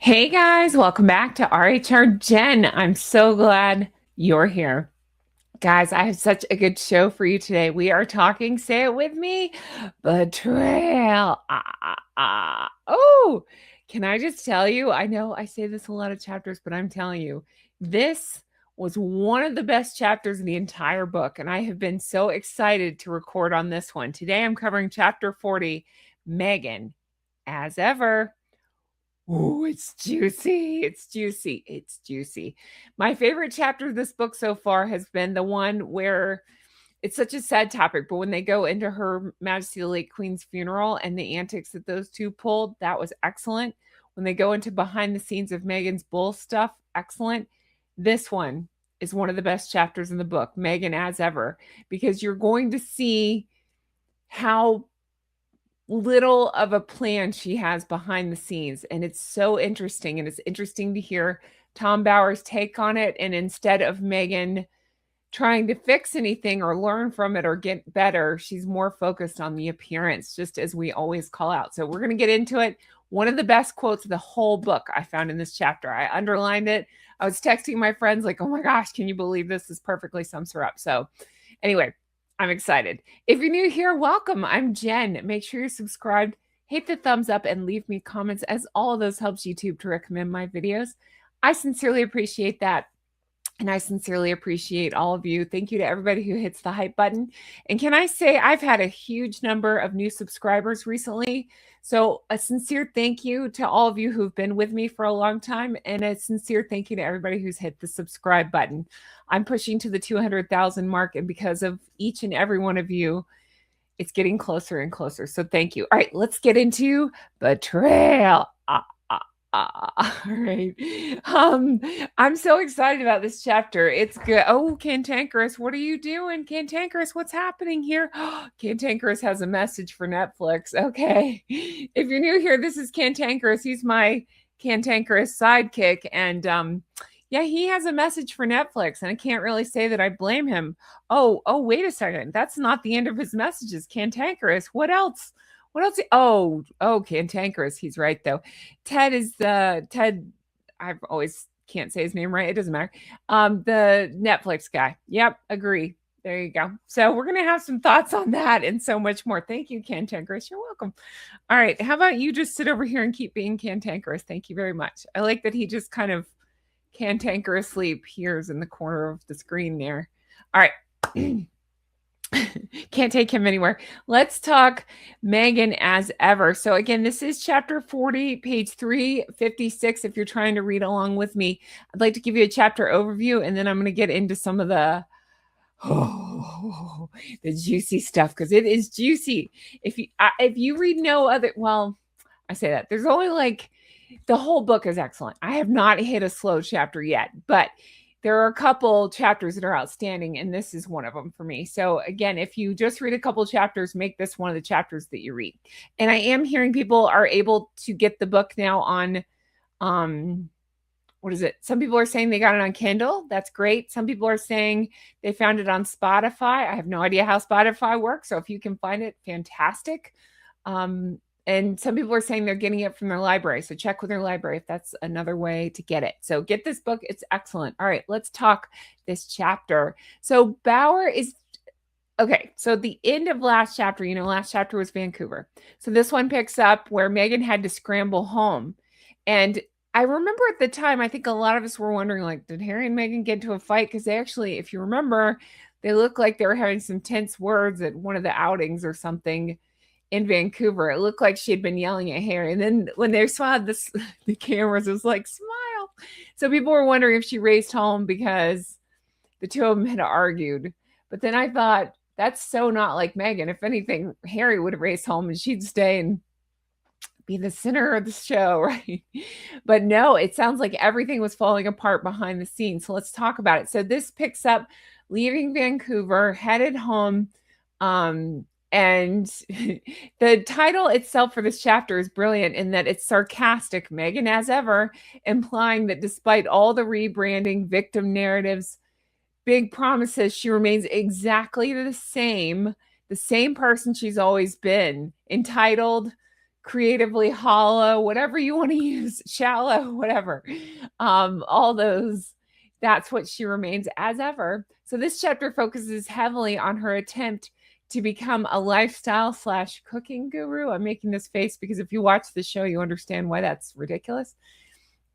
Hey guys, welcome back to RHR Jen. I'm so glad you're here. Guys, I have such a good show for you today. We are talking, say it with me, betrayal. Oh, can I just tell you? I know I say this a lot of chapters, but I'm telling you, this was one of the best chapters in the entire book. And I have been so excited to record on this one. Today I'm covering chapter 40, Meghan, as ever. Oh, it's juicy. It's juicy. It's juicy. My favorite chapter of this book so far has been the one where it's such a sad topic, but when they go into Her Majesty the late Queen's funeral and the antics that those two pulled, that was excellent. When they go into behind the scenes of Meghan's bull stuff, excellent. This one is one of the best chapters in the book, Meghan as ever, because you're going to see how little of a plan she has behind the scenes. And it's so interesting. And it's interesting to hear Tom Bower's take on it. And instead of Meghan trying to fix anything or learn from it or get better, she's more focused on the appearance, just as we always call out. So we're going to get into it. One of the best quotes of the whole book I found in this chapter. I underlined it. I was texting my friends like, oh my gosh, can you believe this? This perfectly sums her up. So anyway, I'm excited. If you're new here, welcome. I'm Jen. Make sure you're subscribed, hit the thumbs up, and leave me comments, as all of those helps YouTube to recommend my videos. I sincerely appreciate that. And I sincerely appreciate all of you. Thank you to everybody who hits the hype button. And can I say, I've had a huge number of new subscribers recently. So a sincere thank you to all of you who've been with me for a long time. And a sincere thank you to everybody who's hit the subscribe button. I'm pushing to the 200,000 mark. And because of each and every one of you, it's getting closer and closer. So thank you. All right, let's get into betrayal. All right. I'm so excited about this chapter. It's good. Oh, Cantankerous, what are you doing? Cantankerous, what's happening here? Cantankerous has a message for Netflix. Okay. If you're new here, this is Cantankerous. He's my Cantankerous sidekick. And yeah, he has a message for Netflix, and I can't really say that I blame him. Oh, wait a second. That's not the end of his messages. Cantankerous. What else? What else? Cantankerous. He's right though. Ted is the Ted. I've always can't say his name right. It doesn't matter. The Netflix guy. Yep, agree. There you go. So we're gonna have some thoughts on that and so much more. Thank you, Cantankerous. You're welcome. All right. How about you just sit over here and keep being Cantankerous? Thank you very much. I like that he just kind of cantankerously appears in the corner of the screen there. All right. Can't take him anywhere. Let's talk Meghan as ever. So again, this is chapter 40, page 356. If you're trying to read along with me, I'd like to give you a chapter overview, and then I'm going to get into some of the the juicy stuff, because it is juicy. If you read no other, well, I say that there's only like the whole book is excellent. I have not hit a slow chapter yet, but there are a couple chapters that are outstanding, and this is one of them for me. So again, if you just read a couple chapters, make this one of the chapters that you read. And I am hearing people are able to get the book now on, what is it? Some people are saying they got it on Kindle. That's great. Some people are saying they found it on Spotify. I have no idea how Spotify works, so if you can find it, fantastic. And some people are saying they're getting it from their library. So check with their library if that's another way to get it. So get this book. It's excellent. All right, let's talk this chapter. So Bower is, okay, so the end of last chapter, last chapter was Vancouver. So this one picks up where Meghan had to scramble home. And I remember at the time, I think a lot of us were wondering, like, did Harry and Meghan get into a fight? Because they actually, if you remember, they looked like they were having some tense words at one of the outings or something in Vancouver. It looked like she had been yelling at Harry. And then when they saw this, the cameras, it was like, smile. So people were wondering if she raced home because the two of them had argued. But then I thought, that's so not like Meghan. If anything, Harry would race home and she'd stay and be the center of the show, right? But no, it sounds like everything was falling apart behind the scenes. So let's talk about it. So this picks up leaving Vancouver, headed home. And the title itself for this chapter is brilliant in that it's sarcastic, Meghan as ever, implying that despite all the rebranding, victim narratives, big promises, she remains exactly the same person she's always been, entitled, creatively hollow, whatever you want to use, shallow, whatever. All those, that's what she remains as ever. So this chapter focuses heavily on her attempt to become a lifestyle slash cooking guru. I'm making this face because if you watch the show, you understand why that's ridiculous.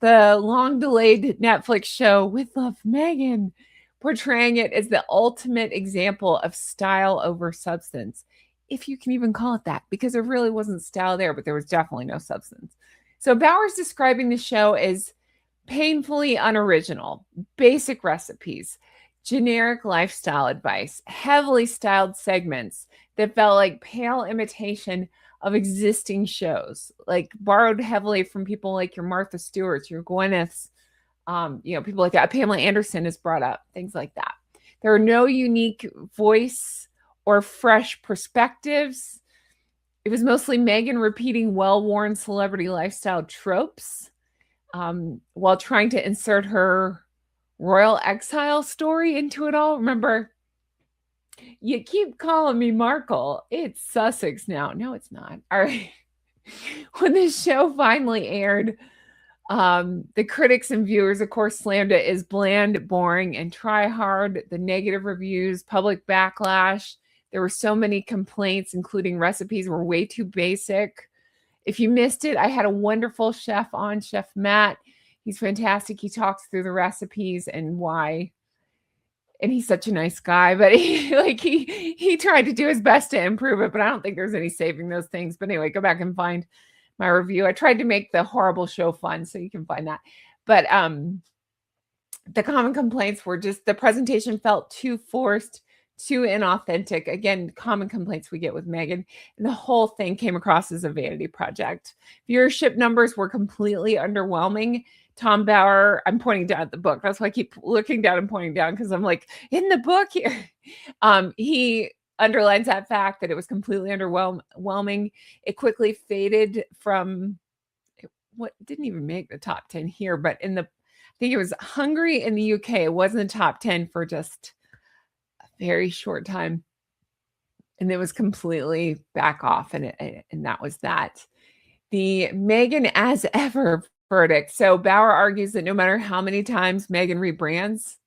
The long delayed Netflix show With Love, Meghan, portraying it as the ultimate example of style over substance, if you can even call it that, because there really wasn't style there, but there was definitely no substance. So Bauer's describing the show as painfully unoriginal, basic recipes, generic lifestyle advice, heavily styled segments that felt like pale imitation of existing shows, like borrowed heavily from people like your Martha Stewarts, your Gwyneths, people like that. Pamela Anderson is brought up, things like that. There are no unique voice or fresh perspectives. It was mostly Meghan repeating well-worn celebrity lifestyle tropes while trying to insert her royal exile story into it all. Remember, you keep calling me Markle. It's Sussex now. No, it's not. All right. When the show finally aired, the critics and viewers, of course, slammed it as bland, boring, and try hard. The negative reviews, public backlash. There were so many complaints, including recipes were way too basic. If you missed it, I had a wonderful chef on, Chef Matt. He's fantastic. He talks through the recipes and why. And he's such a nice guy, but he tried to do his best to improve it, but I don't think there's any saving those things. But anyway, go back and find my review. I tried to make the horrible show fun, so you can find that. But the common complaints were just the presentation felt too forced, too inauthentic. Again, common complaints we get with Meghan. And the whole thing came across as a vanity project. Viewership numbers were completely underwhelming. Tom Bauer, I'm pointing down at the book. That's why I keep looking down and pointing down, because I'm like, in the book here. He underlines that fact that it was completely underwhelming. It quickly faded from what didn't even make the top 10 here, but I think it was Hungary in the UK. It was in the top 10 for just a very short time. And it was completely back off. And that was that. The Meghan as ever verdict. So Bauer argues that no matter how many times Meghan rebrands,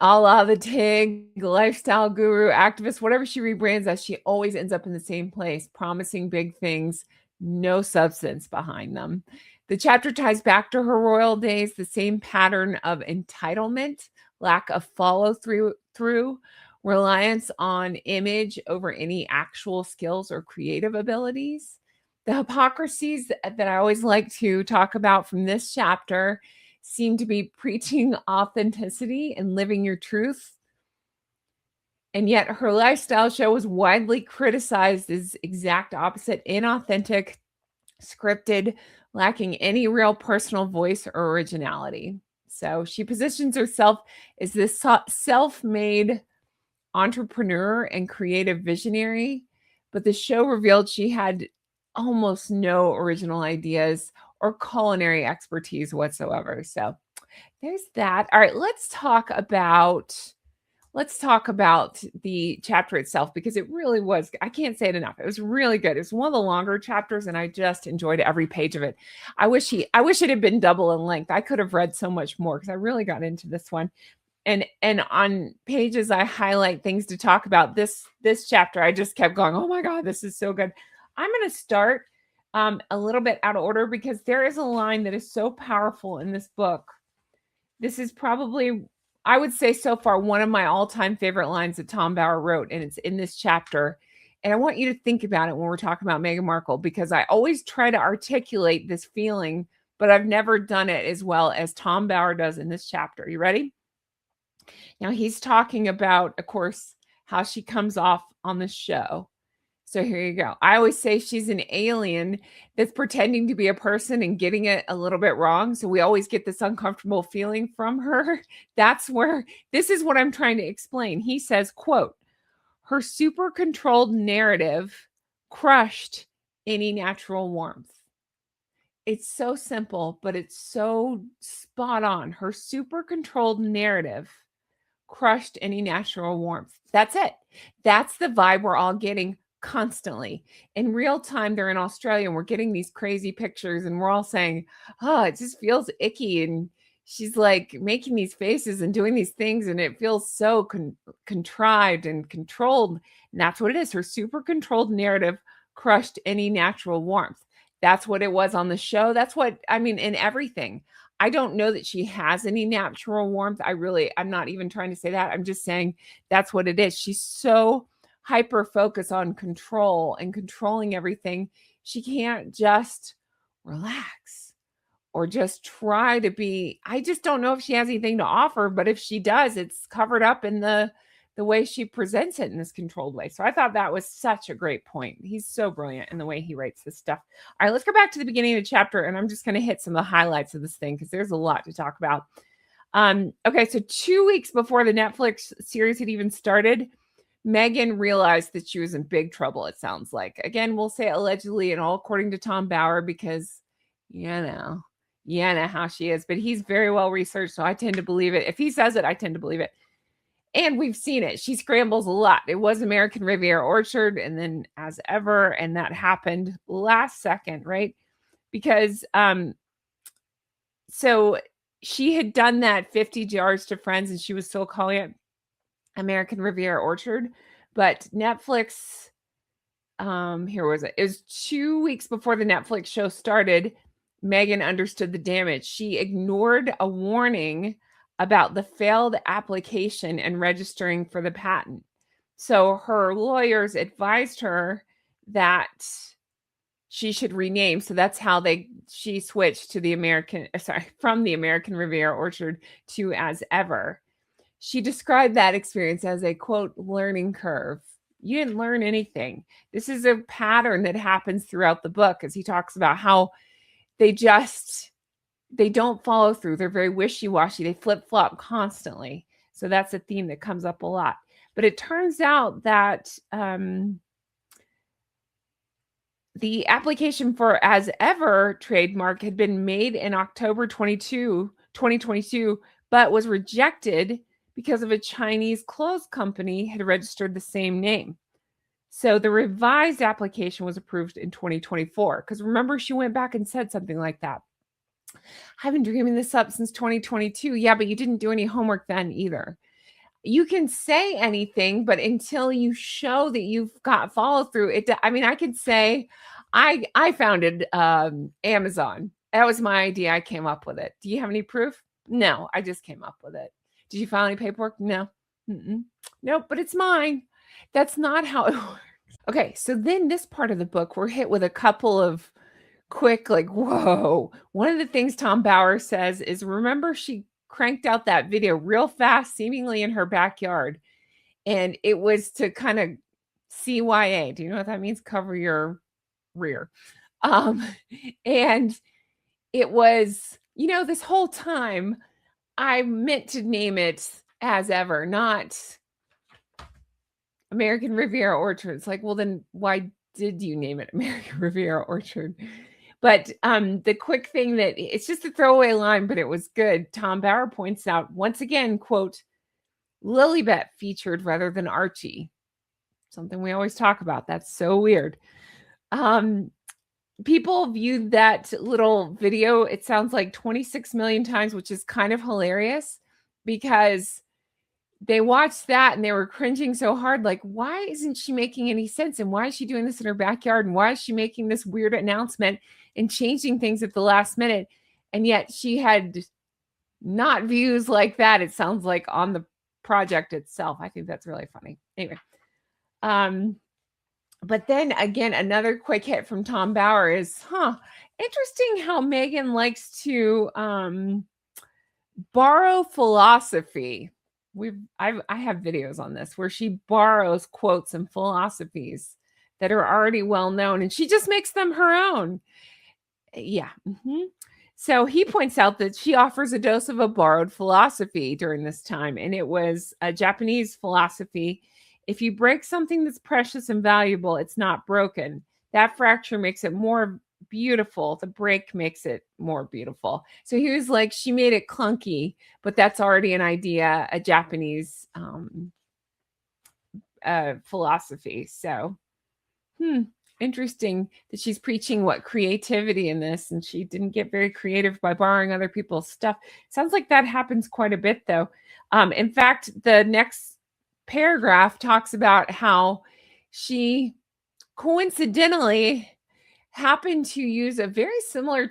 a la the TIG, lifestyle guru, activist, whatever she rebrands as, she always ends up in the same place, promising big things, no substance behind them. The chapter ties back to her royal days, the same pattern of entitlement, lack of follow through, reliance on image over any actual skills or creative abilities. The hypocrisies that I always like to talk about from this chapter seem to be preaching authenticity and living your truth. And yet her lifestyle show was widely criticized as exact opposite, inauthentic, scripted, lacking any real personal voice or originality. So she positions herself as this self-made entrepreneur and creative visionary, but the show revealed she had almost no original ideas or culinary expertise whatsoever. So there's that. All right, let's talk about the chapter itself, because it really was, I can't say it enough. It was really good. It was one of the longer chapters and I just enjoyed every page of it. I wish it had been double in length. I could have read so much more because I really got into this one. And on pages I highlight things to talk about. This chapter, I just kept going, oh my God, this is so good. I'm going to start a little bit out of order because there is a line that is so powerful in this book. This is probably, I would say so far, one of my all-time favorite lines that Tom Bauer wrote, and it's in this chapter. And I want you to think about it when we're talking about Meghan Markle, because I always try to articulate this feeling, but I've never done it as well as Tom Bauer does in this chapter. You ready? Now he's talking about, of course, how she comes off on the show. So here you go. I always say she's an alien that's pretending to be a person and getting it a little bit wrong. So we always get this uncomfortable feeling from her. That's where, this is what I'm trying to explain. He says, quote, her super controlled narrative crushed any natural warmth. It's so simple, but it's so spot on. Her super controlled narrative crushed any natural warmth. That's it. That's the vibe we're all getting constantly. In real time, they're in Australia and we're getting these crazy pictures and we're all saying, "Oh, it just feels icky." And she's like making these faces and doing these things and it feels so contrived and controlled. And that's what it is. Her super controlled narrative crushed any natural warmth. That's what it was on the show. That's what I mean in everything. I don't know that she has any natural warmth. I'm not even trying to say that. I'm just saying that's what it is. She's so hyper focused on control and controlling everything. She can't just relax or just try to be. I just don't know if she has anything to offer, but if she does, it's covered up in the way she presents it in this controlled way. So I thought that was such a great point. He's so brilliant in the way he writes this stuff. All right, let's go back to the beginning of the chapter, and I'm just going to hit some of the highlights of this thing because there's a lot to talk about. Okay, so 2 weeks before the Netflix series had even started, Meghan realized that she was in big trouble, it sounds like. Again, we'll say allegedly and all according to Tom Bauer because, you know how she is. But he's very well researched, so I tend to believe it. If he says it, I tend to believe it. And we've seen it. She scrambles a lot. It was American Riviera Orchard and then As Ever, and that happened last second, right? Because so she had done that 50 jars to friends and she was still calling it American Riviera Orchard, but Netflix, here was it. It was 2 weeks before the Netflix show started. Meghan understood the damage. She ignored a warning about the failed application and registering for the patent. So her lawyers advised her that she should rename. So that's how she switched to from the American Riviera Orchard to As Ever. She described that experience as a, quote, learning curve. You didn't learn anything. This is a pattern that happens throughout the book as he talks about how they don't follow through. They're very wishy-washy. They flip-flop constantly. So that's a theme that comes up a lot. But it turns out that the application for As Ever trademark had been made in October 2022, but was rejected because of a Chinese clothes company had registered the same name. So the revised application was approved in 2024. Because remember, she went back and said something like that. I've been dreaming this up since 2022. Yeah, but you didn't do any homework then either. You can say anything, but until you show that you've got follow through, I could say I founded Amazon. That was my idea. I came up with it. Do you have any proof? No, I just came up with it. Did you file any paperwork? No. Nope, but it's mine. That's not how it works. Okay, so then this part of the book, we're hit with a couple of quick, like, whoa. One of the things Tom Bauer says is, remember, she cranked out that video real fast, seemingly in her backyard. And it was to kind of CYA. Do you know what that means? Cover your rear. And it was, this whole time I meant to name it As Ever, not American Riviera Orchard. It's like, well, then why did you name it American Riviera Orchard? But the quick thing that it's just a throwaway line, but it was good. Tom Bauer points out once again, quote, Lilibet featured rather than Archie. Something we always talk about. That's so weird. People viewed that little video, it sounds like 26 million times, which is kind of hilarious because they watched that and they were cringing so hard. Like, why isn't she making any sense? And why is she doing this in her backyard? And why is she making this weird announcement and changing things at the last minute? And yet she had not views like that. It sounds like on the project itself. I think that's really funny. Anyway. But then again, another quick hit from Tom Bauer is, interesting how Meghan likes to borrow philosophy. I have videos on this where she borrows quotes and philosophies that are already well known and she just makes them her own. Yeah. So he points out that she offers a dose of a borrowed philosophy during this time, and it was a Japanese philosophy. If you break something that's precious and valuable, it's not broken. That fracture makes it more beautiful. The break makes it more beautiful. So he was like, she made it clunky, but that's already an idea, a Japanese philosophy. So Interesting that she's preaching creativity in this, and she didn't get very creative by borrowing other people's stuff. Sounds like that happens quite a bit, though. In fact, the next paragraph talks about how she coincidentally happened to use a very similar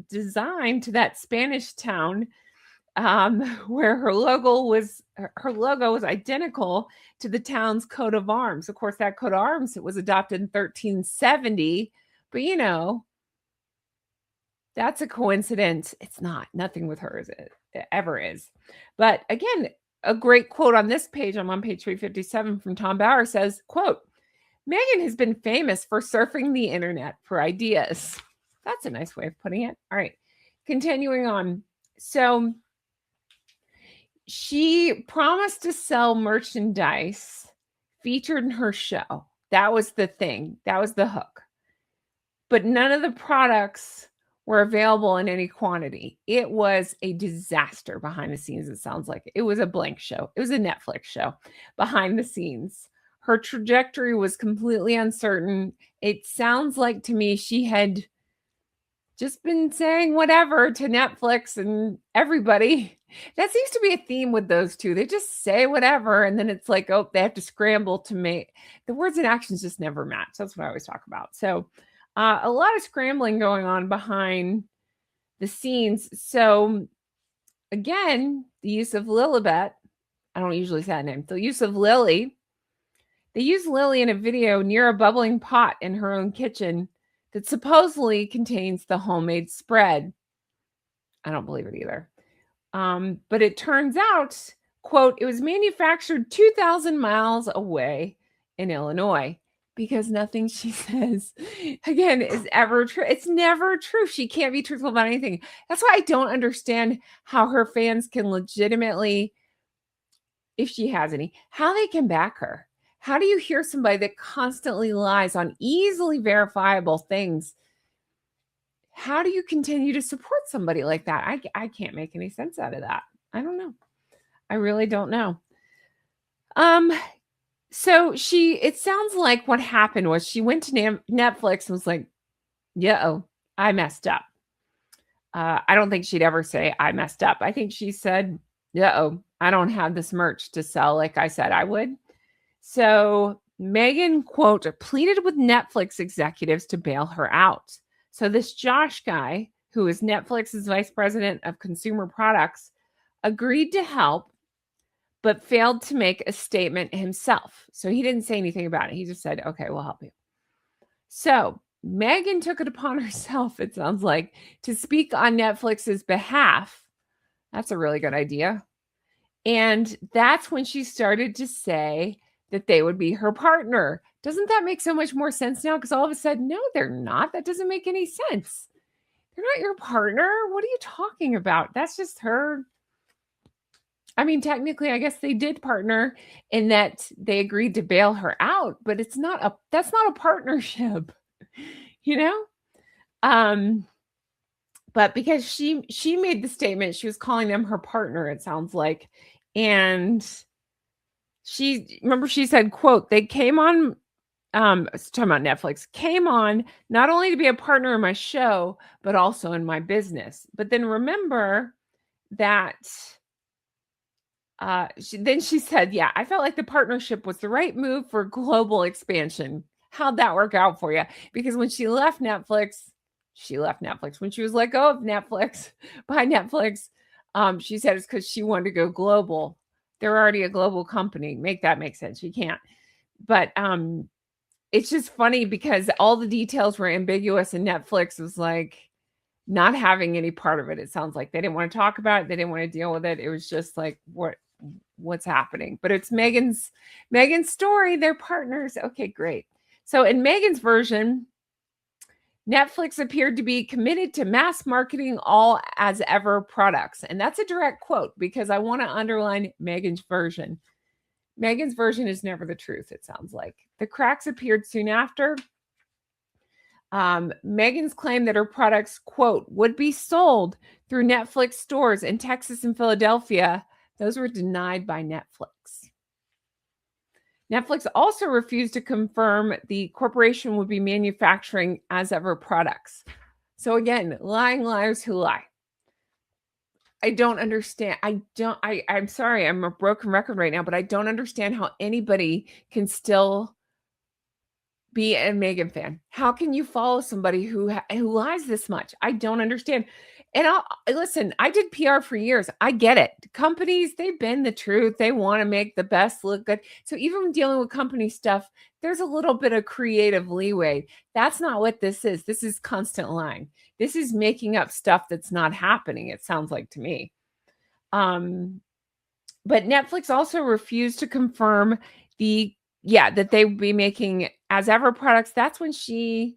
design to that Spanish town, where her logo was identical to the town's coat of arms. Of course, that coat of arms was adopted in 1370, but that's a coincidence. It's not. Nothing with her it ever is. But again, a great quote on this page, I'm on page 357 from Tom Bauer, says, quote, Meghan has been famous for surfing the internet for ideas. That's a nice way of putting it. All right, continuing on. So she promised to sell merchandise featured in her show. That was the thing. That was the hook. But none of the products were available in any quantity. It was a disaster behind the scenes, it sounds like. It was a blank show. It was a Netflix show behind the scenes. Her trajectory was completely uncertain. It sounds like to me she had just been saying whatever to Netflix and everybody. That seems to be a theme with those two. They just say whatever, and then it's like, oh, they have to scramble to make the words and actions just never match. That's what I always talk about. So a lot of scrambling going on behind the scenes. So again, the use of Lilibet, I don't usually say that name, the use of Lily. They use Lily in a video near a bubbling pot in her own kitchen that supposedly contains the homemade spread. I don't believe it either. But it turns out, quote, it was manufactured 2,000 miles away in Illinois, because nothing she says, again, is ever true. It's never true. She can't be truthful about anything. That's why I don't understand how her fans can legitimately, if she has any, how they can back her. How do you hear somebody that constantly lies on easily verifiable things? How do you continue to support somebody like that? I can't make any sense out of that. I don't know. I really don't know. So it sounds like what happened was she went to Netflix and was like, I messed up. I don't think she'd ever say I messed up. I think she said, I don't have this merch to sell like I said I would. So Meghan, quote, pleaded with Netflix executives to bail her out. So this Josh guy, who is Netflix's vice president of consumer products, agreed to help, but failed to make a statement himself. So he didn't say anything about it. He just said, okay, we'll help you. So Meghan took it upon herself, it sounds like, to speak on Netflix's behalf. That's a really good idea. And that's when she started to say that they would be her partner. Doesn't that make so much more sense now? Because all of a sudden, no, they're not. That doesn't make any sense. They're not your partner. What are you talking about? That's just her. I mean, technically, I guess they did partner in that they agreed to bail her out, but that's not a partnership, But because she made the statement, she was calling them her partner, it sounds like. And she said, quote, they came on, talking about Netflix, came on not only to be a partner in my show, but also in my business. But then remember that she said, I felt like the partnership was the right move for global expansion. How'd that work out for you? Because when she left Netflix, when she was let go of Netflix by Netflix, she said it's because she wanted to go global. They're already a global company. Make that make sense. You can't. But it's just funny because all the details were ambiguous, and Netflix was like not having any part of it. It sounds like they didn't want to talk about it. They didn't want to deal with it. It was just like, what's happening? But it's Meghan's story. They're partners. Okay, great. So in Meghan's version, Netflix appeared to be committed to mass marketing all as ever products. And that's a direct quote because I want to underline Meghan's version. Meghan's version is never the truth, it sounds like. The cracks appeared soon after. Meghan's claim that her products, quote, would be sold through Netflix stores in Texas and Philadelphia, those were denied by Netflix. Netflix also refused to confirm the corporation would be manufacturing as ever products. So again, lying liars who lie. I don't understand. I'm sorry, I'm a broken record right now, but I don't understand how anybody can still be a Meghan fan. How can you follow somebody who lies this much? I don't understand. And I'll listen, I did PR for years. I get it. Companies, they bend the truth. They want to make the best look good. So even when dealing with company stuff, there's a little bit of creative leeway. That's not what this is. This is constant lying. This is making up stuff that's not happening, it sounds like to me. But Netflix also refused to confirm that they would be making as ever products. That's when she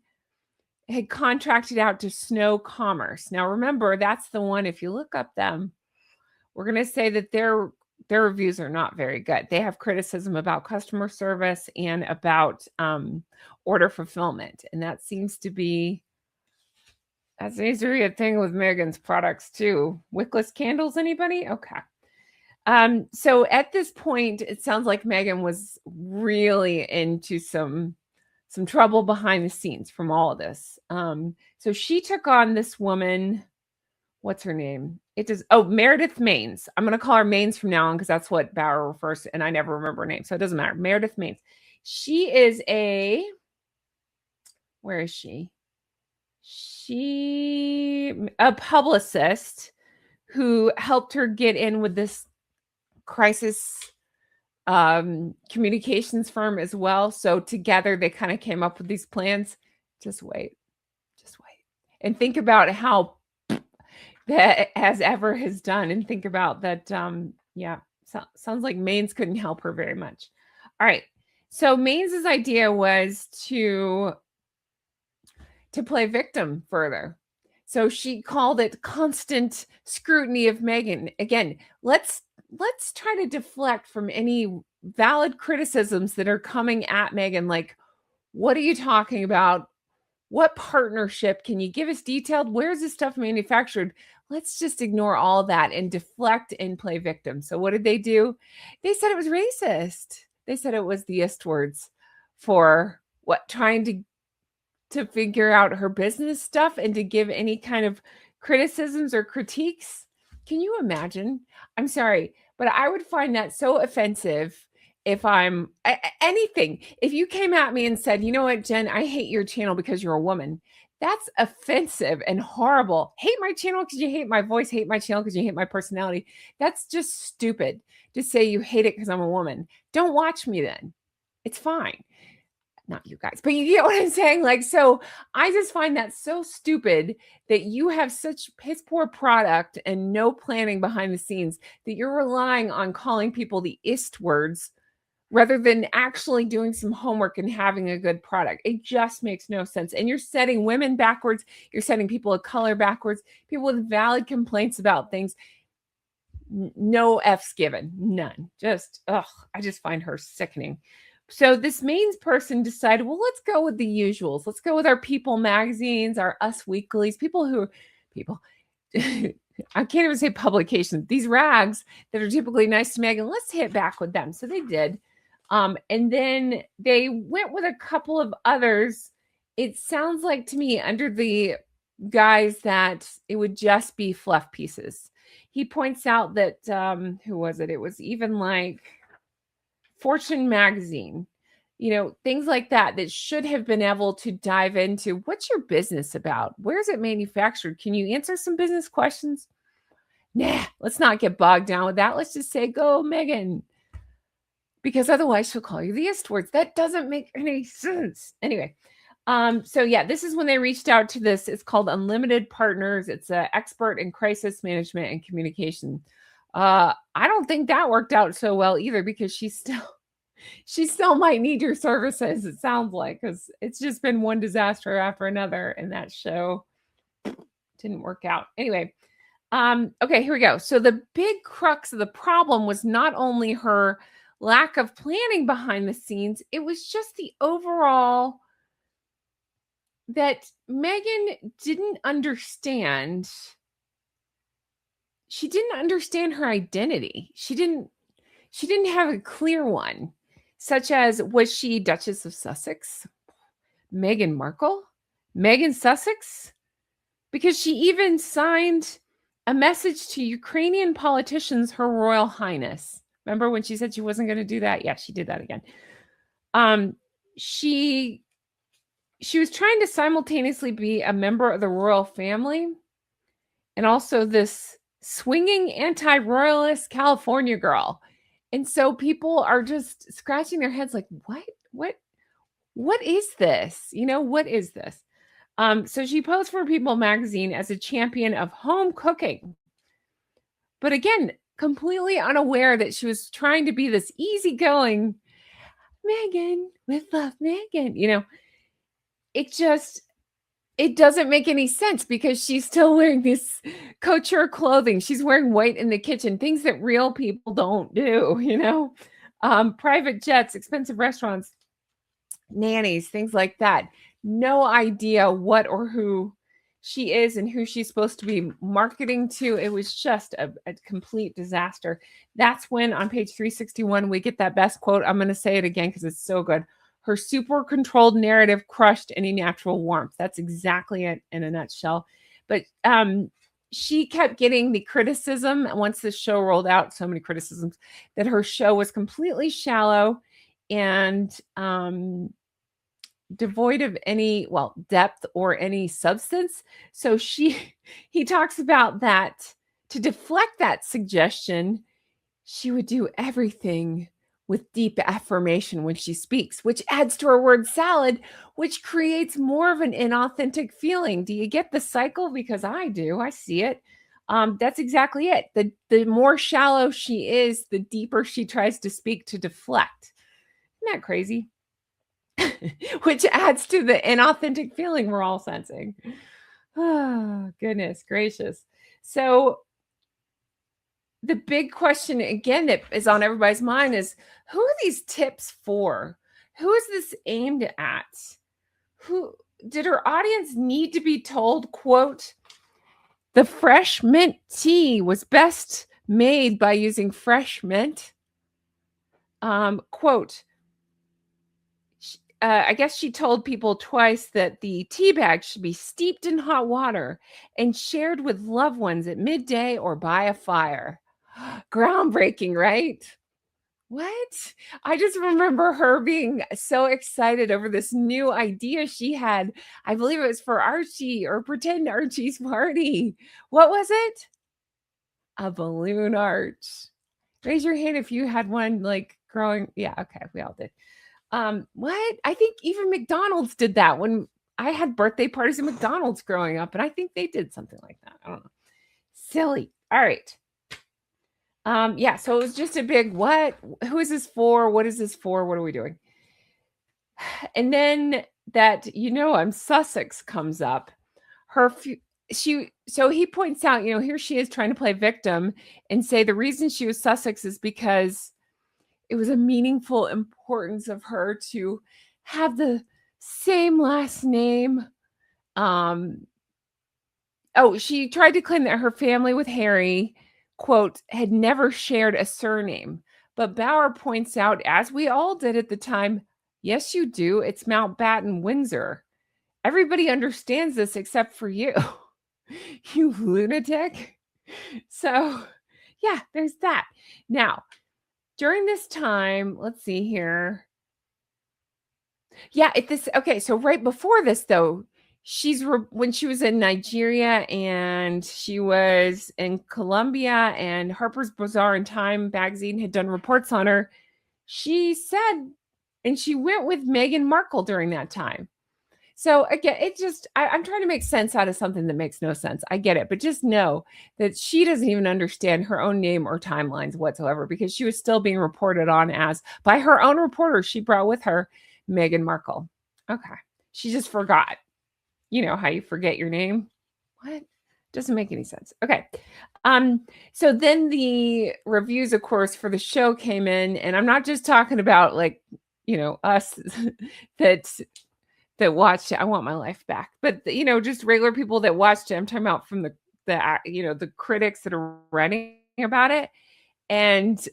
had contracted out to Snow Commerce. Now remember, that's the one, if you look up them, we're going to say that their reviews are not very good. They have criticism about customer service and about order fulfillment. And that seems to be a thing with Meghan's products too. Wickless candles, anybody? Okay. So at this point, it sounds like Meghan was really into some trouble behind the scenes from all of this. So she took on this woman. What's her name? Meredith Maines. I'm going to call her Maines from now on because that's what Bauer refers to, and I never remember her name, so it doesn't matter. Meredith Maines. She is where is she? A publicist who helped her get in with this crisis communications firm as well. So together they kind of came up with these plans. Just wait and think about how that as ever has done, and think about that. Sounds like Maines couldn't help her very much. All right, so Mains's idea was to play victim further. So she called it constant scrutiny of Meghan. Again, let's try to deflect from any valid criticisms that are coming at Meghan. Like, what are you talking about? What partnership? Can you give us detailed? Where's this stuff manufactured? Let's just ignore all that and deflect and play victim. So what did they do? They said it was racist. They said it was the Eastwards for trying to figure out her business stuff and to give any kind of criticisms or critiques. Can you imagine? I'm sorry, but I would find that so offensive if I'm anything. If you came at me and said, you know what, Jen, I hate your channel because you're a woman. That's offensive and horrible. Hate my channel because you hate my voice. Hate my channel because you hate my personality. That's just stupid to say you hate it because I'm a woman. Don't watch me then. It's fine. Not you guys, but you get what I'm saying? Like, so I just find that so stupid that you have such piss poor product and no planning behind the scenes that you're relying on calling people the Eastwards rather than actually doing some homework and having a good product. It just makes no sense. And you're setting women backwards. You're setting people of color backwards, people with valid complaints about things. No F's given, none. I just find her sickening. So this Maines person decided, well, let's go with the usuals. Let's go with our People magazines, our Us Weeklies, people. I can't even say publications. These rags that are typically nice to Meghan, let's hit back with them. So they did. And then they went with a couple of others. It sounds like to me under the guise that it would just be fluff pieces. He points out that, who was it? It was even like Fortune magazine, things like that should have been able to dive into what's your business about? Where is it manufactured? Can you answer some business questions? Nah, let's not get bogged down with that. Let's just say, go Meghan. Because otherwise she'll call you the Eastwards. That doesn't make any sense. Anyway, this is when they reached out to this. It's called Unlimited Partners. It's an expert in crisis management and communication. I don't think that worked out so well either because she still might need your services, it sounds like, because it's just been one disaster after another, and that show didn't work out. Anyway, okay, here we go. So the big crux of the problem was not only her lack of planning behind the scenes, it was just the overall that Meghan didn't understand. She didn't understand her identity. She didn't have a clear one. such as, was she Duchess of Sussex? Meghan Markle? Meghan Sussex? Because she even signed a message to Ukrainian politicians, Her Royal Highness. Remember when she said she wasn't going to do that? Yeah, she did that again. She was trying to simultaneously be a member of the royal family and also this swinging anti-royalist California girl. And so people are just scratching their heads like, what is this? What is this? So she posed for People magazine as a champion of home cooking. But again, completely unaware that she was trying to be this easygoing Meghan with love, Meghan. It doesn't make any sense because she's still wearing this couture clothing. She's wearing white in the kitchen, things that real people don't do, private jets, expensive restaurants, nannies, things like that. No idea what or who she is and who she's supposed to be marketing to. It was just a complete disaster. That's when on page 361, we get that best quote. I'm going to say it again because it's so good. Her super controlled narrative crushed any natural warmth. That's exactly it in a nutshell. But she kept getting the criticism once the show rolled out, so many criticisms, that her show was completely shallow and devoid of any depth or any substance. So he talks about that. To deflect that suggestion, she would do everything with deep affirmation when she speaks, which adds to her word salad, which creates more of an inauthentic feeling. Do you get the cycle? Because I do. I see it. That's exactly it. The more shallow she is, the deeper she tries to speak to deflect. Isn't that crazy? Which adds to the inauthentic feeling we're all sensing. Oh, goodness gracious. So the big question again that is on everybody's mind is, who are these tips for? Who is this aimed at? Who did her audience need to be told, quote, the fresh mint tea was best made by using fresh mint? Quote, I guess she told people twice that the tea bag should be steeped in hot water and shared with loved ones at midday or by a fire. Groundbreaking, right? What? I just remember her being so excited over this new idea she had. I believe it was for Archie or pretend Archie's party. What was it? A balloon arch. Raise your hand if you had one like growing. Yeah, okay, we all did. What? I think even McDonald's did that when I had birthday parties at McDonald's growing up, and I think they did something like that. I don't know. Silly. All right. Yeah, so it was just a big what? Who is this for? What is this for? What are we doing? And then that, I'm Sussex comes up. So he points out, here she is trying to play victim and say the reason she was Sussex is because it was a meaningful importance of her to have the same last name. She tried to claim that her family with Harry, quote, had never shared a surname. But Bauer points out, as we all did at the time, yes, you do. It's Mountbatten Windsor. Everybody understands this except for you. You lunatic. So, yeah, there's that. Now, during this time, let's see here. Yeah, so right before this, though, when she was in Nigeria and she was in Colombia and Harper's Bazaar and Time magazine had done reports on her, she said, and she went with Meghan Markle during that time. So again, I'm trying to make sense out of something that makes no sense. I get it, but just know that she doesn't even understand her own name or timelines whatsoever because she was still being reported on as, by her own reporter she brought with her, Meghan Markle. Okay. She just forgot. You know how you forget your name? What? Doesn't make any sense. Okay. So then the reviews, of course, for the show came in, and I'm not just talking about us that watched it. I want my life back. But just regular people that watched it. I'm talking about from the critics that are writing about it. And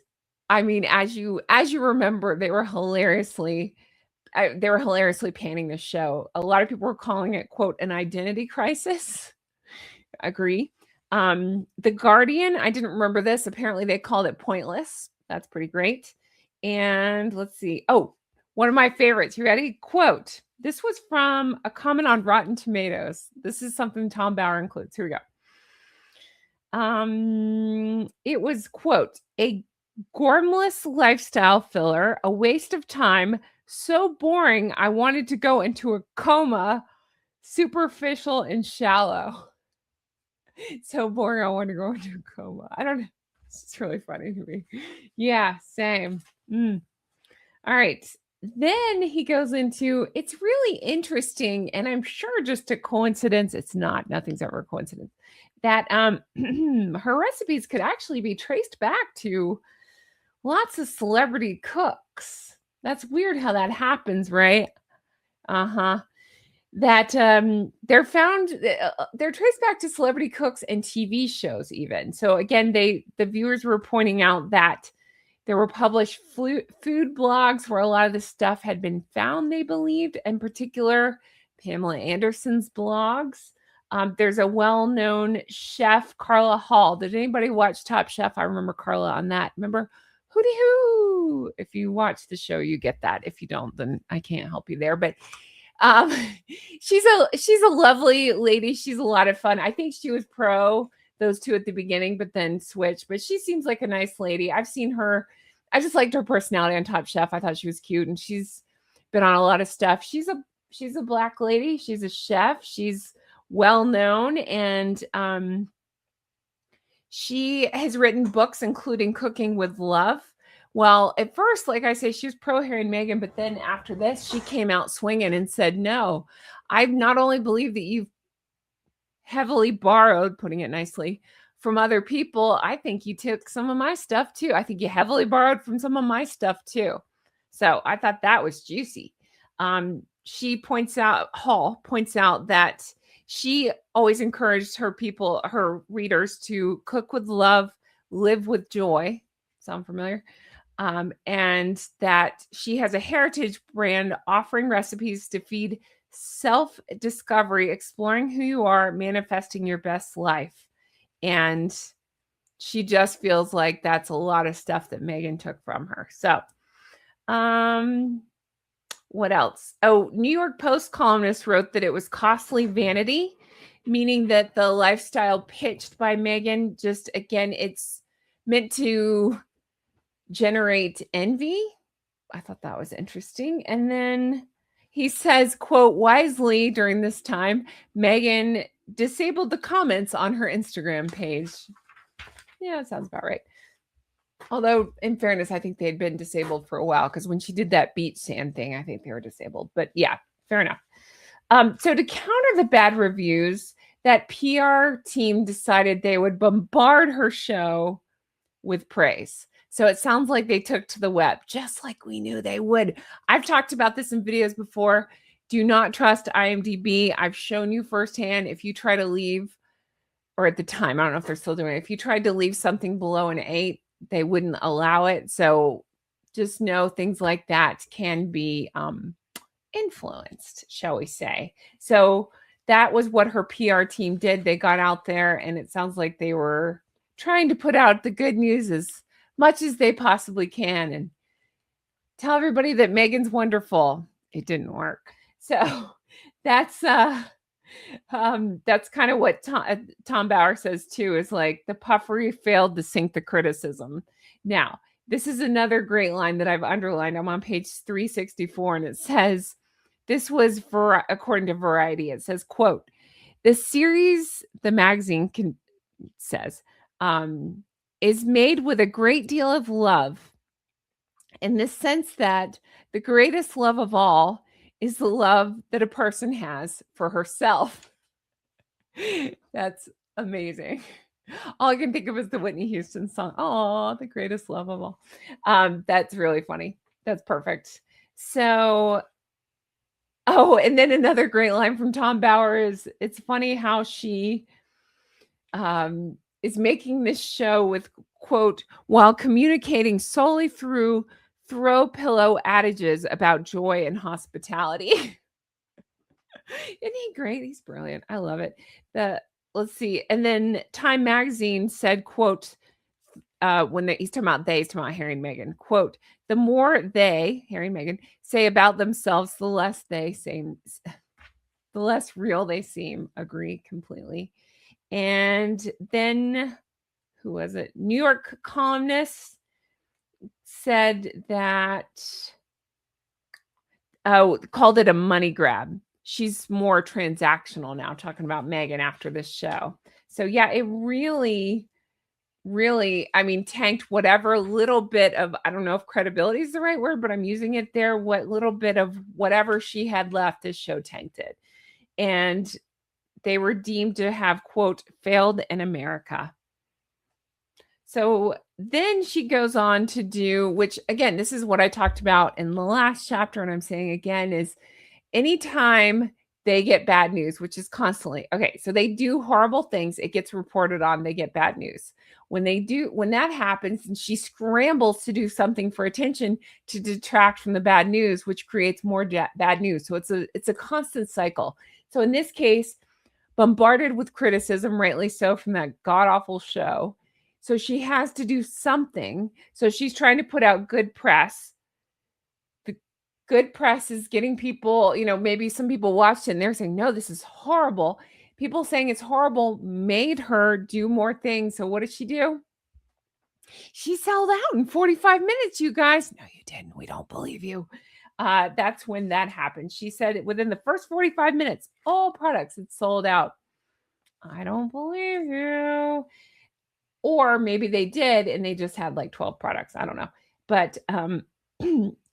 I mean, as you remember, they were hilariously panning the show. A lot of people were calling it, quote, an identity crisis. Agree. The Guardian, I didn't remember this. Apparently they called it pointless. That's pretty great. And let's see. Oh, one of my favorites. You ready? Quote. This was from a comment on Rotten Tomatoes. This is something Tom Bauer includes. Here we go. It was, quote, a gormless lifestyle filler, a waste of time, so boring I wanted to go into a coma, superficial and shallow. So boring I want to go into a coma. I don't know. It's really funny to me. Yeah, same. All right. Then he goes into, it's really interesting, and I'm sure just a coincidence, it's not, nothing's ever a coincidence, that her recipes could actually be traced back to lots of celebrity cooks. That's weird how that happens, right? That they're traced back to celebrity cooks and TV shows even. So again, the viewers were pointing out that there were published food blogs where a lot of this stuff had been found, they believed, in particular Pamela Anderson's blogs. There's a well-known chef, Carla Hall. Did anybody watch Top Chef? I remember Carla on that. Remember? Hooty hoo! If you watch the show, you get that. If you don't, then I can't help you there. But she's a lovely lady. She's a lot of fun. I think she was pro those two at the beginning, but then switched. But she seems like a nice lady. I've seen her. I just liked her personality on Top Chef. I thought she was cute, and she's been on a lot of stuff. She's a Black lady. She's a chef. She's well known, and she has written books, including Cooking with Love. Well, at first, like I say, she was pro Harry and Meghan, but then after this, she came out swinging and said, no, I not only believe that you've heavily borrowed, putting it nicely, from other people, I think you took some of my stuff too. I think you heavily borrowed from some of my stuff too. So I thought that was juicy. Hall points out that she always encouraged her readers to cook with love, live with joy. Sound familiar? And that she has a heritage brand offering recipes to feed self-discovery, exploring who you are, manifesting your best life. And she just feels like that's a lot of stuff that Meghan took from her. So, what else? Oh, New York Post columnist wrote that it was costly vanity, meaning that the lifestyle pitched by Meghan, just again, it's meant to generate envy. I thought that was interesting. And then he says, quote, wisely during this time, Meghan disabled the comments on her Instagram page. Yeah, that sounds about right. Although, in fairness, I think they had been disabled for a while, because when she did that beach sand thing, I think they were disabled. But yeah, fair enough. So to counter the bad reviews, that PR team decided they would bombard her show with praise. So it sounds like they took to the web, just like we knew they would. I've talked about this in videos before. Do not trust IMDb. I've shown you firsthand, if you try to leave, or at the time, I don't know if they're still doing it, if you tried to leave something below an 8, they wouldn't allow it. So just know things like that can be influenced, shall we say. So that was what her PR team did. They got out there, and it sounds like they were trying to put out the good news as much as they possibly can and tell everybody that Meghan's wonderful. It didn't work. So that's kind of what Tom Bauer says too, is like the puffery failed to sink the criticism. Now, this is another great line that I've underlined. I'm on page 364, and it says, this was according to Variety. It says, quote, the series, the magazine says, is made with a great deal of love, in the sense that the greatest love of all is the love that a person has for herself. That's amazing. All I can think of is the Whitney Houston song, "Oh, the greatest love of all." That's really funny. That's perfect. So, and then another great line from Tom Bauer is, it's funny how she is making this show with quote, while communicating solely through throw pillow adages about joy and hospitality. Isn't he great? He's brilliant. I love it. Let's see. And then Time Magazine said, quote, he's talking about he's talking about Harry and Meghan, quote, the more they, Harry and Meghan, say about themselves, the less real they seem. Agree completely. And then who was it? New York columnist said that, called it a money grab. She's more transactional now, talking about Meghan after this show. So yeah, it really, I mean, tanked whatever little bit of, I don't know if credibility is the right word, but I'm using it there. What little bit of whatever she had left, this show tanked it. And they were deemed to have, quote, failed in America. So then she goes on to do, which again, this is what I talked about in the last chapter, and I'm saying again, is anytime they get bad news, which is constantly, okay, so they do horrible things, it gets reported on, they get bad news. When that happens, and she scrambles to do something for attention to detract from the bad news, which creates more bad news. So it's a constant cycle. So in this case, bombarded with criticism, rightly so, from that god-awful show. So she has to do something. So she's trying to put out good press. The good press is getting people, maybe some people watched it and they're saying, no, this is horrible. People saying it's horrible made her do more things. So what did she do? She sold out in 45 minutes, you guys. No, you didn't. We don't believe you. That's when that happened. She said within the first 45 minutes, all products had sold out. I don't believe you. Or maybe they did and they just had like 12 products. I don't know. But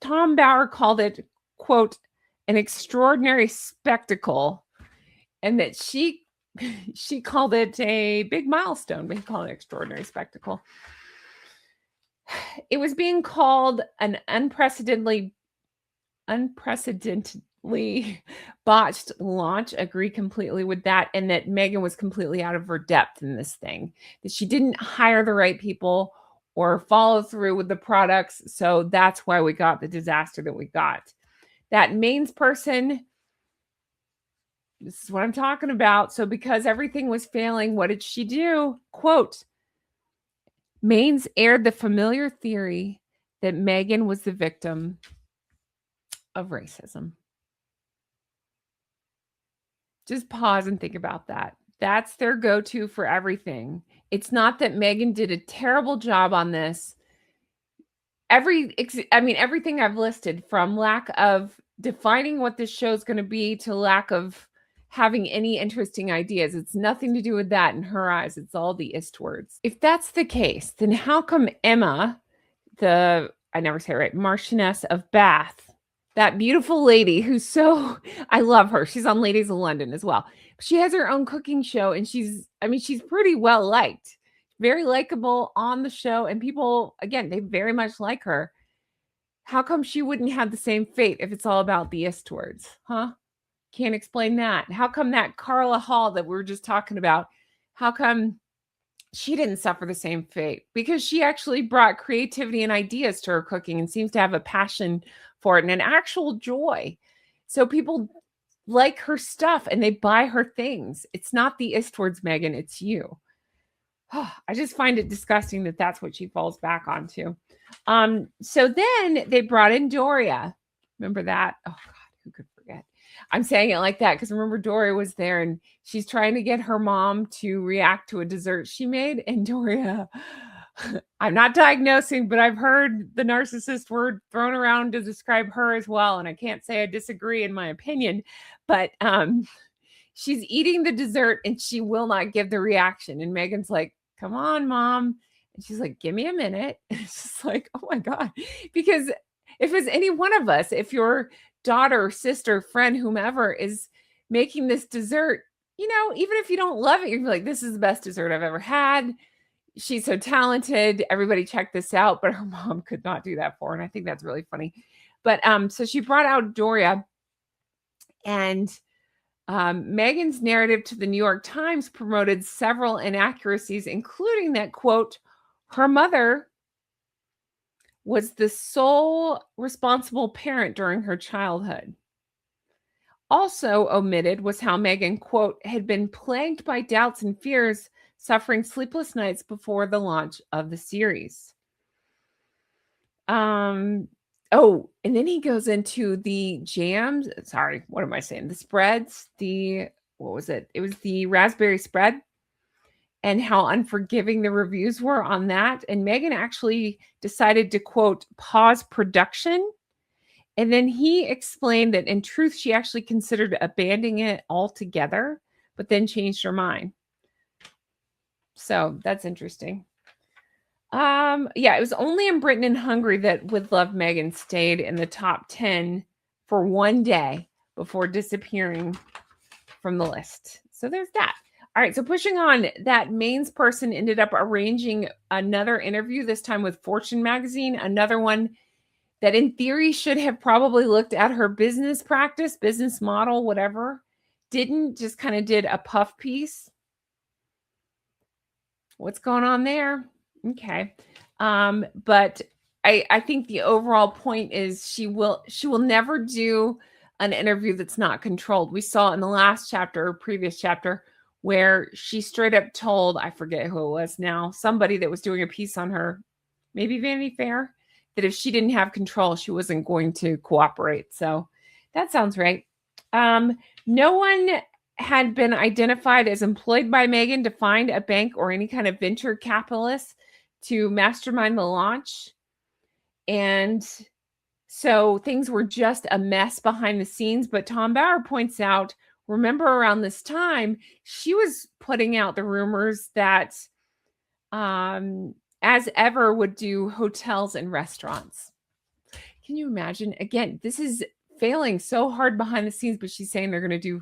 Tom Bauer called it, quote, an extraordinary spectacle. And that she called it a big milestone, but he called it an extraordinary spectacle. It was being called an unprecedentedly botched launch. Agree completely with that. And that Meghan was completely out of her depth in this thing, that she didn't hire the right people or follow through with the products. So that's why we got the disaster that we got. That mains person, this is what I'm talking about. So because everything was failing, what did she do? Quote, Mains aired the familiar theory that Meghan was the victim of racism. Just pause and think about that. That's their go-to for everything. It's not that Meghan did a terrible job on this. Everything I've listed, from lack of defining what this show is going to be to lack of having any interesting ideas. It's nothing to do with that in her eyes. It's all the Istwards. If that's the case, then how come Emma, I never say it right, Marchioness of Bath, that beautiful lady I love her. She's on Ladies of London as well. She has her own cooking show and she's pretty well liked, very likable on the show. And people, again, they very much like her. How come she wouldn't have the same fate if it's all about the Istwards? Huh? Can't explain that. How come that Carla Hall that we were just talking about, how come she didn't suffer the same fate? Because she actually brought creativity and ideas to her cooking and seems to have a passion for it and an actual joy. So people like her stuff and they buy her things. It's not the Istwards, Meghan, it's you. I just find it disgusting that that's what she falls back onto. So then they brought in Doria. Remember that? Oh God, who could forget? I'm saying it like that because remember Doria was there and she's trying to get her mom to react to a dessert she made. And Doria, I'm not diagnosing, but I've heard the narcissist word thrown around to describe her as well. And I can't say I disagree in my opinion, but she's eating the dessert and she will not give the reaction. And Meghan's like, come on, mom. And she's like, give me a minute. And it's just like, oh my God. Because if it's any one of us, if your daughter, sister, friend, whomever is making this dessert, even if you don't love it, you're like, this is the best dessert I've ever had. She's so talented. Everybody check this out. But her mom could not do that for her. And I think that's really funny. But so she brought out Doria, and Meghan's narrative to the New York Times promoted several inaccuracies, including that, quote, Her mother was the sole responsible parent during her childhood. Also omitted was how Meghan, quote, had been plagued by doubts and fears, suffering sleepless nights before the launch of the series. Oh, and then he goes into the jams. Sorry, what am I saying? The spreads, what was it? It was the raspberry spread and how unforgiving the reviews were on that. And Meghan actually decided to, quote, pause production. And then he explained that in truth, she actually considered abandoning it altogether, but then changed her mind. So that's interesting. Yeah, it was only in Britain and Hungary that With Love Meghan stayed in the top 10 for one day before disappearing from the list. So there's that. All right, so pushing on, that Maine's person ended up arranging another interview, this time with Fortune magazine, another one that in theory should have probably looked at her business practice, business model, whatever. Didn't, just kind of did a puff piece. What's going on there? Okay. But I think the overall point is she will never do an interview that's not controlled. We saw in the last chapter or previous chapter where she straight up told, I forget who it was now, somebody that was doing a piece on her, maybe Vanity Fair, that if she didn't have control, she wasn't going to cooperate. So that sounds right. No one had been identified as employed by Meghan to find a bank or any kind of venture capitalist to mastermind the launch. And so things were just a mess behind the scenes. But Tom Bauer points out, remember around this time, she was putting out the rumors that As Ever would do hotels and restaurants. Can you imagine? Again, this is failing so hard behind the scenes, but she's saying they're going to do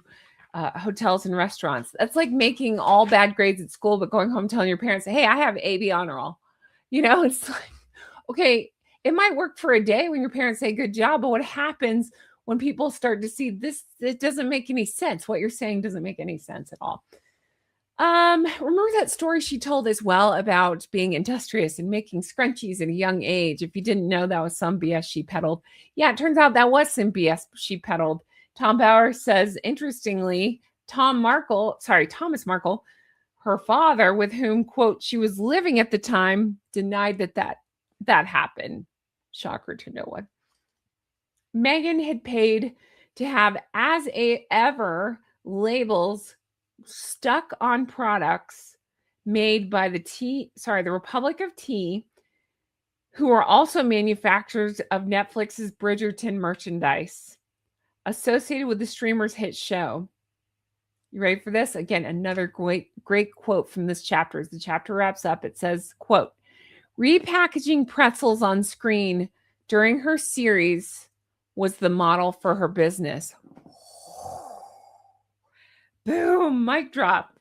hotels and restaurants. That's like making all bad grades at school, but going home telling your parents, hey, I have AB honor roll. It's like, okay, it might work for a day when your parents say good job, but what happens when people start to see this? It doesn't make any sense. What you're saying doesn't make any sense at all. Remember that story she told as well about being industrious and making scrunchies at a young age? If you didn't know, that was some BS she peddled. Yeah, it turns out that was some BS she peddled. Tom Bauer says, interestingly, Thomas Markle, her father, with whom, quote, she was living at the time, denied that happened. Shocker to no one. Meghan had paid to have As Ever labels stuck on products made by the Republic of Tea, who are also manufacturers of Netflix's Bridgerton merchandise associated with the streamer's hit show. You ready for this? Again, another great quote from this chapter. As the chapter wraps up, it says, quote, repackaging pretzels on screen during her series was the model for her business. Boom, mic drop.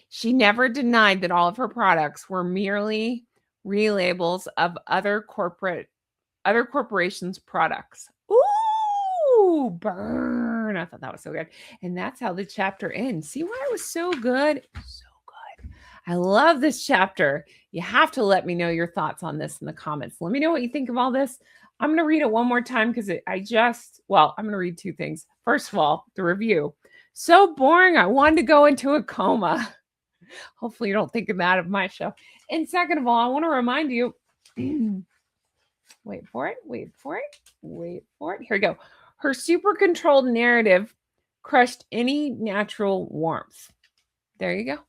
She never denied that all of her products were merely relabels of other corporations' products. Ooh, burn. I thought that was so good. And that's how the chapter ends. See why it was so good? So good. I love this chapter. You have to let me know your thoughts on this in the comments. Let me know what you think of all this. I'm going to read it one more time because I'm going to read two things. First of all, the review. So boring, I wanted to go into a coma. Hopefully you don't think of that of my show. And second of all, I want to remind you, wait for it. Here we go. Her super controlled narrative crushed any natural warmth. There you go.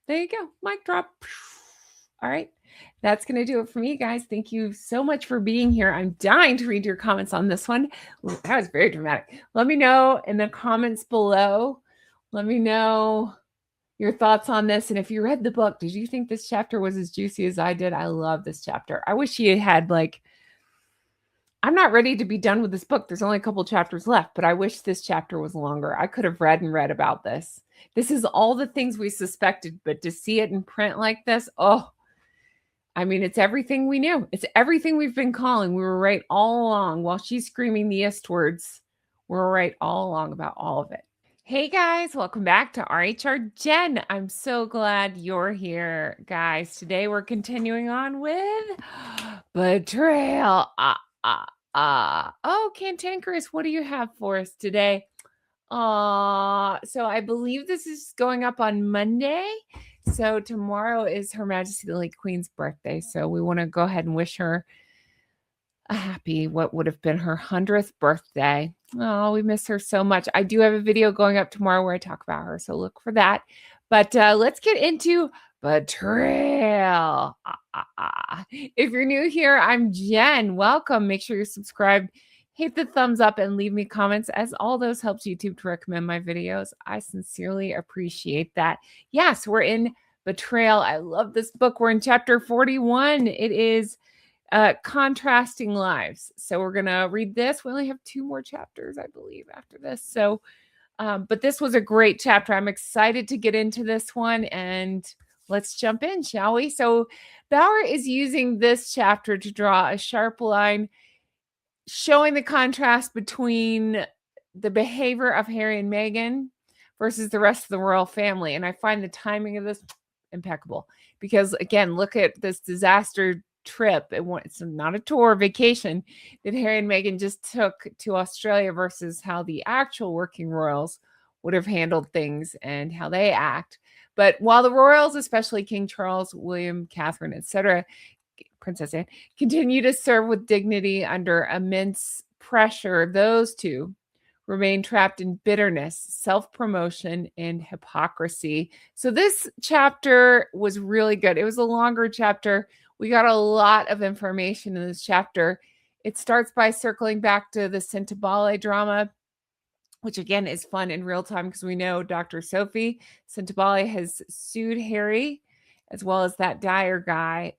Mic drop. All right. That's going to do it for me, guys. Thank you so much for being here. I'm dying to read your comments on this one. That was very dramatic. Let me know in the comments below. Let me know your thoughts on this. And if you read the book, did you think this chapter was as juicy as I did? I love this chapter. I wish he had I'm not ready to be done with this book. There's only a couple chapters left, but I wish this chapter was longer. I could have read about this. This is all the things we suspected, but to see it in print like this, it's everything we knew. It's everything we've been calling. We were right all along. While she's screaming the ist words, we're right all along about all of it. Hey guys, welcome back to RHR Jen. I'm so glad you're here, guys. Today we're continuing on with Betrayal. Oh, Cantankerous, what do you have for us today? So I believe this is going up on Monday. So tomorrow is Her Majesty the Late Queen's birthday. So we want to go ahead and wish her a happy, what would have been her 100th birthday. Oh, we miss her so much. I do have a video going up tomorrow where I talk about her, so look for that. But let's get into Betrayal. If you're new here, I'm Jen. Welcome. Make sure you're subscribed. Hit the thumbs up and leave me comments, as all those helps YouTube to recommend my videos. I sincerely appreciate that. Yes, we're in Betrayal. I love this book. We're in chapter 41. It is contrasting lives. So we're going to read this. We only have 2 more chapters, I believe, after this. So, but this was a great chapter. I'm excited to get into this one, and let's jump in, shall we? So Bauer is using this chapter to draw a sharp line showing the contrast between the behavior of Harry and Meghan versus the rest of the royal family. And I find the timing of this impeccable because, again, look at this disaster trip. It's not a tour, vacation that Harry and Meghan just took to Australia versus how the actual working royals would have handled things and how they act. But while the royals, especially King Charles, William, Catherine, etc., Princess Anne, continue to serve with dignity under immense pressure, those two remain trapped in bitterness, self-promotion, and hypocrisy. So this chapter was really good. It was a longer chapter. We got a lot of information in this chapter. It starts by circling back to the Cintabale drama, which again is fun in real time because we know Dr. Sophie Cintabale has sued Harry as well as that Dyer guy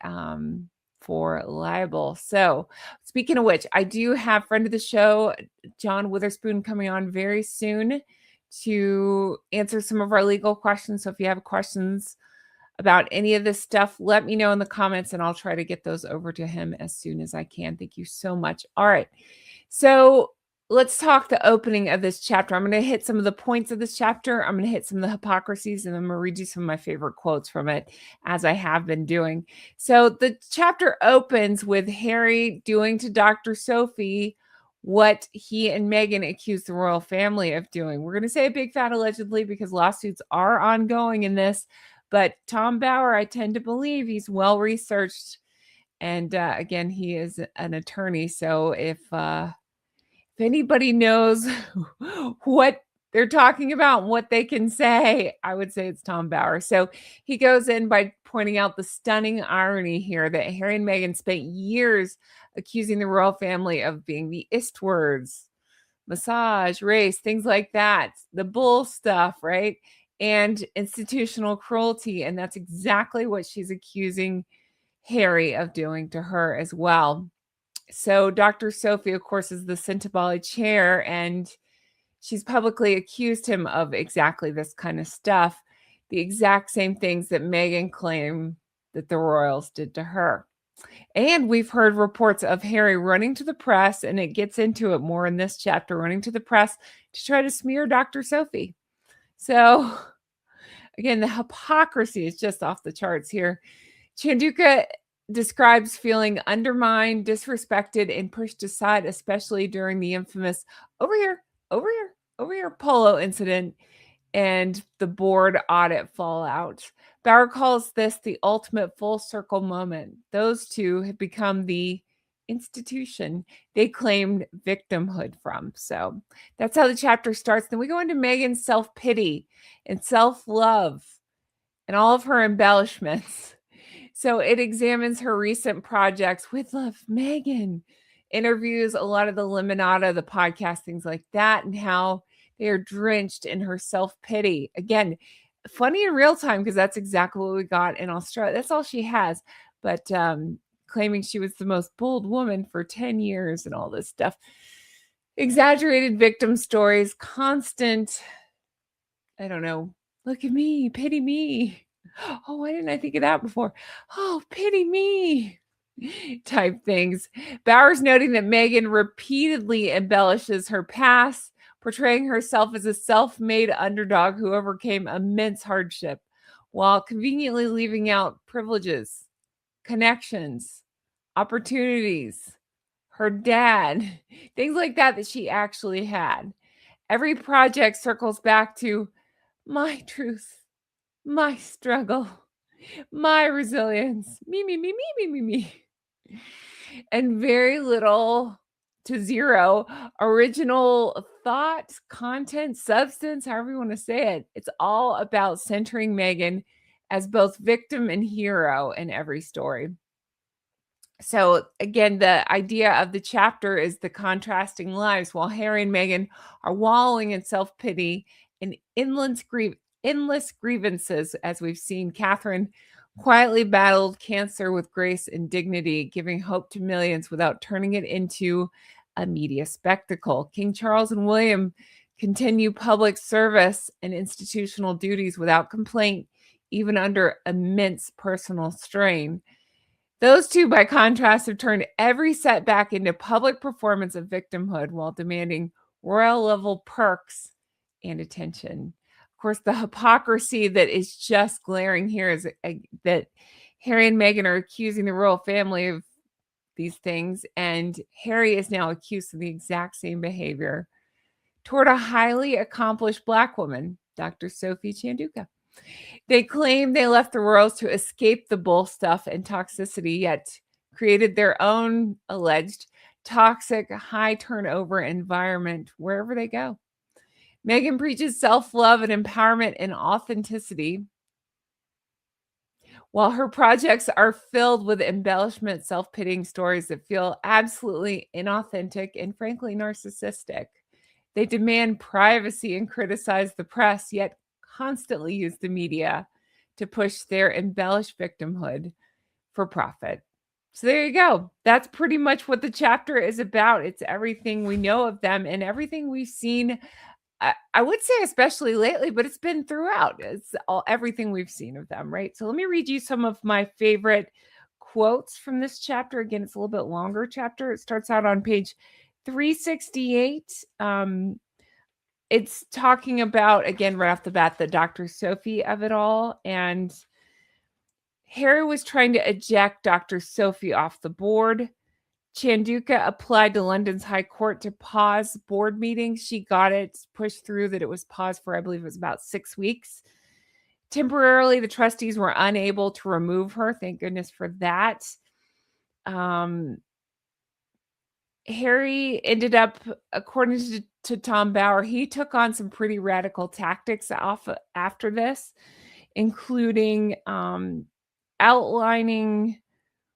for libel. So speaking of which, I do have friend of the show, John Witherspoon, coming on very soon to answer some of our legal questions. So if you have questions about any of this stuff, let me know in the comments and I'll try to get those over to him as soon as I can. Thank you so much. All right. So let's talk the opening of this chapter. I'm going to hit some of the points of this chapter. I'm going to hit some of the hypocrisies, and I'm going to read you some of my favorite quotes from it, as I have been doing. So the chapter opens with Harry doing to Dr. Sophie what he and Meghan accused the royal family of doing. We're going to say a big fat allegedly because lawsuits are ongoing in this, but Tom Bauer, I tend to believe he's well researched. And again, he is an attorney. So if anybody knows what they're talking about and what they can say, I would say it's Tom Bauer. So he goes in by pointing out the stunning irony here that Harry and Meghan spent years accusing the royal family of being the Istwards, massage, race, things like that, the bull stuff, right? And institutional cruelty. And that's exactly what she's accusing Harry of doing to her as well. So Dr. Sophie, of course, is the Cintabale chair, and she's publicly accused him of exactly this kind of stuff, the exact same things that Meghan claimed that the royals did to her. And we've heard reports of Harry running to the press, and it gets into it more in this chapter, running to the press to try to smear Dr. Sophie. So again, the hypocrisy is just off the charts here. Chanduka describes feeling undermined, disrespected, and pushed aside, especially during the infamous over here polo incident and the board audit fallout. Bauer calls this the ultimate full circle moment. Those two have become the institution they claimed victimhood from. So that's how the chapter starts. Then we go into Meghan's self-pity and self-love and all of her embellishments. So it examines her recent projects with love, Meghan, interviews a lot of the Limonada, the podcast, things like that, and how they are drenched in her self-pity. Again, funny in real time because that's exactly what we got in Australia. That's all she has. But claiming she was the most bold woman for 10 years and all this stuff. Exaggerated victim stories, constant, I don't know, look at me, pity me. Oh, why didn't I think of that before? Oh, pity me type things. Bauer's noting that Meghan repeatedly embellishes her past, portraying herself as a self-made underdog who overcame immense hardship while conveniently leaving out privileges, connections, opportunities, her dad, things like that she actually had. Every project circles back to my truth, my struggle, my resilience, me. And very little to zero original thought, content, substance, however you want to say it. It's all about centering Meghan as both victim and hero in every story. So again, the idea of the chapter is the contrasting lives. While Harry and Meghan are wallowing in self-pity and endless grievances, as we've seen, Catherine quietly battled cancer with grace and dignity, giving hope to millions without turning it into a media spectacle. King Charles and William continue public service and institutional duties without complaint, even under immense personal strain. Those two, by contrast, have turned every setback into public performance of victimhood while demanding royal-level perks and attention. Of course, the hypocrisy that is just glaring here is that Harry and Meghan are accusing the royal family of these things, and Harry is now accused of the exact same behavior toward a highly accomplished Black woman, Dr. Sophie Chanduka. They claim they left the royals to escape the bull stuff and toxicity, yet created their own alleged toxic, high turnover environment wherever they go. Meghan preaches self-love and empowerment and authenticity, while her projects are filled with embellishment, self-pitying stories that feel absolutely inauthentic and frankly narcissistic. They demand privacy and criticize the press, yet constantly use the media to push their embellished victimhood for profit. So there you go. That's pretty much what the chapter is about. It's everything we know of them and everything we've seen. I would say especially lately, but it's been throughout. It's everything we've seen of them, right? So let me read you some of my favorite quotes from this chapter. Again, it's a little bit longer chapter. It starts out on page 368. It's talking about, again, right off the bat, the Dr. Sophie of it all. And Harry was trying to eject Dr. Sophie off the board. Chanduka applied to London's High Court to pause board meetings. She got it pushed through that it was paused for, I believe it was about 6 weeks. Temporarily, the trustees were unable to remove her. Thank goodness for that. Harry ended up, according to Tom Bauer, he took on some pretty radical tactics after this, including outlining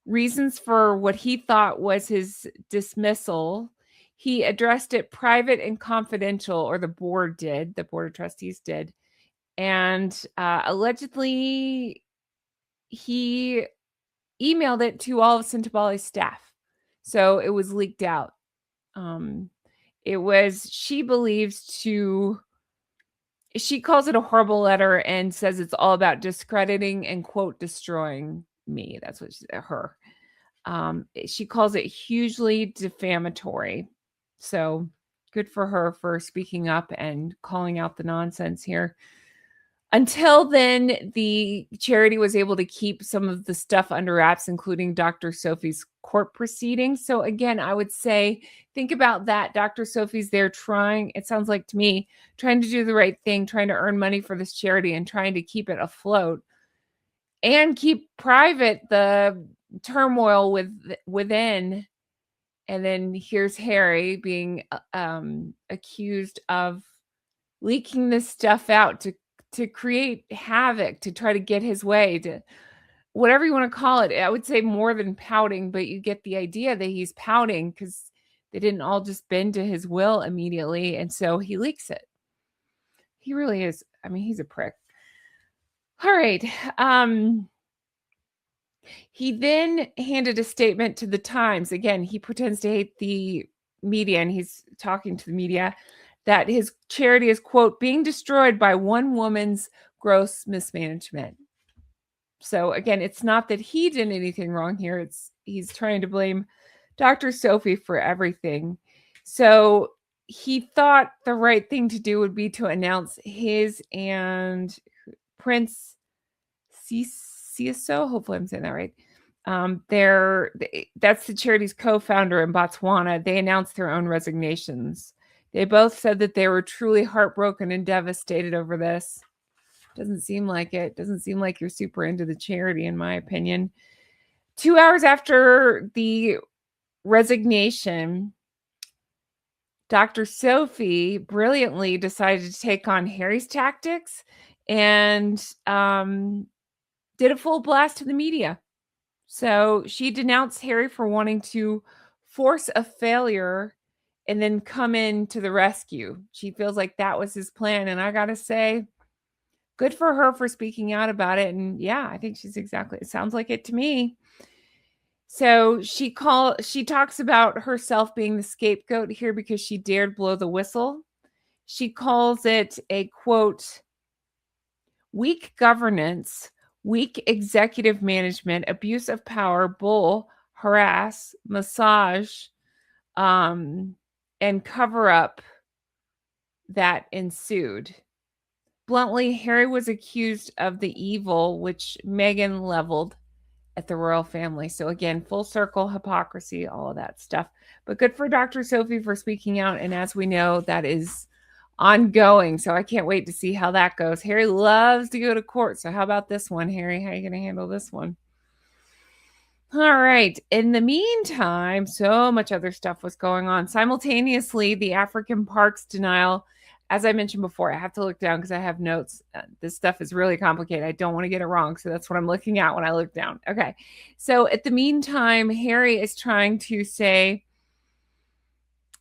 reasons for what he thought was his dismissal. He addressed it private and confidential, or the board of trustees did. And allegedly, he emailed it to all of Sintobali's staff. So it was leaked out. She calls it a horrible letter and says it's all about discrediting and, quote, destroying me. That's what she calls it hugely defamatory. So good for her for speaking up and calling out the nonsense here. Until then, the charity was able to keep some of the stuff under wraps, including Dr. Sophie's court proceedings. So again, I would say, think about that. Dr. Sophie's there trying, it sounds like to me, trying to do the right thing, trying to earn money for this charity and trying to keep it afloat and keep private the turmoil within. And then here's Harry being accused of leaking this stuff out to create havoc, to try to get his way, to whatever you want to call it. I would say more than pouting, but you get the idea that he's pouting because they didn't all just bend to his will immediately. And so he leaks it. He really is. I mean, he's a prick. All right. He then handed a statement to the Times. Again, he pretends to hate the media, and he's talking to the media that his charity is, quote, being destroyed by one woman's gross mismanagement. So again, it's not that he did anything wrong here. He's trying to blame Dr. Sophie for everything. So he thought the right thing to do would be to announce his and Prince Siso, hopefully I'm saying that right. That's the charity's co-founder in Botswana. They announced their own resignations. They both said that they were truly heartbroken and devastated over this. Doesn't seem like it. Doesn't seem like you're super into the charity, in my opinion. 2 hours after the resignation, Dr. Sophie brilliantly decided to take on Harry's tactics and did a full blast to the media. So she denounced Harry for wanting to force a failure and then come in to the rescue. She feels like that was his plan. And I got to say, good for her for speaking out about it. And yeah, I think it sounds like it to me. So she talks about herself being the scapegoat here because she dared blow the whistle. She calls it a, quote, weak governance, weak executive management, abuse of power, bull, harass, massage, and cover up that ensued. Bluntly, Harry was accused of the evil which Meghan leveled at the royal family. So again, full circle, hypocrisy, all of that stuff. But good for Dr. Sophie for speaking out. And as we know, that is ongoing. So I can't wait to see how that goes. Harry loves to go to court. So how about this one, Harry? How are you going to handle this one? All right. In the meantime, so much other stuff was going on. Simultaneously, the African parks denial, as I mentioned before, I have to look down because I have notes. This stuff is really complicated. I don't want to get it wrong. So that's what I'm looking at when I look down. Okay. So at the meantime, Harry is trying to say,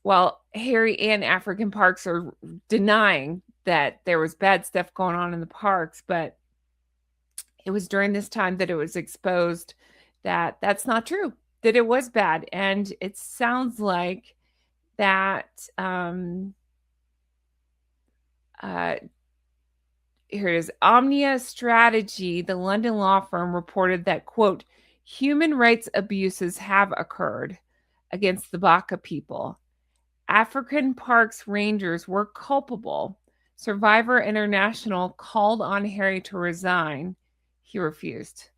well, Harry and African parks are denying that there was bad stuff going on in the parks, but it was during this time that it was exposed that that's not true, that it was bad. And it sounds like that here it is. Omnia Strategy, the London law firm, reported that, quote, human rights abuses have occurred against the Baka people. African Parks Rangers were culpable. Survivor International called on Harry to resign. He refused.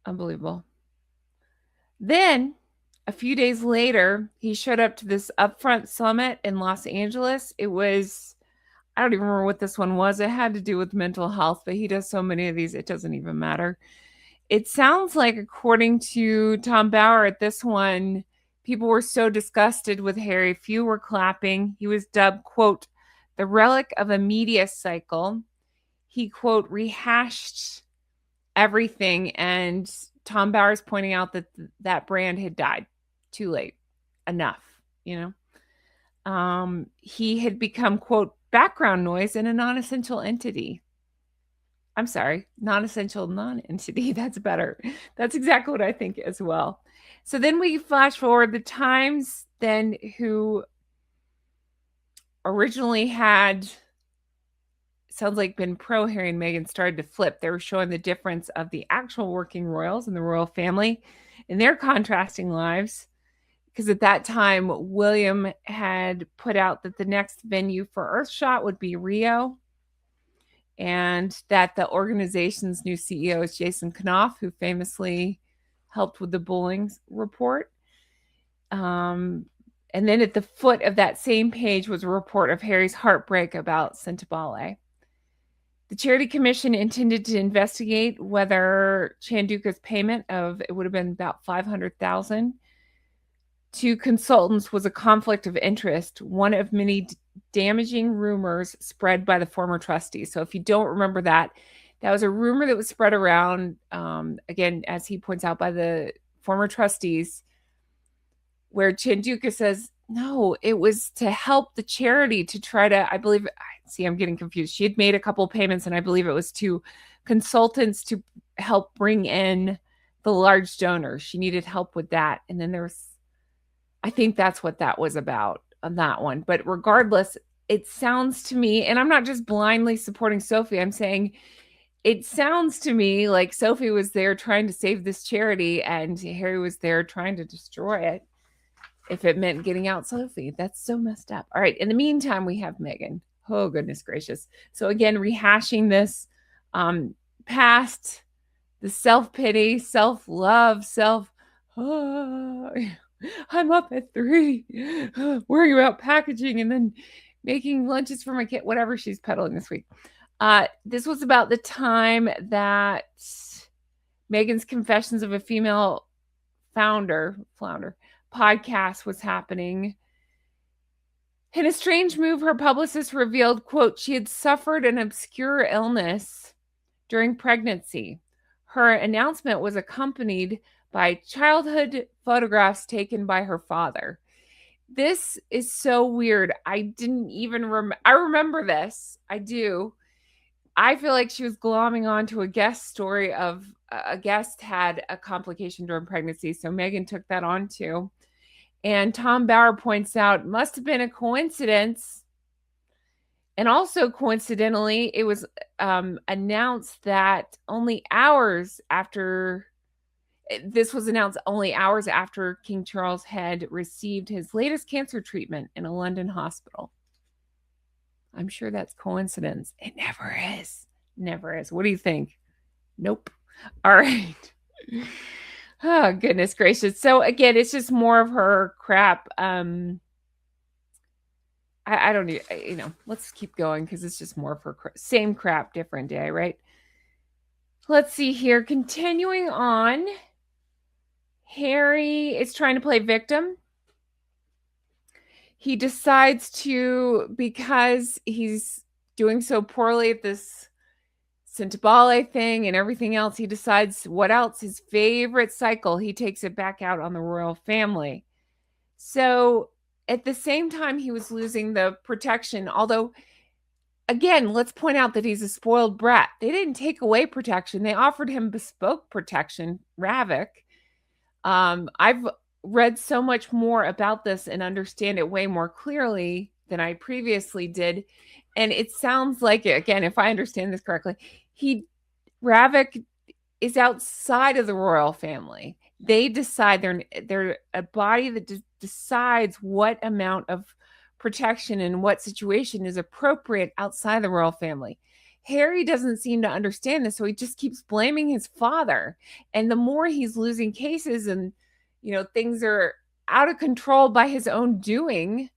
Unbelievable. Then, a few days later, he showed up to this Upfront Summit in Los Angeles. It was, I don't even remember what this one was. It had to do with mental health, but he does so many of these, it doesn't even matter. It sounds like, according to Tom Bauer at this one, people were so disgusted with Harry, few were clapping. He was dubbed, quote, the relic of a media cycle. He, quote, rehashed everything. And Tom Bauer's pointing out that that brand had died. Too late. Enough, you know. He had become, quote, background noise in a non-essential entity. I'm sorry, non-essential non-entity. That's better. That's exactly what I think as well. So then we flash forward. The Times then, who originally had, sounds like, been pro Harry and Meghan, started to flip. They were showing the difference of the actual working royals and the royal family and their contrasting lives. Because at that time, William had put out that the next venue for Earthshot would be Rio, and that the organization's new CEO is Jason Knopf, who famously helped with the Bulling report. And then at the foot of that same page was a report of Harry's heartbreak about Sentebale. The Charity Commission intended to investigate whether Chanduka's payment of, it would have been about $500,000 to consultants was a conflict of interest, one of many damaging rumors spread by the former trustees. So if you don't remember that, that was a rumor that was spread around, again, as he points out, by the former trustees, where Chanduka says, no, it was to help the charity to try to, I believe, see, I'm getting confused. She had made a couple of payments, and I believe it was to consultants to help bring in the large donors. She needed help with that. And then there was, I think that's what that was about on that one. But regardless, it sounds to me, and I'm not just blindly supporting Sophie, I'm saying it sounds to me like Sophie was there trying to save this charity and Harry was there trying to destroy it. if it meant getting out safely. That's so messed up. All right. In the meantime, we have Meghan. Oh, goodness gracious. So again, rehashing this past, the self-pity, self-love, oh, I'm up at 3, worrying about packaging and then making lunches for my kid, whatever she's peddling this week. This was about the time that Meghan's Confessions of a Female Flounder podcast was happening. In a strange move, her publicist revealed, quote, she had suffered an obscure illness during pregnancy. Her announcement was accompanied by childhood photographs taken by her father. This is so weird. I didn't even I remember this. I do. I feel like she was glomming onto a guest story of a guest had a complication during pregnancy. So Meghan took that on too. And Tom Bauer points out, must have been a coincidence. And also coincidentally, it was announced that only hours after, this was announced only hours after King Charles had received his latest cancer treatment in a London hospital. I'm sure that's coincidence. It never is. Never is. What do you think? Nope. All right. Oh, goodness gracious. So again, it's just more of her crap. I don't need, let's keep going because it's just more of her same crap, different day, right? Let's see here. Continuing on. Harry is trying to play victim. He decides to, because he's doing so poorly at this Centibale thing and everything else, he decides what else, his favorite cycle, he takes it back out on the royal family. So at the same time he was losing the protection, although again, let's point out that he's a spoiled brat. They didn't take away protection. They offered him bespoke protection, Ravik. I've read so much more about this and understand it way more clearly than I previously did. And it sounds like, again, if I understand this correctly, Ravik is outside of the royal family. They decide, they're a body that decides what amount of protection and what situation is appropriate outside the royal family. Harry doesn't seem to understand this, so he just keeps blaming his father. And the more he's losing cases and, things are out of control by his own doing,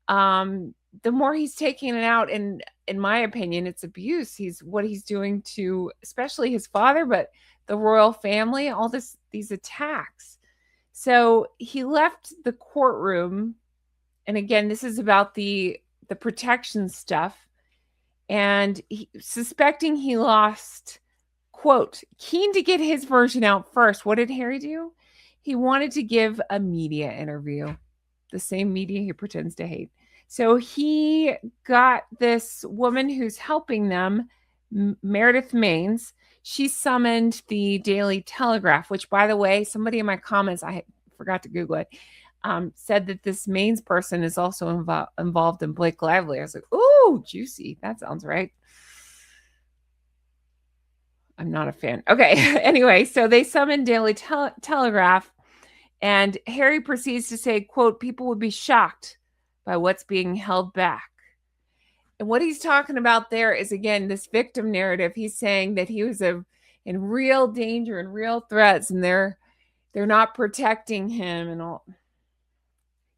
the more he's taking it out. And in my opinion, it's abuse. What he's doing to especially his father, but the royal family, all these attacks. So he left the courtroom. And again, this is about the protection stuff. And suspecting he lost, quote, keen to get his version out first. What did Harry do? He wanted to give a media interview, the same media he pretends to hate. So he got this woman who's helping them, Meredith Maines. She summoned the Daily Telegraph, which, by the way, somebody in my comments, I forgot to Google it, said that this Maines person is also involved in Blake Lively. I was like, ooh, juicy. That sounds right. I'm not a fan. Okay. Anyway, so they summoned Daily Telegraph, and Harry proceeds to say, quote, people would be shocked by what's being held back. And what he's talking about there is, again, this victim narrative. He's saying that he was in real danger and real threats, and they're not protecting him and all.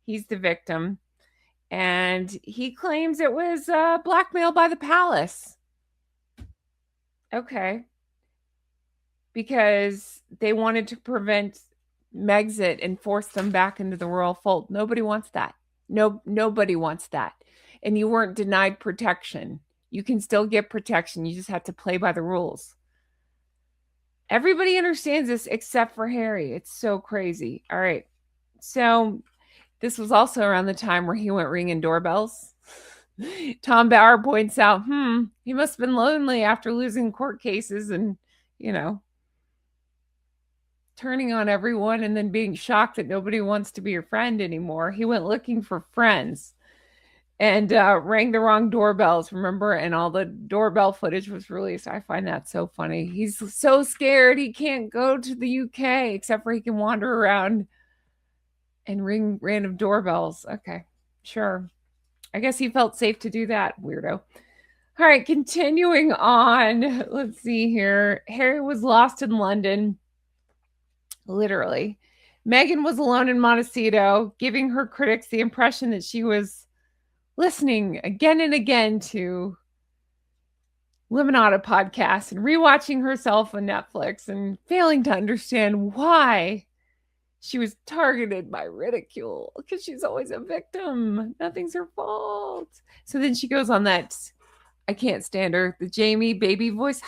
He's the victim. And he claims it was blackmail by the palace. Okay. Because they wanted to prevent Megxit and force them back into the royal fold. Nobody wants that. Nobody wants that. And you weren't denied protection. You can still get protection. You just have to play by the rules. Everybody understands this except for Harry. It's so crazy. All right. So this was also around the time where he went ringing doorbells. Tom Bauer points out, he must have been lonely after losing court cases and, turning on everyone and then being shocked that nobody wants to be your friend anymore. He went looking for friends and rang the wrong doorbells, remember? And all the doorbell footage was released. I find that so funny. He's so scared he can't go to the UK except for he can wander around and ring random doorbells. Okay, sure. I guess he felt safe to do that, weirdo. All right, continuing on. Let's see here. Harry was lost in London, literally. Meghan was alone in Montecito, giving her critics the impression that she was listening again and again to Limonada podcasts and rewatching herself on Netflix and failing to understand why she was targeted by ridicule because she's always a victim. Nothing's her fault. So then she goes on that, I can't stand her, the Jamie baby voice.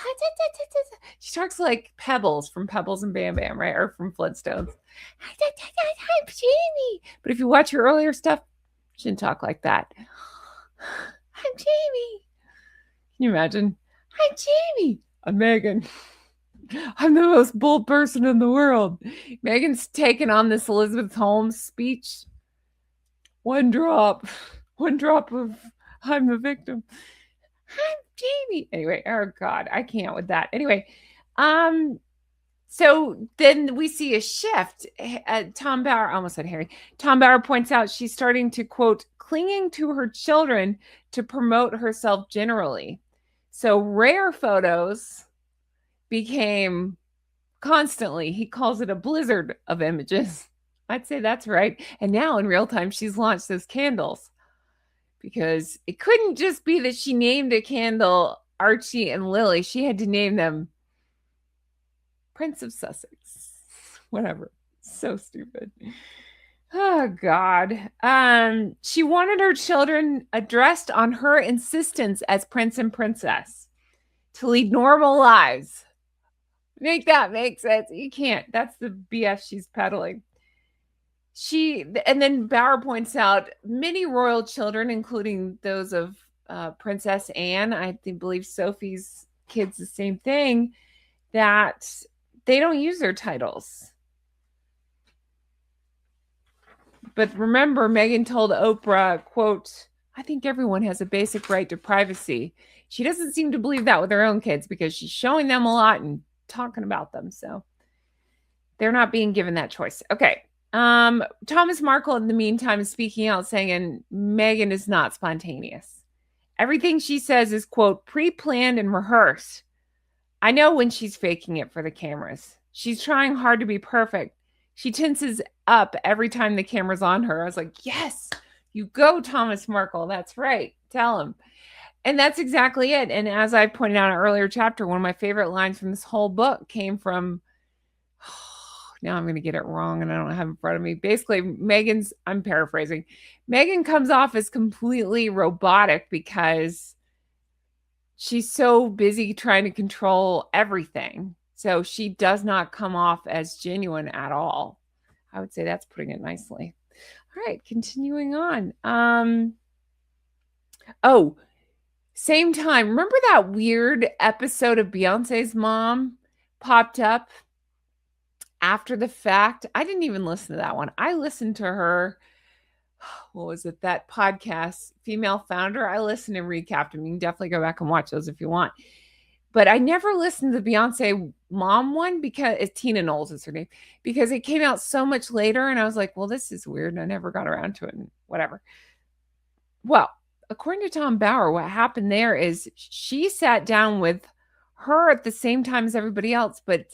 She talks like Pebbles from Pebbles and Bam Bam, right? Or from Flintstones. I'm Jamie. But if you watch her earlier stuff, she didn't talk like that. I'm Jamie. Can you imagine? I'm Jamie. I'm Meghan. I'm the most bold person in the world. Meghan's taken on this Elizabeth Holmes speech. One drop of I'm the victim. I'm Jamie. Anyway, oh God, I can't with that. Anyway, so then we see a shift. Tom Bauer, I almost said Harry. Tom Bauer points out she's starting to, quote, clinging to her children to promote herself generally. So rare photos became constantly, he calls it a blizzard of images. I'd say that's right. And now in real time, she's launched those candles because it couldn't just be that she named a candle Archie and Lily. She had to name them Prince of Sussex. Whatever. So stupid. Oh, God. She wanted her children addressed on her insistence as Prince and Princess to lead normal lives. Make that make sense. You can't. That's the BS she's peddling. And then Bauer points out many royal children, including those of Princess Anne, I believe Sophie's kids, the same thing, that they don't use their titles. But remember, Meghan told Oprah, quote, I think everyone has a basic right to privacy. She doesn't seem to believe that with her own kids because she's showing them a lot and talking about them. So they're not being given that choice. Okay. Thomas Markle, in the meantime, is speaking out saying, and Meghan is not spontaneous. Everything she says is, quote, pre-planned and rehearsed. I know when she's faking it for the cameras. She's trying hard to be perfect. She tenses up every time the camera's on her. I was like, yes, you go, Thomas Markle. That's right. Tell him. And that's exactly it. And as I pointed out in an earlier chapter, one of my favorite lines from this whole book came from, now I'm going to get it wrong and I don't have it in front of me. Basically, I'm paraphrasing. Meghan comes off as completely robotic because she's so busy trying to control everything. So she does not come off as genuine at all. I would say that's putting it nicely. All right, continuing on. Same time. Remember that weird episode of Beyonce's mom popped up after the fact? I didn't even listen to that one. I listened to her, what was it, that podcast, Female Founder. I listened and recapped them. You can definitely go back and watch those if you want. But I never listened to the Beyonce mom one because it's Tina Knowles is her name, because it came out so much later. And I was like, well, this is weird. And I never got around to it and whatever. Well, according to Tom Bauer, what happened there is she sat down with her at the same time as everybody else, but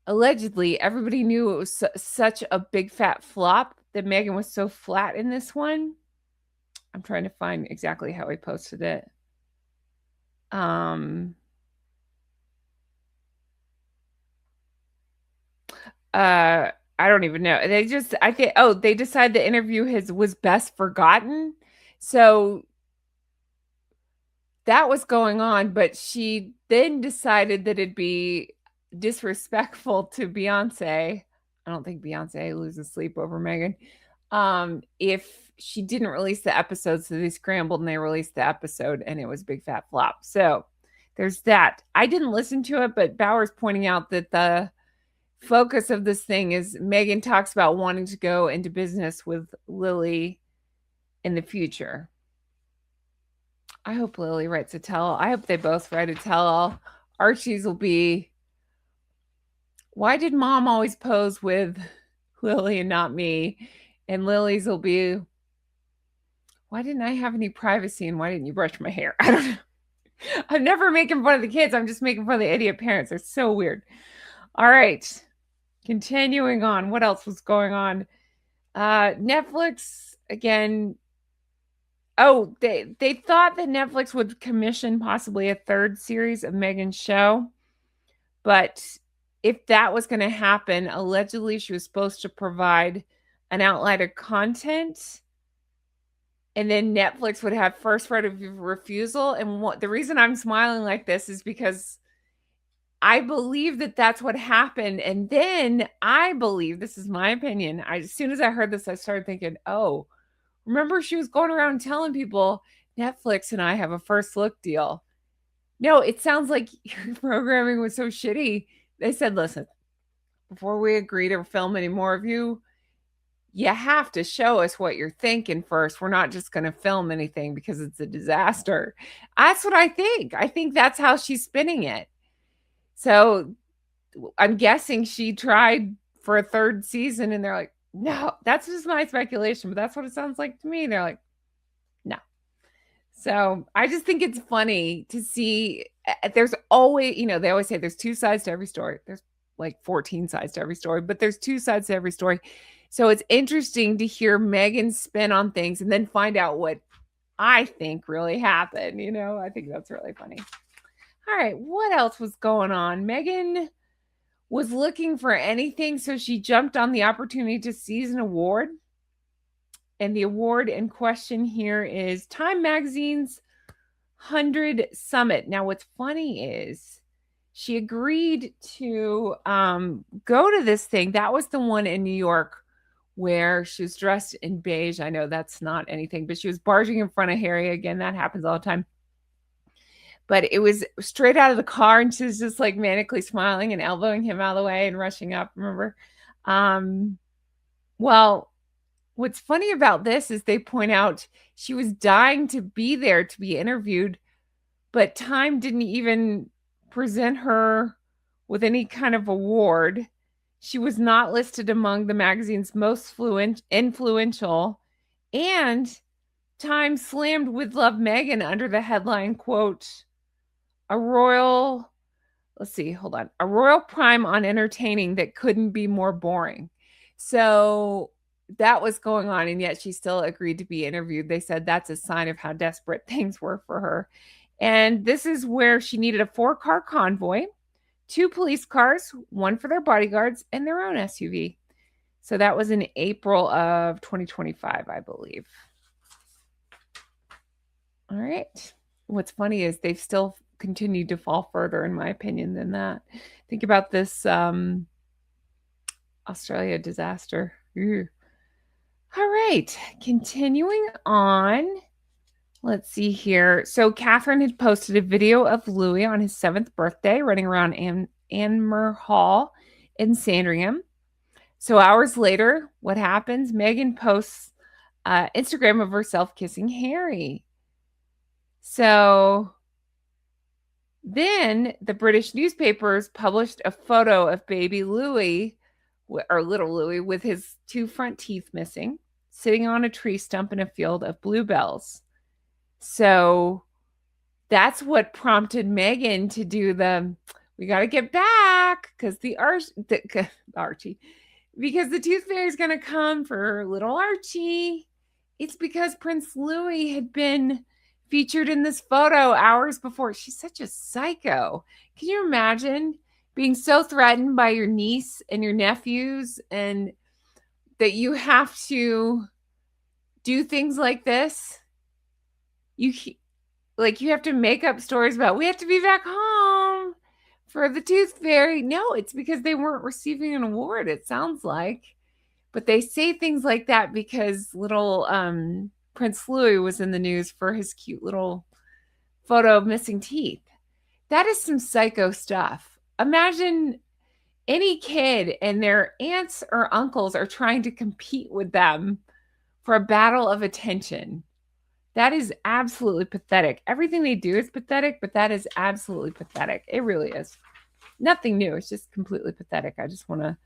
allegedly everybody knew it was such a big fat flop that Meghan was so flat in this one. I'm trying to find exactly how he posted it. I don't even know. They decided the interview was best forgotten. So that was going on, but she then decided that it'd be disrespectful to Beyonce. I don't think Beyonce loses sleep over Meghan. If she didn't release the episode, so they scrambled and they released the episode and it was a big fat flop. So there's that. I didn't listen to it, but Bauer's pointing out that the focus of this thing is Meghan talks about wanting to go into business with Lily in the future. I hope Lily writes a tell-all. I hope they both write a tell-all. Archie's will be, why did mom always pose with Lily and not me. And Lily's will be, why didn't I have any privacy and why didn't you brush my hair? I don't know. I'm never making fun of the kids. I'm just making fun of the idiot parents. They're so weird. All right. Continuing on. What else was going on? Netflix, again. Oh, they thought that Netflix would commission possibly a third series of Meghan's show. But if that was going to happen, allegedly she was supposed to provide an outline of content. And then Netflix would have first right of refusal. And the reason I'm smiling like this is because I believe that that's what happened. And then I believe, this is my opinion, as soon as I heard this, I started thinking, oh, remember she was going around telling people Netflix and I have a first look deal. No, it sounds like your programming was so shitty. They said, listen, before we agree to film any more of you, you have to show us what you're thinking first. We're not just going to film anything because it's a disaster. That's what I think. I think that's how she's spinning it. So I'm guessing she tried for a third season and they're like, no, that's just my speculation, but that's what it sounds like to me. They're like, no. So I just think it's funny to see. There's always, they always say there's two sides to every story. There's like 14 sides to every story, but there's two sides to every story. So it's interesting to hear Meghan's spin on things and then find out what I think really happened. I think that's really funny. All right, what else was going on? Meghan was looking for anything, so she jumped on the opportunity to seize an award. And the award in question here is Time Magazine's 100 Summit. Now, what's funny is she agreed to go to this thing. That was the one in New York where she was dressed in beige. I know that's not anything, but she was barging in front of Harry. Again, that happens all the time. But it was straight out of the car, and she was just like manically smiling and elbowing him out of the way and rushing up, remember? Well, what's funny about this is they point out she was dying to be there to be interviewed, but Time didn't even present her with any kind of award. She was not listed among the magazine's most influential, and Time slammed With Love Meghan under the headline, quote, a royal prime on entertaining that couldn't be more boring. So that was going on, and yet she still agreed to be interviewed. They said that's a sign of how desperate things were for her. And this is where she needed a 4-car convoy, 2 police cars, 1 for their bodyguards, and their own SUV. So that was in April of 2025, I believe. All right. What's funny is they've still continued to fall further, in my opinion, than that. Think about this Australia disaster. Ew. All right. Continuing on. Let's see here. So Catherine had posted a video of Louis on his 7th birthday running around Anmer Hall in Sandringham. So hours later, what happens? Meghan posts Instagram of herself kissing Harry. So then the British newspapers published a photo of baby Louis, or little Louis, with his 2 front teeth missing, sitting on a tree stump in a field of bluebells. So that's what prompted Meghan to do we got to get back because Archie, because the tooth fairy is going to come for little Archie. It's because Prince Louis had been featured in this photo hours before. She's such a psycho. Can you imagine being so threatened by your niece and your nephews and that you have to do things like this? You have to make up stories about, we have to be back home for the tooth fairy. No, it's because they weren't receiving an award, it sounds like. But they say things like that because little Prince Louis was in the news for his cute little photo of missing teeth. That is some psycho stuff. Imagine any kid and their aunts or uncles are trying to compete with them for a battle of attention. That is absolutely pathetic. Everything they do is pathetic, but that is absolutely pathetic. It really is. Nothing new. It's just completely pathetic. I just want to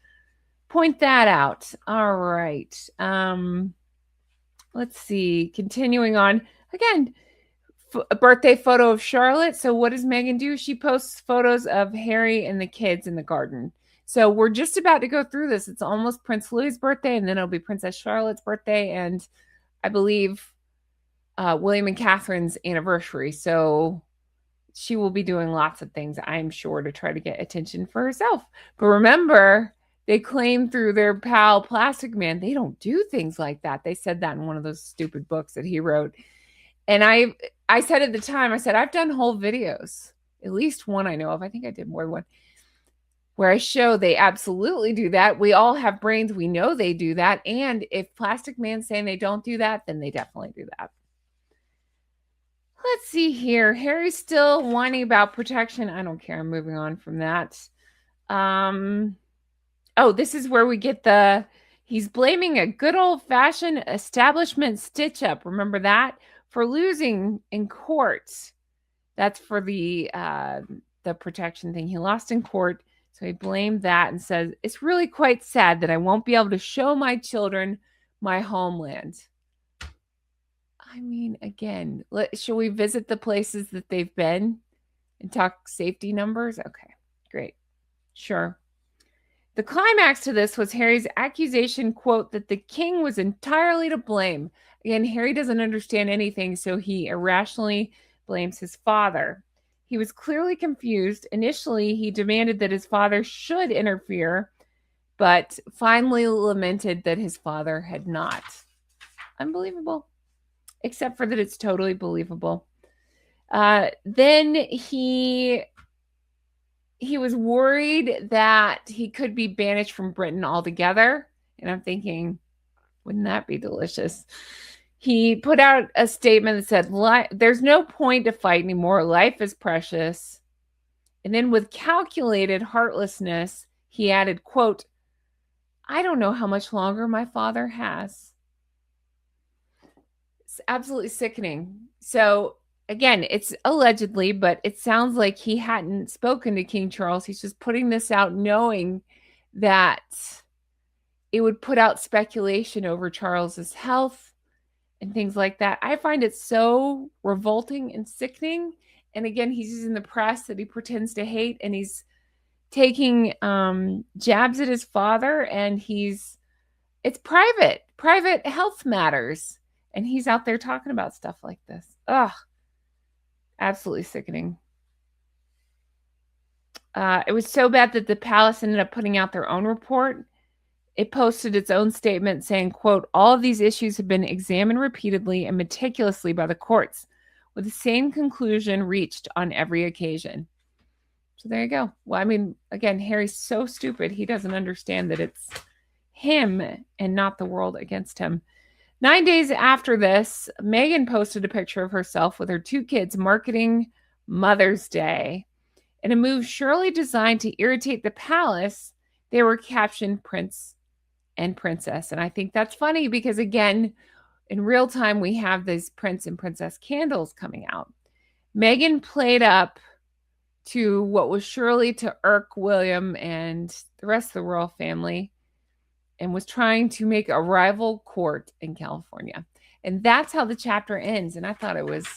point that out. All right. Let's see. Continuing on. Again, a birthday photo of Charlotte. So what does Meghan do? She posts photos of Harry and the kids in the garden. So we're just about to go through this. It's almost Prince Louis's birthday, and then it'll be Princess Charlotte's birthday, and I believe William and Catherine's anniversary. So she will be doing lots of things, I'm sure, to try to get attention for herself. But remember, they claim through their pal Plastic Man, they don't do things like that. They said that in one of those stupid books that he wrote. And I said at the time, I said, I've done whole videos, at least one I know of. I think I did more than one, where I show they absolutely do that. We all have brains. We know they do that. And if Plastic Man's saying they don't do that, then they definitely do that. Let's see here. Harry's still whining about protection. I don't care. I'm moving on from that. Oh, this is where we get he's blaming a good old-fashioned establishment stitch-up. Remember that? For losing in court. That's for the protection thing. He lost in court, so he blamed that and says, it's really quite sad that I won't be able to show my children my homeland. I mean, again, shall we visit the places that they've been and talk safety numbers? Okay, great. Sure. The climax to this was Harry's accusation, quote, that the king was entirely to blame. Again, Harry doesn't understand anything, so he irrationally blames his father. He was clearly confused. Initially, he demanded that his father should interfere, but finally lamented that his father had not. Unbelievable. Except for that it's totally believable. Then he was worried that he could be banished from Britain altogether. And I'm thinking, wouldn't that be delicious? He put out a statement that said, there's no point to fight anymore. Life is precious. And then with calculated heartlessness, he added, quote, I don't know how much longer my father has. It's absolutely sickening. So again, it's allegedly, but it sounds like he hadn't spoken to King Charles. He's just putting this out knowing that it would put out speculation over Charles's health and things like that. I find it so revolting and sickening. And again, he's using the press that he pretends to hate, and he's taking jabs at his father, and it's private health matters. And he's out there talking about stuff like this. Ugh. Absolutely sickening. It was so bad that the palace ended up putting out their own report. It posted its own statement saying, quote, all of these issues have been examined repeatedly and meticulously by the courts, with the same conclusion reached on every occasion. So there you go. Well, I mean, again, Harry's so stupid. He doesn't understand that it's him and not the world against him. 9 days after this, Meghan posted a picture of herself with her 2 kids marketing Mother's Day. In a move surely designed to irritate the palace, they were captioned Prince and Princess. And I think that's funny because, again, in real time, we have these Prince and Princess candles coming out. Meghan played up to what was surely to irk William and the rest of the royal family, and was trying to make a rival court in California. And that's how the chapter ends. And I thought it was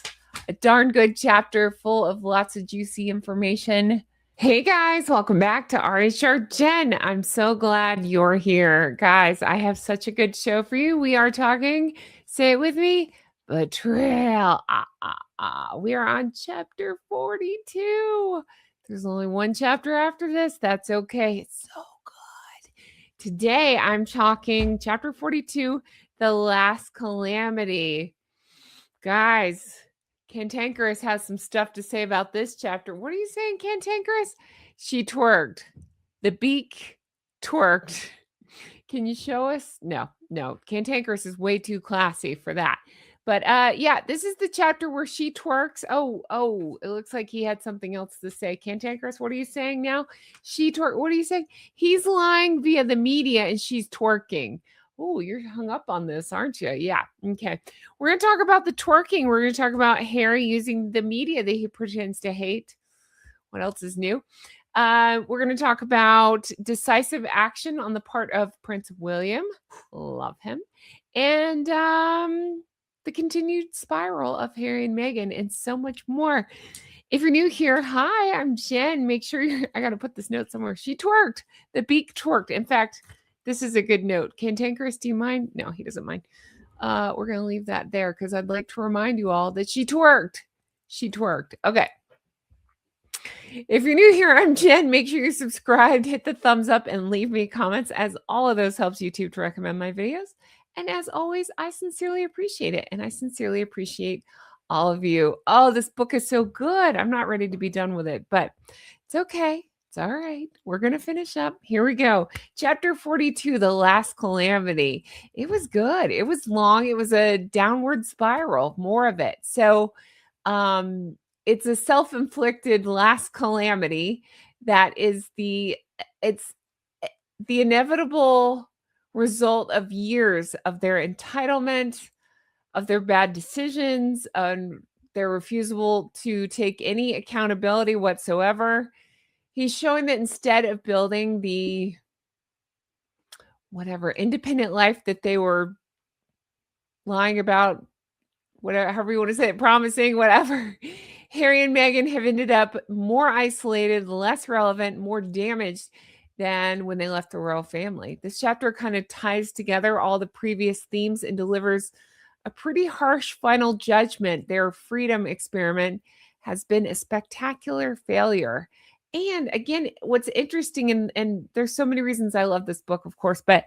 a darn good chapter full of lots of juicy information. Hey guys, welcome back to RHR Jen. I'm so glad you're here. Guys, I have such a good show for you. We are talking, say it with me, Betrayal. We are on chapter 42. There's only one chapter after this. That's okay. It's so good. Today, I'm talking chapter 42, The Last Calamity. Guys, Cantankerous has some stuff to say about this chapter. What are you saying, Cantankerous? She twerked. The beak twerked. Can you show us? No. Cantankerous is way too classy for that. But yeah, this is the chapter where she twerks. Oh, it looks like he had something else to say. Cantankerous, what are you saying now? She twerk. What are you saying? He's lying via the media and she's twerking. Oh, you're hung up on this, aren't you? Yeah. Okay. We're going to talk about the twerking. We're going to talk about Harry using the media that he pretends to hate. What else is new? We're going to talk about decisive action on the part of Prince William. Love him. And the continued spiral of Harry and Meghan and so much more. If you're new here, hi, I'm Jen. Make sure I got to put this note somewhere. She twerked. The beak twerked. In fact, this is a good note. Cantankerous, do you mind? No, he doesn't mind. We're going to leave that there because I'd like to remind you all that she twerked. She twerked. Okay. If you're new here, I'm Jen. Make sure you're subscribed, hit the thumbs up, and leave me comments, as all of those helps YouTube to recommend my videos. And as always, I sincerely appreciate it. And I sincerely appreciate all of you. Oh, this book is so good. I'm not ready to be done with it, but it's okay. It's all right. We're going to finish up. Here we go. Chapter 42, The Last Calamity. It was good. It was long. It was a downward spiral, more of it. So, it's a self-inflicted last calamity that is the inevitable result of years of their entitlement, of their bad decisions, and their refusal to take any accountability whatsoever. He's showing that instead of building the independent life that they were lying about, whatever, however you want to say it, promising, whatever, Harry and Meghan have ended up more isolated, less relevant, more damaged than when they left the royal family. This chapter kind of ties together all the previous themes and delivers a pretty harsh final judgment. Their freedom experiment has been a spectacular failure. And again, what's interesting, and there's so many reasons I love this book, of course, but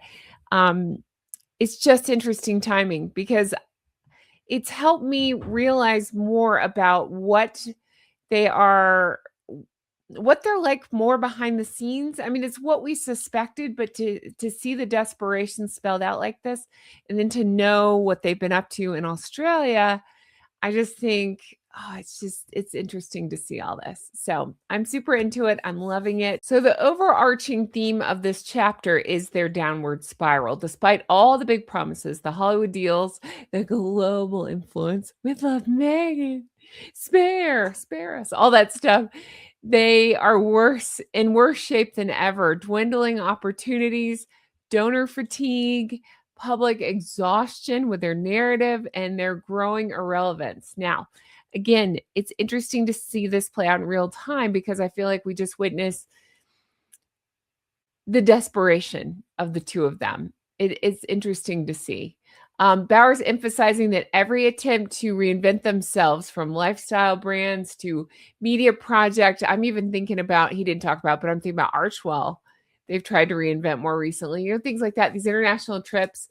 it's just interesting timing because it's helped me realize more about what they're like more behind the scenes. I mean, it's what we suspected, but to see the desperation spelled out like this, and then to know what they've been up to in Australia, I just think, it's interesting to see all this. So I'm super into it. I'm loving it. So the overarching theme of this chapter is their downward spiral. Despite all the big promises, the Hollywood deals, the global influence, we love Meghan, spare us, all that stuff. They are in worse shape than ever. Dwindling opportunities, donor fatigue, public exhaustion with their narrative, and their growing irrelevance. Now, again, it's interesting to see this play out in real time because I feel like we just witnessed the desperation of the two of them. It's interesting to see. Bauer's emphasizing that every attempt to reinvent themselves, from lifestyle brands to media project, I'm even thinking about, he didn't talk about, but I'm thinking about Archwell. They've tried to reinvent more recently, things like that. These international trips,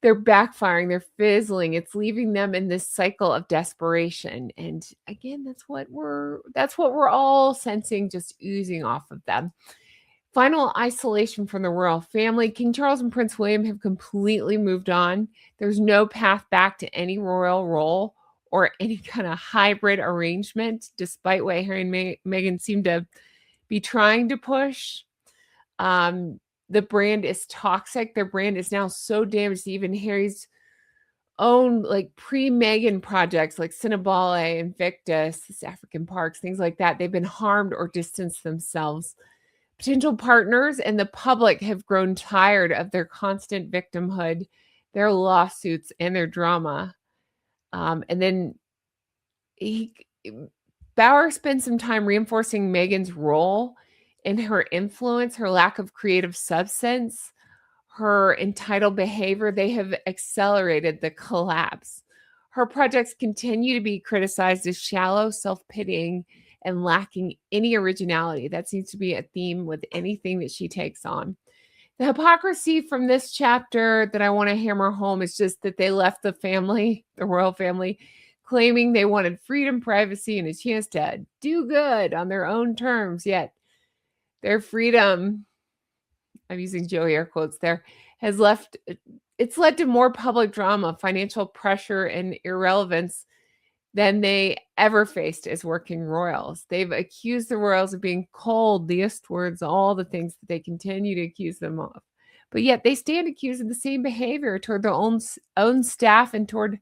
they're backfiring, they're fizzling. It's leaving them in this cycle of desperation. And again, that's what we're all sensing, just oozing off of them. Final isolation from the royal family. King Charles and Prince William have completely moved on. There's no path back to any royal role or any kind of hybrid arrangement, despite what Harry and Meghan seem to be trying to push. The brand is toxic. Their brand is now so damaged. Even Harry's own pre-Meghan projects like Cinnabale, Invictus, African Parks, things like that, they've been harmed or distanced themselves. Potential partners and the public have grown tired of their constant victimhood, their lawsuits, and their drama. And then Bauer spent some time reinforcing Meghan's role in her influence, her lack of creative substance, her entitled behavior. They have accelerated the collapse. Her projects continue to be criticized as shallow, self-pitying, and lacking any originality. That seems to be a theme with anything that she takes on. The hypocrisy from this chapter that I want to hammer home is just that they left the family, the royal family, claiming they wanted freedom, privacy, and a chance to do good on their own terms. Yet their freedom, I'm using Joey air quotes there, it's led to more public drama, financial pressure, and irrelevance than they ever faced as working royals. They've accused the royals of being cold, the eastwards, all the things that they continue to accuse them of. But yet they stand accused of the same behavior toward their own staff and toward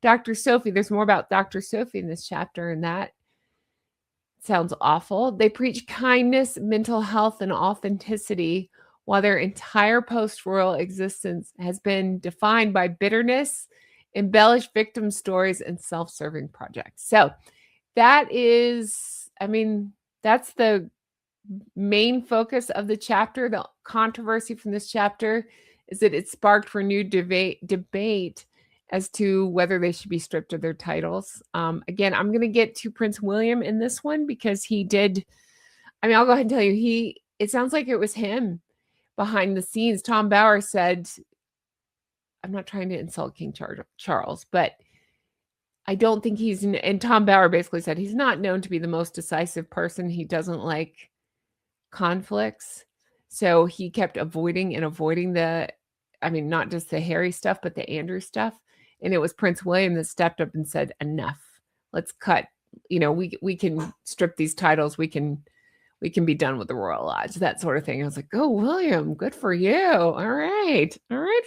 Dr. Sophie. There's more about Dr. Sophie in this chapter, and that Sounds awful. They preach kindness, mental health, and authenticity, while their entire post-royal existence has been defined by bitterness, embellished victim stories, and self-serving projects. So that is, I mean, that's the main focus of the chapter. The controversy from this chapter is that it sparked renewed debate as to whether they should be stripped of their titles. Again, I'm going to get to Prince William in this one because he did. I mean, I'll go ahead and tell you, it sounds like it was him behind the scenes. Tom Bower said, I'm not trying to insult King Charles, but I don't think and Tom Bower basically said he's not known to be the most decisive person. He doesn't like conflicts. So he kept avoiding not just the Harry stuff, but the Andrew stuff. And it was Prince William that stepped up and said, enough, let's cut, we can strip these titles. We can be done with the Royal Lodge, that sort of thing. I was like, oh, William, good for you. All right,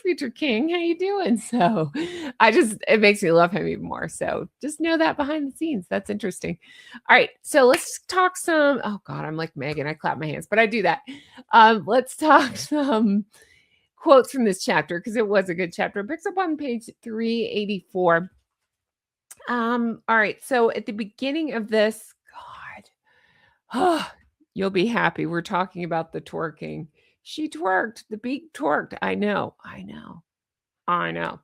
future king, how you doing? So it makes me love him even more. So just know that behind the scenes. That's interesting. All right, so let's talk some, oh God, I'm like Meghan, I clap my hands, but I do that. Let's talk some quotes from this chapter because it was a good chapter. It picks up on page 384. All right, so at the beginning of this, God, you'll be happy. We're talking about the twerking. She twerked. The beak twerked. I know. All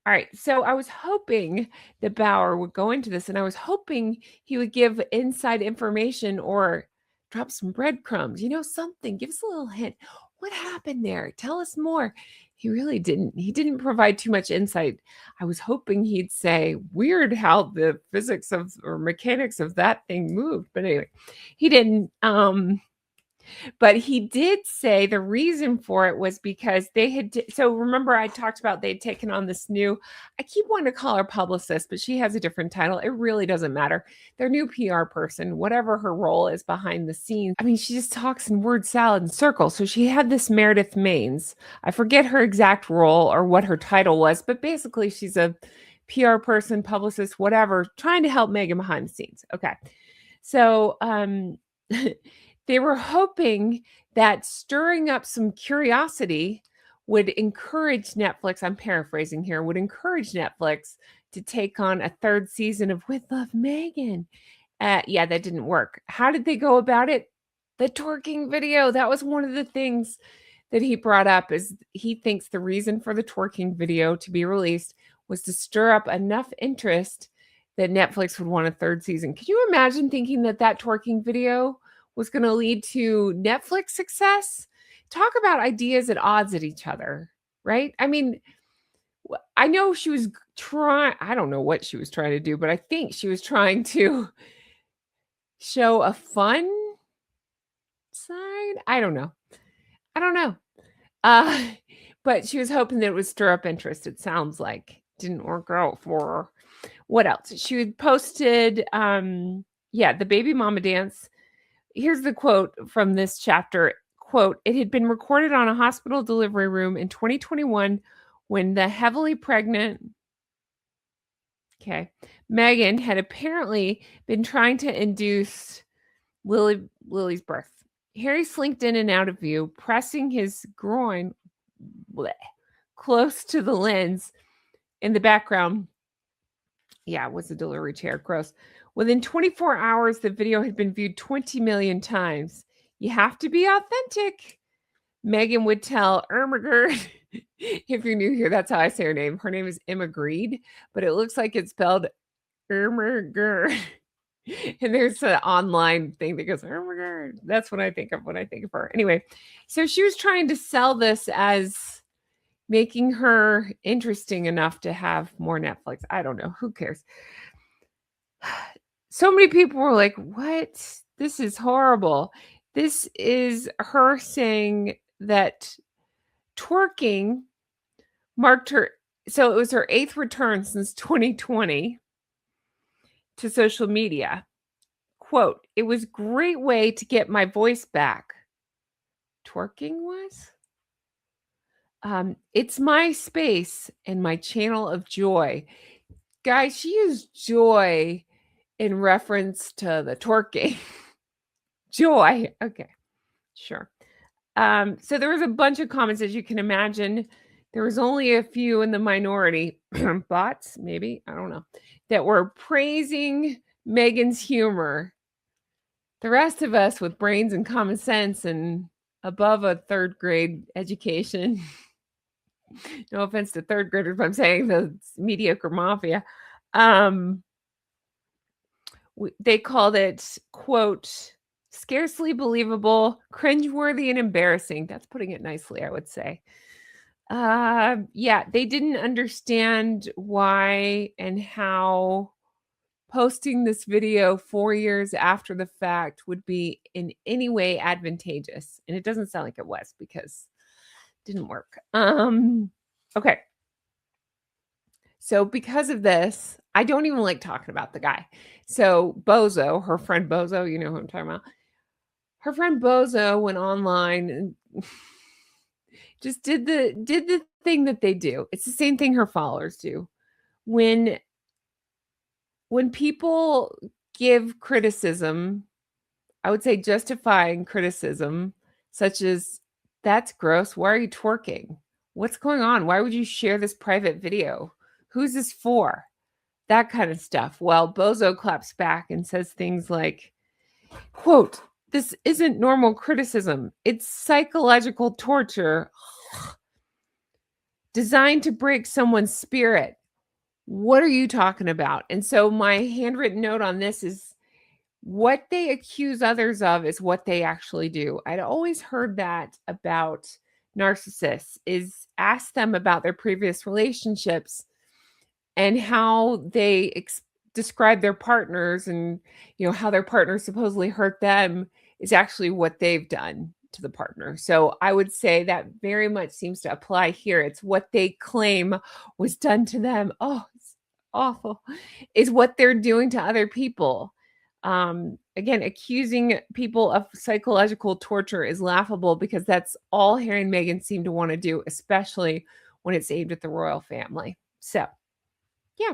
right. So I was hoping that Bower would go into this, and I was hoping he would give inside information or drop some breadcrumbs, something. Give us a little hint. What happened there? Tell us more. He really didn't. He didn't provide too much insight. I was hoping he'd say, weird how the physics or mechanics of that thing moved. But anyway, he didn't. But he did say the reason for it was because they had. So remember, I talked about they'd taken on this new. I keep wanting to call her publicist, but she has a different title. It really doesn't matter. Their new PR person, whatever her role is behind the scenes. I mean, she just talks in word salad and circles. So she had this Meredith Maines. I forget her exact role or what her title was, but basically she's a PR person, publicist, whatever, trying to help Meghan behind the scenes. Okay, so they were hoping that stirring up some curiosity would encourage Netflix, I'm paraphrasing here, would encourage Netflix to take on a third season of With Love, Meghan. Yeah, that didn't work. How did they go about it? The twerking video. That was one of the things that he brought up, is he thinks the reason for the twerking video to be released was to stir up enough interest that Netflix would want a third season. Could you imagine thinking that twerking video was going to lead to Netflix success? Talk about ideas at odds at each other, right? I mean, I know she was I don't know what she was trying to do, but I think she was trying to show a fun side. I don't know. But she was hoping that it would stir up interest. It sounds like didn't work out for her. What else? She had posted, the baby mama dance. Here's the quote from this chapter. Quote, it had been recorded on a hospital delivery room in 2021 when the heavily pregnant Meghan had apparently been trying to induce Lily's birth. Harry slinked in and out of view, pressing his groin close to the lens. In the background, was the delivery chair. Gross. Within 24 hours, the video had been viewed 20 million times. You have to be authentic. Meghan would tell Ermagerd, if you're new here, that's how I say her name. Her name is Emma Greed, but it looks like it's spelled Ermagerd. And there's an online thing that goes, Ermagerd. That's what I think of when I think of her. Anyway, so she was trying to sell this as making her interesting enough to have more Netflix. I don't know. Who cares? So many people were like, what? This is horrible. This is her saying that twerking marked her. So it was her 8th return since 2020 to social media. Quote, it was a great way to get my voice back. Twerking was? It's my space and my channel of joy. Guys, she used joy in reference to the twerking. Joy. Okay, sure. So there was a bunch of comments, as you can imagine. There was only a few in the minority, bots, maybe, I don't know, that were praising Meghan's humor. The rest of us with brains and common sense and above a third grade education, no offense to third graders, but I'm saying the mediocre mafia, they called it, quote, scarcely believable, cringeworthy, and embarrassing. That's putting it nicely, I would say. Yeah, they didn't understand why and how posting this video 4 years after the fact would be in any way advantageous. And it doesn't sound like it was, because it didn't work. Okay. So because of this, I don't even like talking about the guy. So Bozo, her friend Bozo, you know who I'm talking about. Her friend Bozo went online and just did the thing that they do. It's the same thing her followers do. When people give criticism, I would say justifying criticism, such as, that's gross. Why are you twerking? What's going on? Why would you share this private video? Who's this for? That kind of stuff. Well, Bozo claps back and says things like, quote, this isn't normal criticism. It's psychological torture designed to break someone's spirit. What are you talking about? And so my handwritten note on this is, what they accuse others of is what they actually do. I'd always heard that about narcissists, is ask them about their previous relationships and how they describe their partners, and how their partner supposedly hurt them is actually what they've done to the partner. So I would say that very much seems to apply here. It's what they claim was done to them. Oh, it's awful. Is what they're doing to other people. Again, accusing people of psychological torture is laughable, because that's all Harry and Meghan seem to want to do, especially when it's aimed at the royal family. So, yeah.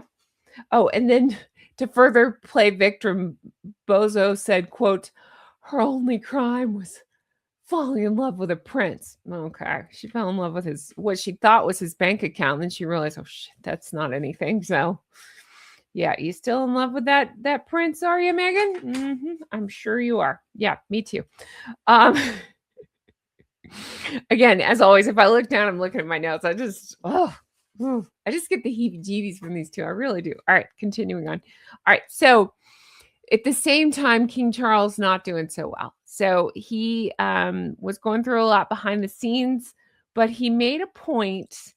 Oh, and then to further play victim, Bozo said, quote, her only crime was falling in love with a prince. Okay. She fell in love with what she thought was his bank account. And then she realized, oh shit, that's not anything. So yeah, you still in love with that prince, are you, Meghan? I'm sure you are. Yeah, me too. Again, as always, if I look down, I'm looking at my notes. I just get the heebie-jeebies from these two. I really do. All right, continuing on. All right, so at the same time, King Charles not doing so well. So he was going through a lot behind the scenes, but he made a point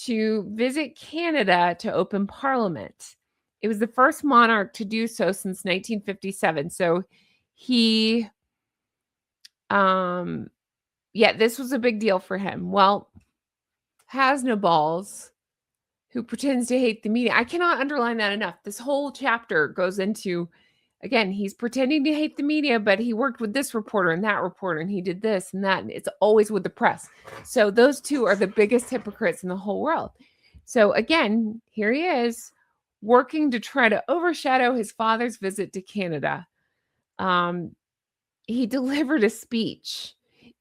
to visit Canada to open Parliament. It was the first monarch to do so since 1957. So he, this was a big deal for him. Well, Hasnaballs, who pretends to hate the media. I cannot underline that enough. This whole chapter goes into, again, he's pretending to hate the media, but he worked with this reporter and that reporter, and he did this and that. And it's always with the press. So those two are the biggest hypocrites in the whole world. So again, here he is working to try to overshadow his father's visit to Canada. He delivered a speech,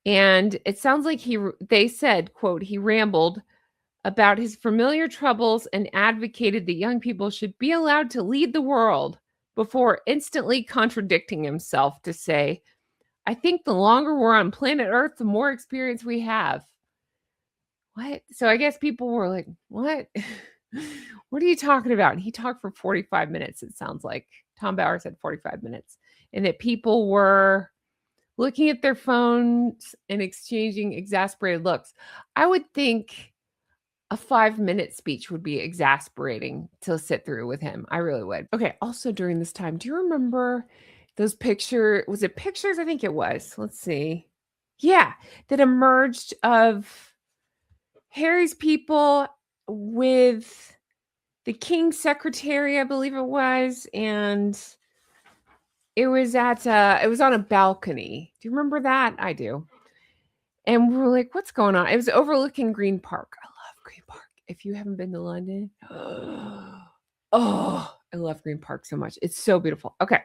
and it sounds like they said, quote, he rambled about his familiar troubles and advocated that young people should be allowed to lead the world, before instantly contradicting himself to say, I think the longer we're on planet Earth, the more experience we have. What? So I guess people were like, what? What are you talking about? And he talked for 45 minutes, it sounds like. Tom Bauer said 45 minutes. And that people were looking at their phones and exchanging exasperated looks. I would think a 5-minute speech would be exasperating to sit through with him. I really would. Okay. Also during this time, do you remember those was it pictures? I think it was. Let's see. Yeah. That emerged of Harry's people with the king's secretary, I believe it was. And it was it was on a balcony. Do you remember that? I do. And we were like, what's going on? It was overlooking Green Park. I love Green Park. If you haven't been to London, oh, I love Green Park so much. It's so beautiful. Okay.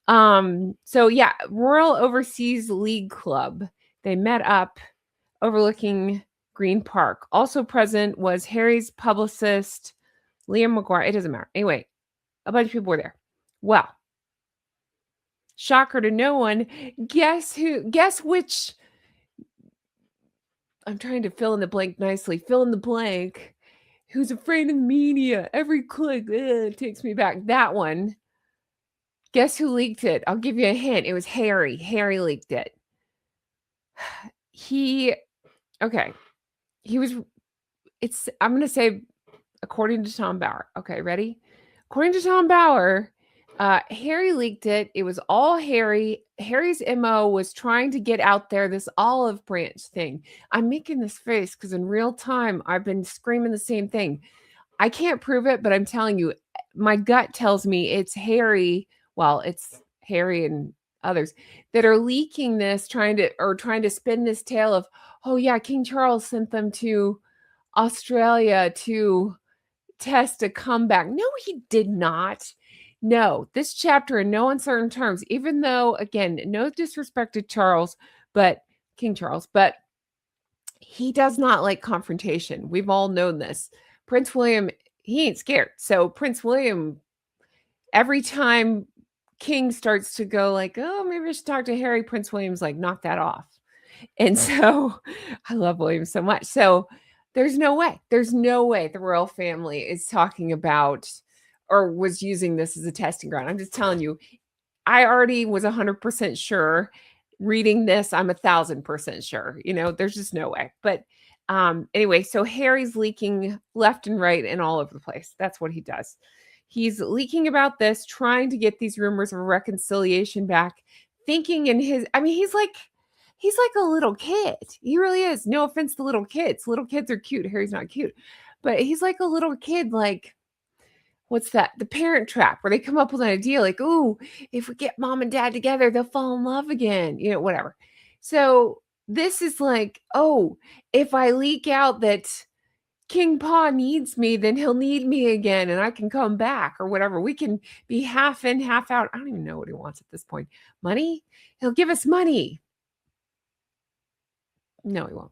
So yeah, Royal Overseas League Club. They met up overlooking Green Park. Also present was Harry's publicist, Liam McGuire. It doesn't matter. Anyway, a bunch of people were there. Well, shocker to no one. Guess which I'm trying to fill in the blank nicely. Fill in the blank. Who's afraid of the media? Every click takes me back. That one. Guess who leaked it? I'll give you a hint. It was Harry. Harry leaked it. Okay. I'm going to say, according to Tom Bauer. Okay, ready? According to Tom Bauer, Harry leaked it. It was all Harry. Harry's MO was trying to get out there this olive branch thing. I'm making this face because in real time, I've been screaming the same thing. I can't prove it, but I'm telling you, my gut tells me it's Harry. Well, it's Harry and others that are leaking this, trying to spin this tale of, oh yeah, King Charles sent them to Australia to test a comeback. No, he did not. No, this chapter in no uncertain terms, even though, again, no disrespect to Charles, but King Charles, but he does not like confrontation. We've all known this. Prince William, he ain't scared. So Prince William, every time King starts to go like, oh, maybe I should talk to Harry, Prince William's like, knock that off. And so I love William so much. So there's no way the royal family is talking about or was using this as a testing ground. I'm just telling you, I already was 100% sure. Reading this, I'm 1,000% sure. There's just no way. But anyway, so Harry's leaking left and right and all over the place. That's what he does. He's leaking about this, trying to get these rumors of reconciliation back, thinking he's like a little kid. He really is. No offense to little kids. Little kids are cute. Harry's not cute. But he's like a little kid, like, what's that? The Parent Trap, where they come up with an idea like, ooh, if we get mom and dad together, they'll fall in love again. Whatever. So this is like, oh, if I leak out that King Pa needs me, then he'll need me again and I can come back or whatever. We can be half in, half out. I don't even know what he wants at this point. Money? He'll give us money. No, he won't.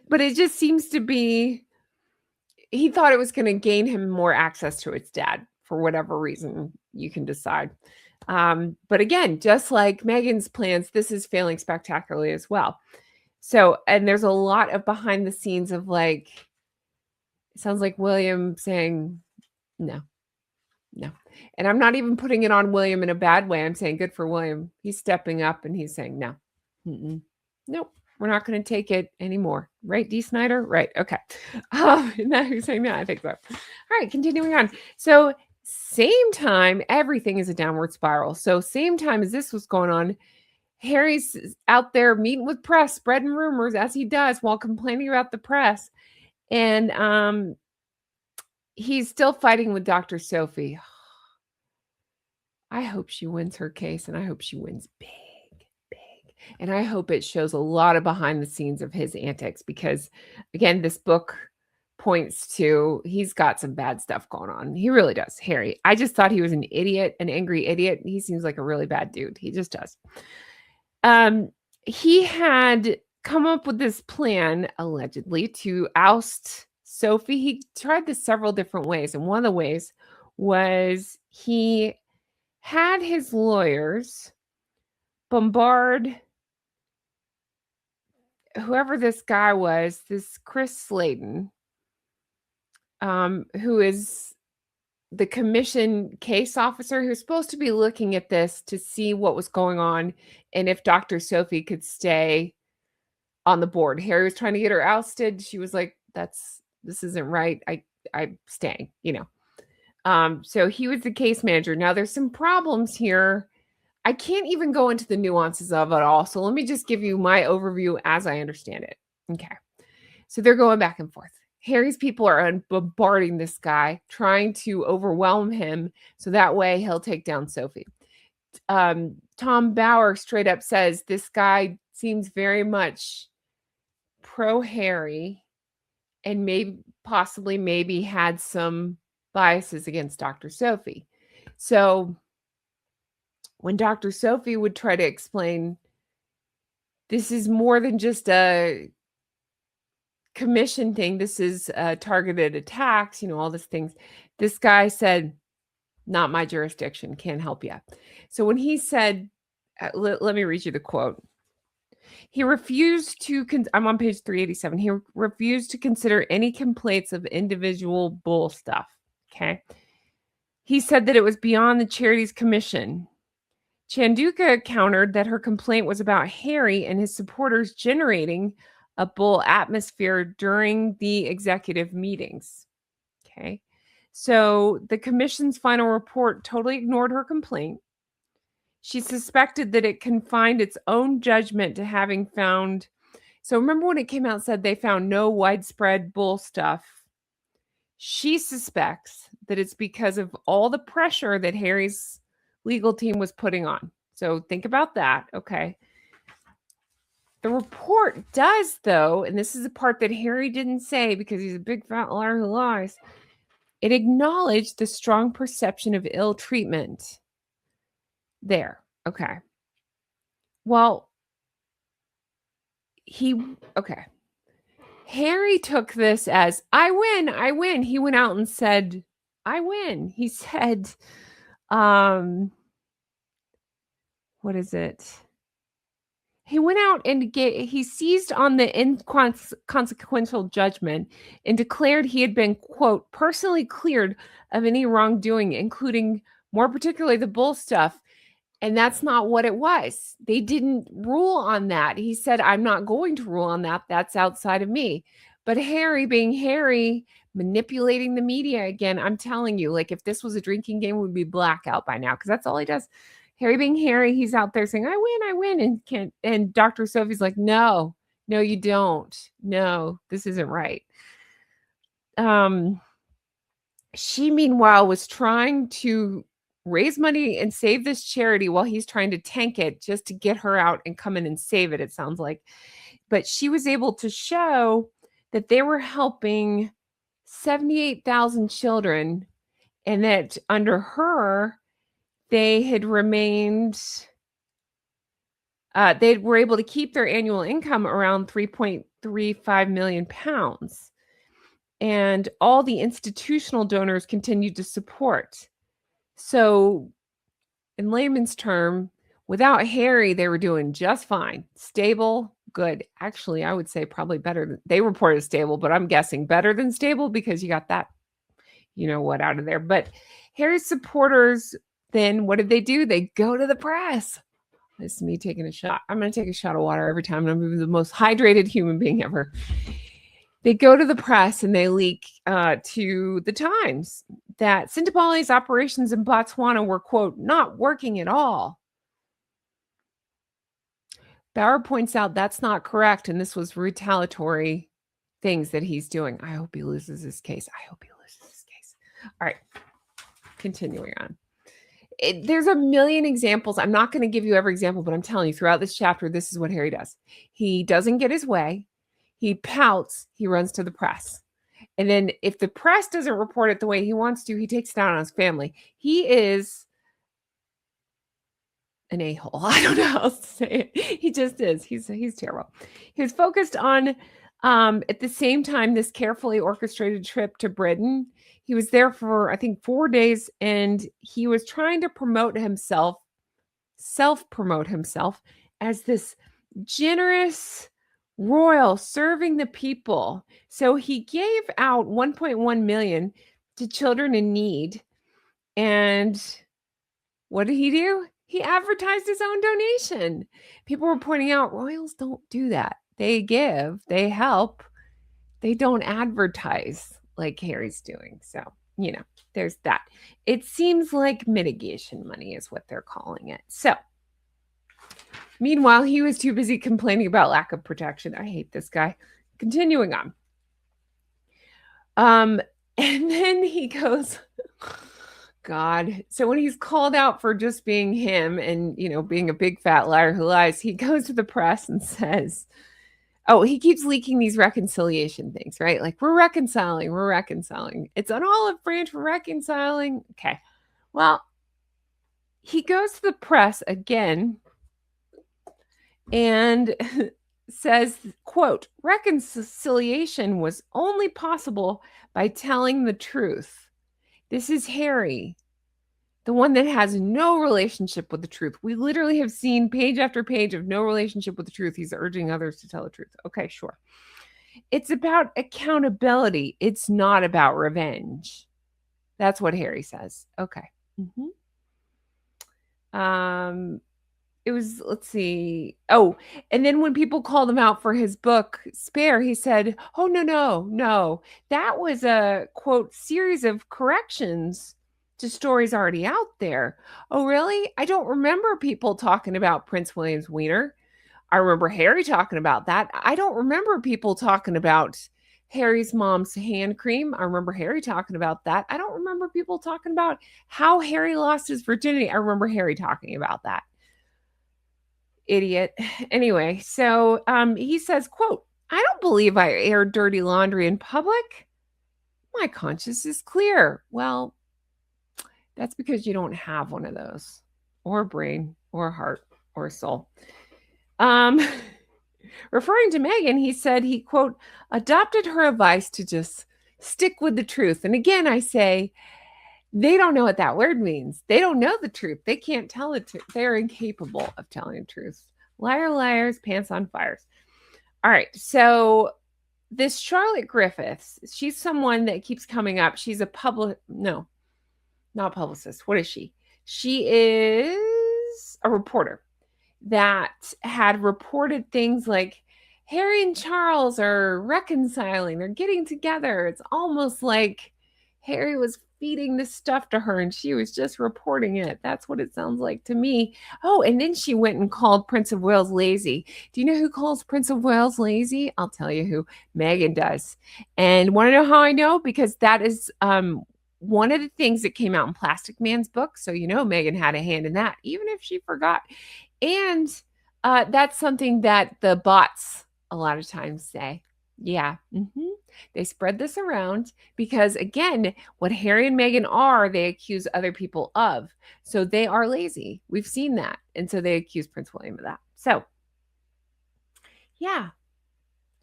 But it just seems to be, he thought it was going to gain him more access to his dad for whatever reason you can decide. But again, just like Meghan's plans, this is failing spectacularly as well. So, and there's a lot of behind the scenes of like, it sounds like William saying, no. And I'm not even putting it on William in a bad way. I'm saying good for William. He's stepping up and he's saying, no. Nope, we're not going to take it anymore. Right, D. Snyder? Right, okay. Now you're saying that? I think so. All right, continuing on. So same time, everything is a downward spiral. So same time as this was going on, Harry's out there meeting with press, spreading rumors as he does while complaining about the press. And he's still fighting with Dr. Sophie. I hope she wins her case, and I hope she wins big. And I hope it shows a lot of behind the scenes of his antics because, again, this book points to he's got some bad stuff going on. He really does, Harry. I just thought he was an idiot, an angry idiot. He seems like a really bad dude. He just does. He had come up with this plan, allegedly, to oust Sophie. He tried this several different ways. And one of the ways was he had his lawyers bombard whoever this guy was, this Chris Sladen, who is the commission case officer who's supposed to be looking at this to see what was going on and if Dr. Sophie could stay on the board. Harry was trying to get her ousted. She was like, this isn't right. I'm staying, So he was the case manager. Now there's some problems here. I can't even go into the nuances of it all. So let me just give you my overview as I understand it. Okay. So they're going back and forth. Harry's people are bombarding this guy, trying to overwhelm him so that way he'll take down Sophie. Tom Bauer straight up says this guy seems very much pro Harry and maybe had some biases against Dr. Sophie. So when Dr. Sophie would try to explain, this is more than just a commission thing, this is targeted attacks, all these things. This guy said, not my jurisdiction, can't help you. So when he said, let me read you the quote. He refused to, I'm on page 387. He refused to consider any complaints of individual bull stuff. Okay. He said that it was beyond the charity's commission. Chanduka countered that her complaint was about Harry and his supporters generating a bull atmosphere during the executive meetings. Okay. So the commission's final report totally ignored her complaint. She suspected that it confined its own judgment to having found. So remember when it came out and said they found no widespread bull stuff? She suspects that it's because of all the pressure that Harry's legal team was putting on. So think about that. Okay. The report does, though, and this is the part that Harry didn't say because he's a big fat liar who lies. It acknowledged the strong perception of ill treatment there. Okay. Well, Harry took this as, I win. He went out and said, I win. He said, what is it? He went out and he seized on the inconsequential judgment and declared he had been, quote, personally cleared of any wrongdoing, including more particularly the bull stuff. And that's not what it was. They didn't rule on that. He said, I'm not going to rule on that. That's outside of me. But Harry, being Harry, manipulating the media again, I'm telling you, like if this was a drinking game, we'd be blackout by now because that's all he does. Harry being Harry, he's out there saying, I win. And Dr. Sophie's like, no, you don't. No, this isn't right. She, meanwhile, was trying to raise money and save this charity while he's trying to tank it just to get her out and come in and save it, it sounds like. But she was able to show that they were helping 78,000 children and that under her, they had remained, they were able to keep their annual income around 3.35 million pounds. And all the institutional donors continued to support. So in layman's term, without Harry, they were doing just fine. Stable, good. Actually, I would say probably better. They reported stable, but I'm guessing better than stable because you got that, out of there. But Harry's supporters, then what did they do? They go to the press. This is me taking a shot. I'm going to take a shot of water every time. And I'm the most hydrated human being ever. They go to the press and they leak to the Times that Sintapali's operations in Botswana were, quote, not working at all. Bauer points out that's not correct, and this was retaliatory things that he's doing. I hope he loses his case. All right, continuing on. There's a million examples. I'm not going to give you every example, but I'm telling you, throughout this chapter, this is what Harry does. He doesn't get his way. He pouts. He runs to the press. And then if the press doesn't report it the way he wants to, he takes it down on his family. He is an a-hole. I don't know how else to say it. He just is. He's terrible. He was focused on, at the same time, this carefully orchestrated trip to Britain. He was there for, I think, 4 days, and he was trying to self-promote himself as this generous royal serving the people. So he gave out 1.1 million to children in need. And what did he do? He advertised his own donation. People were pointing out royals don't do that. They give, they help. They don't advertise like Harry's doing. So, there's that. It seems like mitigation money is what they're calling it. So, meanwhile, he was too busy complaining about lack of protection. I hate this guy. Continuing on. And then he goes, God. So when he's called out for just being him and, being a big fat liar who lies, he goes to the press and says, Oh, he keeps leaking these reconciliation things, right? Like, we're reconciling, we're reconciling. It's an olive branch, we're reconciling. Okay. Well, he goes to the press again and says, quote, reconciliation was only possible by telling the truth. This is Harry, the one that has no relationship with the truth. We literally have seen page after page of no relationship with the truth. He's urging others to tell the truth. Okay, sure. It's about accountability. It's not about revenge. That's what Harry says. Okay. Mm-hmm. It was, let's see. Oh, and then when people called him out for his book, Spare, he said, oh, no. That was a, quote, series of corrections to stories already out there. Oh, really? I don't remember people talking about Prince William's wiener. I remember Harry talking about that. I don't remember people talking about Harry's mom's hand cream. I remember Harry talking about that. I don't remember people talking about how Harry lost his virginity. I remember Harry talking about that. Idiot. Anyway, so he says, quote, I don't believe I aired dirty laundry in public. My conscience is clear. Well, that's because you don't have one of those, or a brain, or a heart, or a soul. Referring to Meghan, he said he, quote, adopted her advice to just stick with the truth. And again, I say, they don't know what that word means. They don't know the truth. They can't tell the truth. They're incapable of telling the truth. Liar, liars, pants on fires. All right. So this Charlotte Griffiths, she's someone that keeps coming up. She's a no, not publicist. What is she? She is a reporter that had reported things like Harry and Charles are reconciling. They're getting together. It's almost like Harry was feeding this stuff to her and she was just reporting it. That's what it sounds like to me. Oh, and then she went and called Prince of Wales lazy. Do you know who calls Prince of Wales lazy? I'll tell you who. Meghan does. And want to know how I know? Because that is one of the things that came out in Plastic Man's book. So, you know, Meghan had a hand in that, even if she forgot. And that's something that the bots a lot of times say. Yeah. Mm-hmm. They spread this around because, again, what Harry and Meghan are, they accuse other people of. So they are lazy. We've seen that. And so they accuse Prince William of that. So, yeah.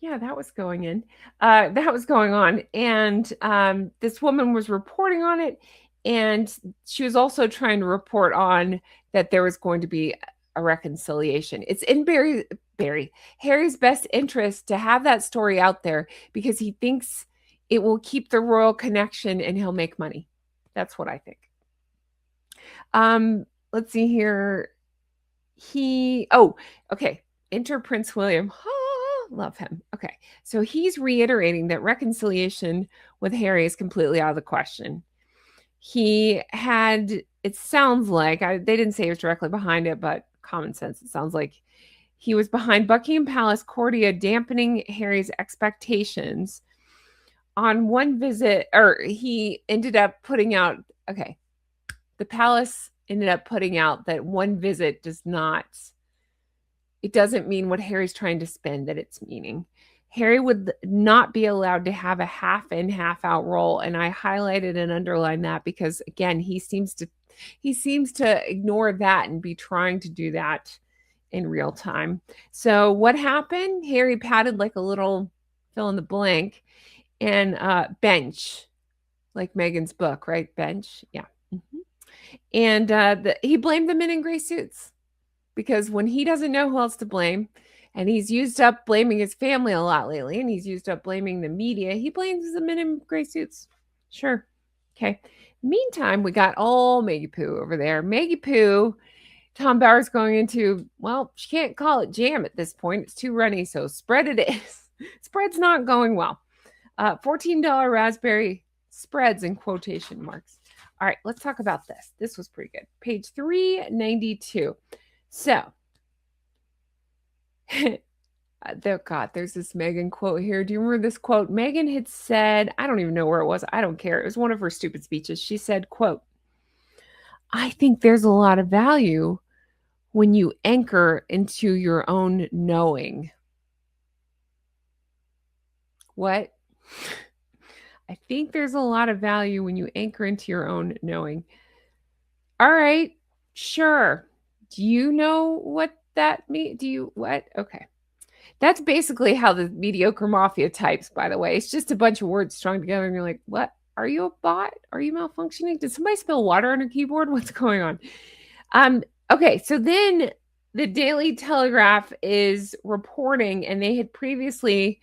Yeah, that was going in. That was going on. And this woman was reporting on it. And she was also trying to report on that there was going to be a reconciliation. It's in Harry's best interest to have that story out there because he thinks it will keep the royal connection and he'll make money. That's what I think. Let's see here. Okay. Enter Prince William. Love him. Okay. So he's reiterating that reconciliation with Harry is completely out of the question. He had, it sounds like, they didn't say he was directly behind it, but common sense, it sounds like he was behind Buckingham Palace courtier dampening Harry's expectations on one visit, or he ended up putting out, okay, the palace ended up putting out that one visit it doesn't mean what Harry's trying to spin that it's meaning. Harry would not be allowed to have a half in, half out role. And I highlighted and underlined that because, again, he seems to ignore that and be trying to do that in real time. So what happened? Harry patted like a little fill in the blank and bench, like Meghan's book, right? Bench. Yeah. Mm-hmm. And he blamed the men in gray suits because when he doesn't know who else to blame, and he's used up blaming his family a lot lately, and he's used up blaming the media, he blames the men in gray suits. Sure. Okay. Meantime, we got old Maggie Poo over there. Maggie Poo, Tom Bower's going into, well, she can't call it jam at this point. It's too runny, so spread it is. Spread's not going well. $14 raspberry spreads in quotation marks. All right, let's talk about this. This was pretty good. Page 392. So, there's this Meghan quote here. Do you remember this quote? Meghan had said, I don't even know where it was. I don't care. It was one of her stupid speeches. She said, quote, I think there's a lot of value when you anchor into your own knowing. What? I think there's a lot of value when you anchor into your own knowing. All right, sure. Do you know what that means? Do you what? Okay. That's basically how the mediocre mafia types, by the way. It's just a bunch of words strung together, and you're like, what? Are you a bot? Are you malfunctioning? Did somebody spill water on a keyboard? What's going on? Okay, so then the Daily Telegraph is reporting, and they had previously,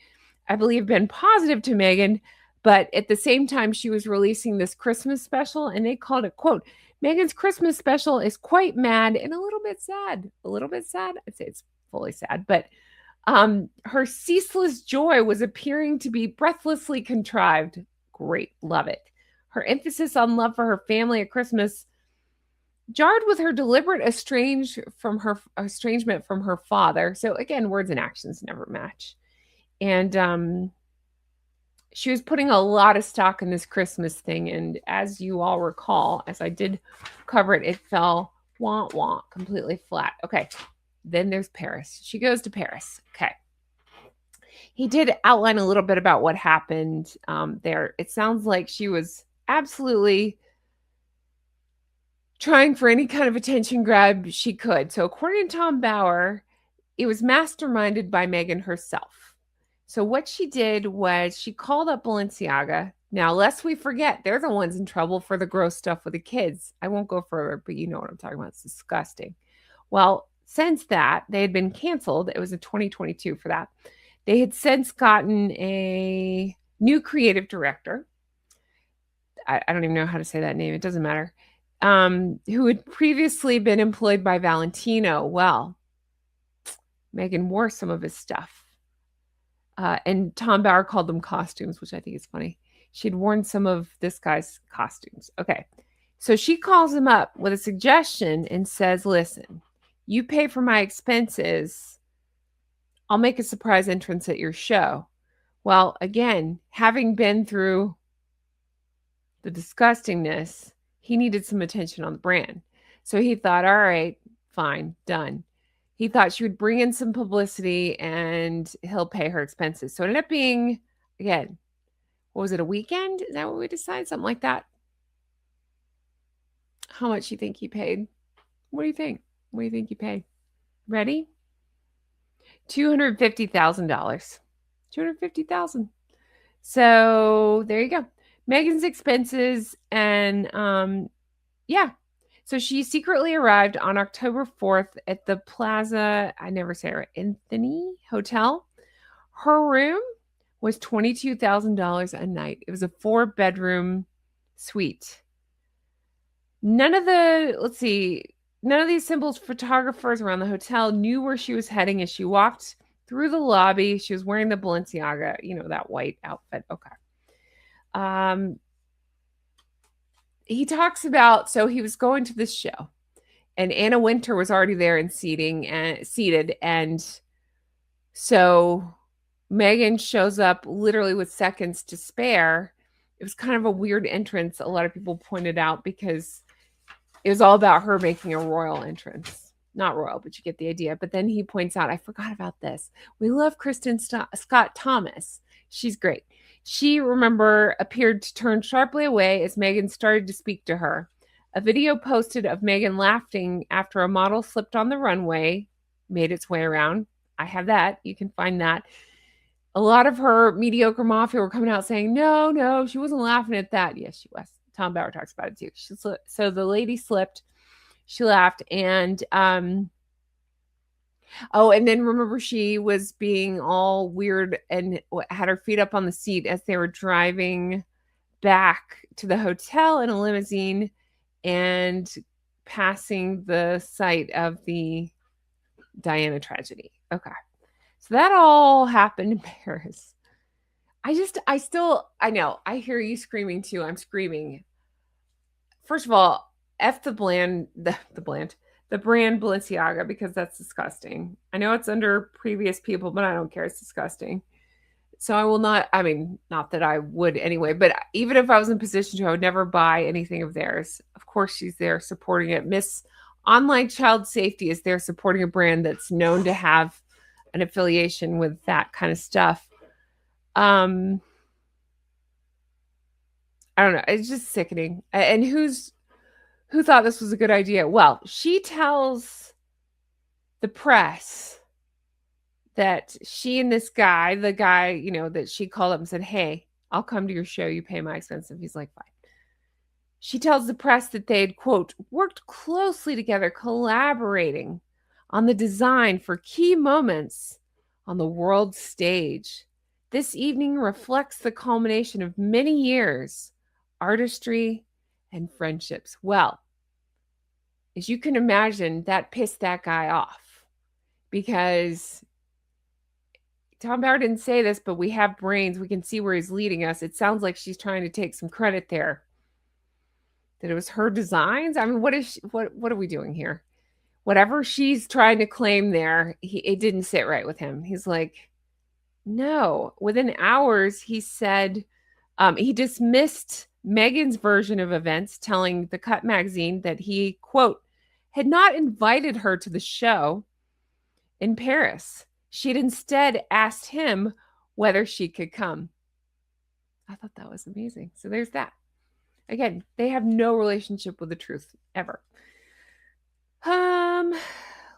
I believe, been positive to Meghan, but at the same time, she was releasing this Christmas special, and they called it, quote, Meghan's Christmas special is quite mad and a little bit sad. A little bit sad? I'd say it's fully sad, but her ceaseless joy was appearing to be breathlessly contrived. Great, love it. Her emphasis on love for her family at Christmas jarred with her deliberate estrangement from her father. So again, words and actions never match. And she was putting a lot of stock in this Christmas thing. And as you all recall, as I did cover it, it fell wah completely flat. Okay. Then there's Paris. She goes to Paris. Okay. He did outline a little bit about what happened there. It sounds like she was absolutely trying for any kind of attention grab she could. So according to Tom Bauer, it was masterminded by Meghan herself. So what she did was she called up Balenciaga. Now, lest we forget, they're the ones in trouble for the gross stuff with the kids. I won't go further, but you know what I'm talking about. It's disgusting. Well, since that, they had been canceled. It was in 2022 for that. They had since gotten a new creative director. I don't even know how to say that name. It doesn't matter. Who had previously been employed by Valentino. Well, Meghan wore some of his stuff. And Tom Bauer called them costumes, which I think is funny. She'd worn some of this guy's costumes. Okay. So she calls him up with a suggestion and says, listen, you pay for my expenses. I'll make a surprise entrance at your show. Well, again, having been through the disgustingness, he needed some attention on the brand. So he thought, all right, fine, done. He thought she would bring in some publicity and he'll pay her expenses. So it ended up being, again, what was it, a weekend? Is that what we decided? Something like that. How much do you think he paid? What do you think? What do you think he paid? Ready? $250,000. $250,000. So there you go. Meghan's expenses and yeah. So she secretly arrived on October 4th at the Plaza, I never say it right, Anthony Hotel. Her room was $22,000 a night. It was a 4-bedroom suite. None of these symbols photographers around the hotel knew where she was heading as she walked through the lobby. She was wearing the Balenciaga, that white outfit. Okay. He talks about, so he was going to this show and Anna Wintour was already there and seated. And so Meghan shows up literally with seconds to spare. It was kind of a weird entrance. A lot of people pointed out because it was all about her making a royal entrance. Not royal, but you get the idea. But then he points out, I forgot about this. We love Kristen Scott Thomas. She's great. She, remember, appeared to turn sharply away as Meghan started to speak to her. A video posted of Meghan laughing after a model slipped on the runway made its way around. I have that. You can find that. A lot of her mediocre mafia were coming out saying, no, she wasn't laughing at that. Yes, she was. Tom Bauer talks about it too. So the lady slipped. She laughed. And and then remember, she was being all weird and had her feet up on the seat as they were driving back to the hotel in a limousine and passing the site of the Diana tragedy. Okay. So that all happened in Paris. I know, I hear you screaming too. I'm screaming. First of all, F the brand Balenciaga, because that's disgusting. I know it's under previous people, but I don't care. It's disgusting. So I will not, not that I would anyway, but even if I was in a position to, I would never buy anything of theirs. Of course, she's there supporting it. Miss Online Child Safety is there supporting a brand that's known to have an affiliation with that kind of stuff. I don't know. It's just sickening. And who thought this was a good idea? Well, she tells the press that she and this guy, the guy, that she called up and said, "Hey, I'll come to your show. You pay my expenses." He's like, "Fine." She tells the press that they had, quote, worked closely together, collaborating on the design for key moments on the world stage. This evening reflects the culmination of many years, artistry, and friendships. Well, as you can imagine, that pissed that guy off because Tom Bauer didn't say this, but we have brains. We can see where he's leading us. It sounds like she's trying to take some credit there. That it was her designs. I mean, what are we doing here? Whatever she's trying to claim there, it didn't sit right with him. He's like, no. Within hours, he said he dismissed Meghan's version of events, telling the Cut magazine that he, quote, had not invited her to the show in Paris. She'd instead asked him whether she could come. I thought that was amazing. So there's that. Again, they have no relationship with the truth ever.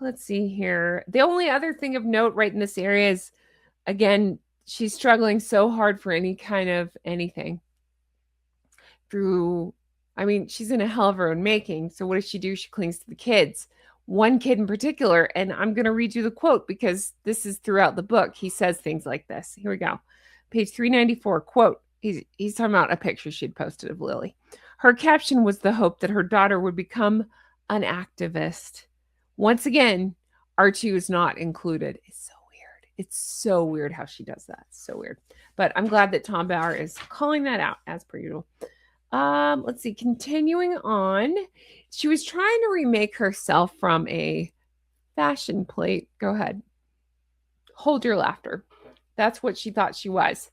Let's see here. The only other thing of note right in this area is, again, she's struggling so hard for any kind of anything. She's in a hell of her own making. So what does she do? She clings to the kids. One kid in particular, and I'm going to read you the quote because this is throughout the book. He says things like this. Here we go. Page 394, quote. He's talking about a picture she'd posted of Lily. Her caption was the hope that her daughter would become an activist. Once again, Archie was not included. It's so weird. It's so weird how she does that. It's so weird. But I'm glad that Tom Bauer is calling that out as per usual. Let's see. Continuing on, she was trying to remake herself from a fashion plate. Go ahead. Hold your laughter. That's what she thought she was.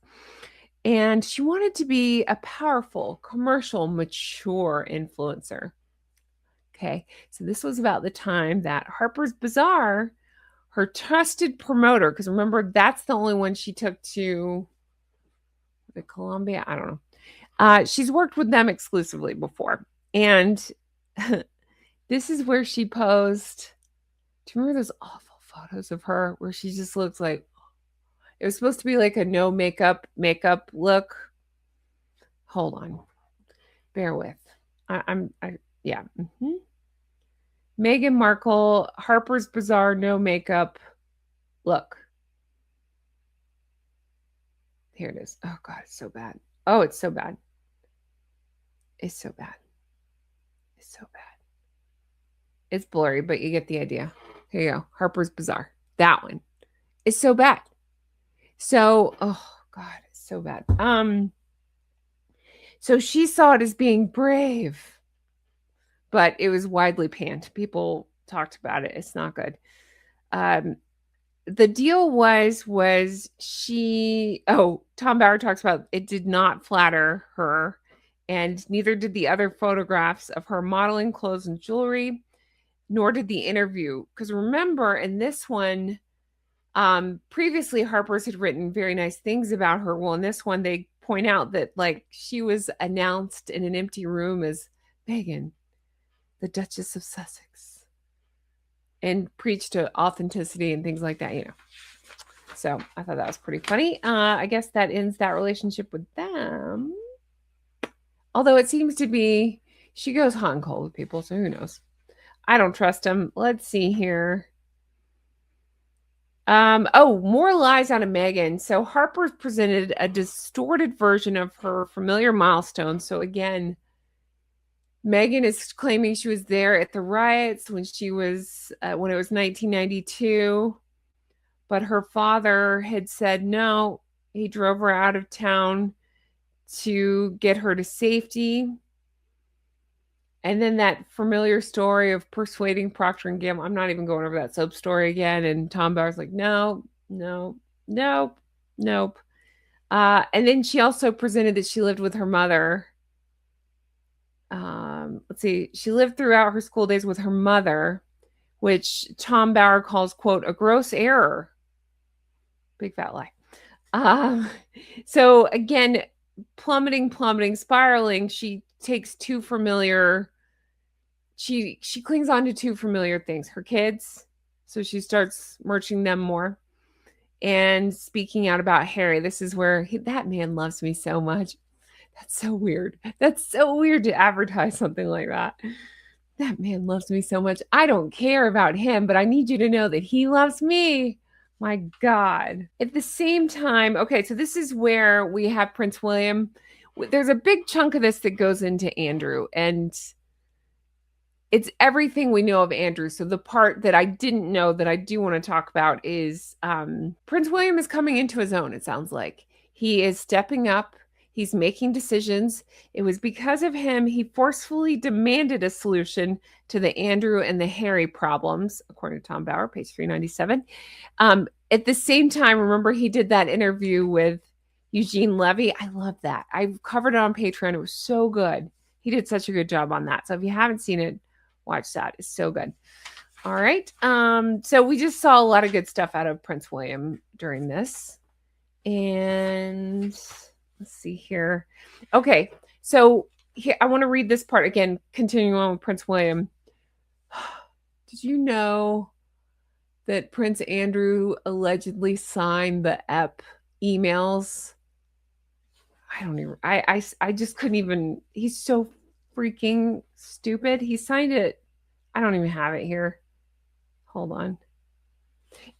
And she wanted to be a powerful, commercial, mature influencer. Okay, so this was about the time that Harper's Bazaar, her trusted promoter, because remember, that's the only one she took to the Columbia. I don't know. She's worked with them exclusively before. And this is where she posed. Do you remember those awful photos of her where she just looks like, it was supposed to be like a no makeup look. Hold on. Bear with. Yeah. Mm-hmm. Meghan Markle, Harper's Bazaar, no makeup look. Here it is. Oh, God, it's so bad. Oh, it's so bad. It's so bad. It's so bad. It's blurry, but you get the idea. Here you go. Harper's Bazaar. That one. It's so bad. So, oh God, it's so bad. So she saw it as being brave, but it was widely panned. People talked about it. It's not good. The deal was Tom Bauer talks about it did not flatter her, and neither did the other photographs of her modeling clothes and jewelry, nor did the interview. Because remember, in this one, previously Harper's had written very nice things about her. Well, in this one, they point out that like she was announced in an empty room as Meghan, the Duchess of Sussex, and preached to authenticity and things like that, So I thought that was pretty funny. I guess that ends that relationship with them. Although it seems to be, she goes hot and cold with people, so who knows? I don't trust him. Let's see here. More lies out of Meghan. So Harper presented a distorted version of her familiar milestone. So again, Meghan is claiming she was there at the riots when it was 1992, but her father had said no. He drove her out of town to get her to safety. And then that familiar story of persuading Procter & Gamble. I'm not even going over that soap story again. And Tom Bauer's like, no. And then she also presented that she lived with her mother. Let's see. She lived throughout her school days with her mother, which Tom Bauer calls, quote, a gross error. Big fat lie. Um, so again, plummeting, spiraling. She takes two familiar. She clings on to two familiar things: her kids. So she starts merching them more and speaking out about Harry. This is where that man loves me so much. That's so weird. That's so weird to advertise something like that. That man loves me so much. I don't care about him, but I need you to know that he loves me. My God. At the same time, okay, so this is where we have Prince William. There's a big chunk of this that goes into Andrew, and it's everything we know of Andrew. So the part that I didn't know that I do want to talk about is Prince William is coming into his own, it sounds like. He is stepping up. He's making decisions. It was because of him he forcefully demanded a solution to the Andrew and the Harry problems, according to Tom Bauer, page 397. At the same time, remember he did that interview with Eugene Levy? I love that. I've covered it on Patreon. It was so good. He did such a good job on that. So if you haven't seen it, watch that. It's so good. All right. So we just saw a lot of good stuff out of Prince William during this. And let's see here. Okay. So here I want to read this part again, continuing on with Prince William. Did you know that Prince Andrew allegedly signed the EP emails? I don't even I just couldn't even. He's so freaking stupid. He signed it. I don't even have it here. Hold on.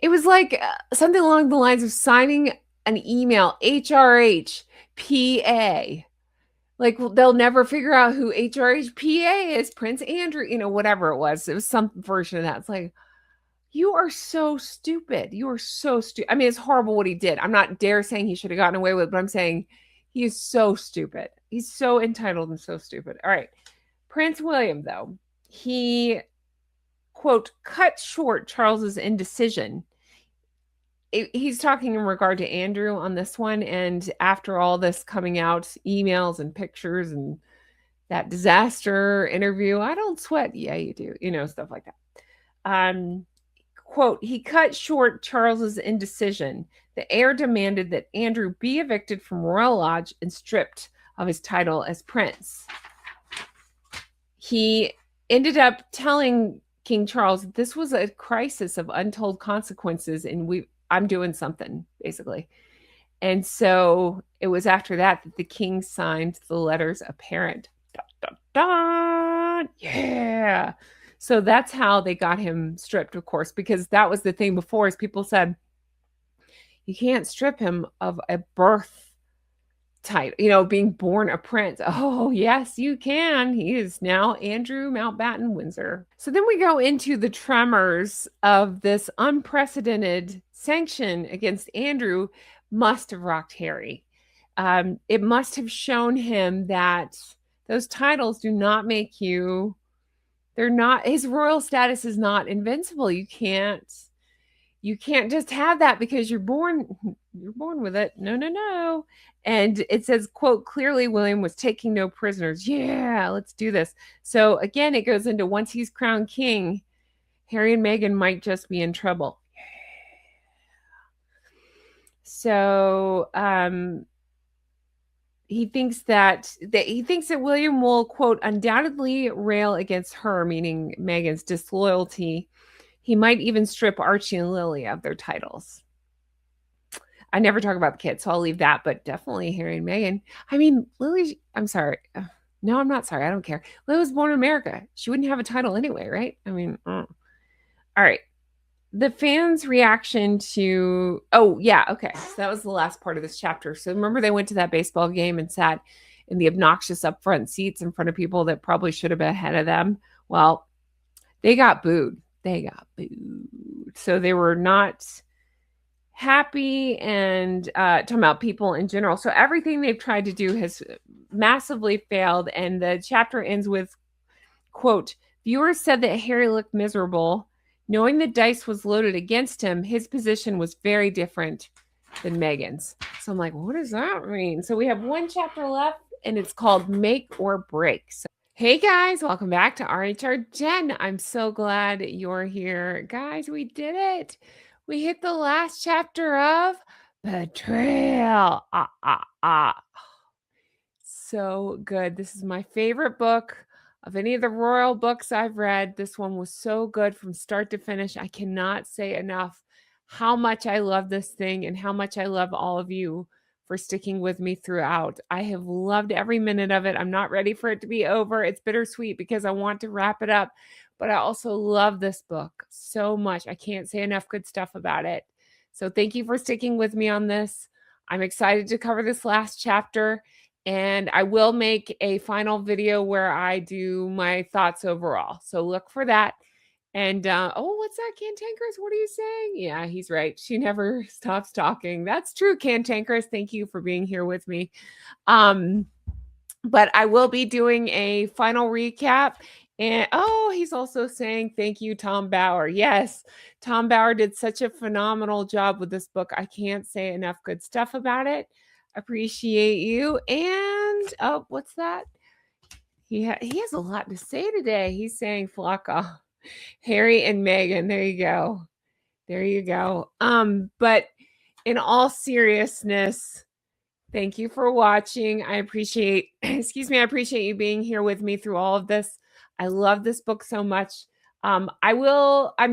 It was like something along the lines of signing an email, HRHPA. Like they'll never figure out who HRHPA is, Prince Andrew, whatever it was. It was some version of that. It's like, you are so stupid. You are so stupid. I mean, it's horrible what he did. I'm not dare saying he should have gotten away with it, but I'm saying he is so stupid. He's so entitled and so stupid. All right. Prince William, though, he, quote, cut short Charles's indecision. He's talking in regard to Andrew on this one. And after all this coming out, emails and pictures and that disaster interview, I don't sweat. Yeah, you do. Stuff like that. Quote, he cut short Charles's indecision. The heir demanded that Andrew be evicted from Royal Lodge and stripped of his title as prince. He ended up telling King Charles this was a crisis of untold consequences, and I'm doing something, basically. And so it was after that the king signed the letters apparent. Dun, dun, dun. Yeah. So that's how they got him stripped, of course, because that was the thing before, is people said, you can't strip him of a birth title, being born a prince. Oh, yes, you can. He is now Andrew Mountbatten Windsor. So then we go into the tremors of this unprecedented sanction against Andrew must have rocked Harry. It must have shown him that those titles do not make you, his royal status is not invincible. You can't just have that because you're born with it. No. And it says, quote, clearly William was taking no prisoners. Yeah, let's do this. So again, it goes into once he's crowned king, Harry and Meghan might just be in trouble. So he thinks that William will, quote, undoubtedly rail against her, meaning Meghan's disloyalty. He might even strip Archie and Lily of their titles. I never talk about the kids, so I'll leave that, but definitely Harry and Meghan. I mean, Lily, I'm sorry. No, I'm not sorry. I don't care. Lily was born in America. She wouldn't have a title anyway, right? I mean, all right. The fans' reaction to, okay. So that was the last part of this chapter. So remember they went to that baseball game and sat in the obnoxious upfront seats in front of people that probably should have been ahead of them? Well, they got booed. So they were not happy, and talking about people in general. So everything they've tried to do has massively failed. And the chapter ends with, quote, viewers said that Harry looked miserable. Knowing the dice was loaded against him, his position was very different than Meghan's. So I'm like, what does that mean? So we have one chapter left, and it's called Make or Break. So, hey guys, welcome back to RHR Jen. I'm so glad you're here. Guys, we did it. We hit the last chapter of Betrayal. So good. This is my favorite book of any of the royal books I've read. This one was so good from start to finish. I cannot say enough how much I love this thing and how much I love all of you for sticking with me throughout. I have loved every minute of it. I'm not ready for it to be over. It's bittersweet because I want to wrap it up, but I also love this book so much. I can't say enough good stuff about it. So thank you for sticking with me on this. I'm excited to cover this last chapter. And I will make a final video where I do my thoughts overall. So look for that. And oh, what's that, Cantankerous? What are you saying? Yeah, he's right. She never stops talking. That's true, Cantankerous. Thank you for being here with me. But I will be doing a final recap. And oh, he's also saying thank you, Tom Bauer. Yes, Tom Bauer did such a phenomenal job with this book. I can't say enough good stuff about it. Appreciate you. And oh, what's that? He has a lot to say today. He's saying Flocka, Harry and Meghan. There you go. There you go. But in all seriousness, thank you for watching. I appreciate, excuse me, I appreciate you being here with me through all of this. I love this book so much. I'm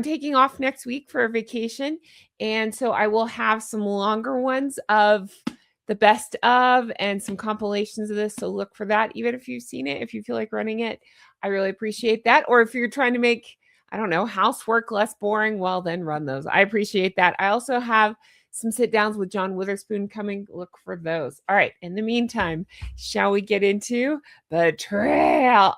taking off next week for a vacation. And so I will have some longer ones of the best of and some compilations of this. So look for that. Even if you've seen it, if you feel like running it, I really appreciate that. Or if you're trying to make, I don't know, housework less boring, well, then run those. I appreciate that. I also have some sit downs with John Witherspoon coming. Look for those. All right. In the meantime, shall we get into Betrayal?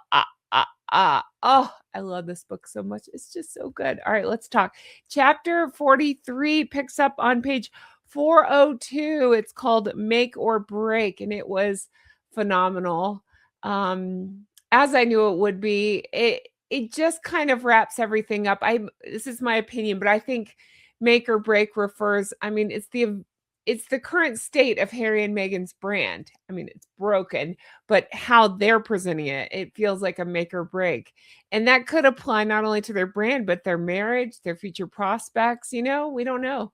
Oh, I love this book so much. It's just so good. All right, let's talk. Chapter 43 picks up on page 402. It's called Make or Break, and it was phenomenal. As I knew it would be. It just kind of wraps everything up. This is my opinion, but I think Make or Break refers, I mean, it's the current state of Harry and Meghan's brand. I mean, it's broken, but how they're presenting it, it feels like a make or break. And that could apply not only to their brand, but their marriage, their future prospects. You know, we don't know.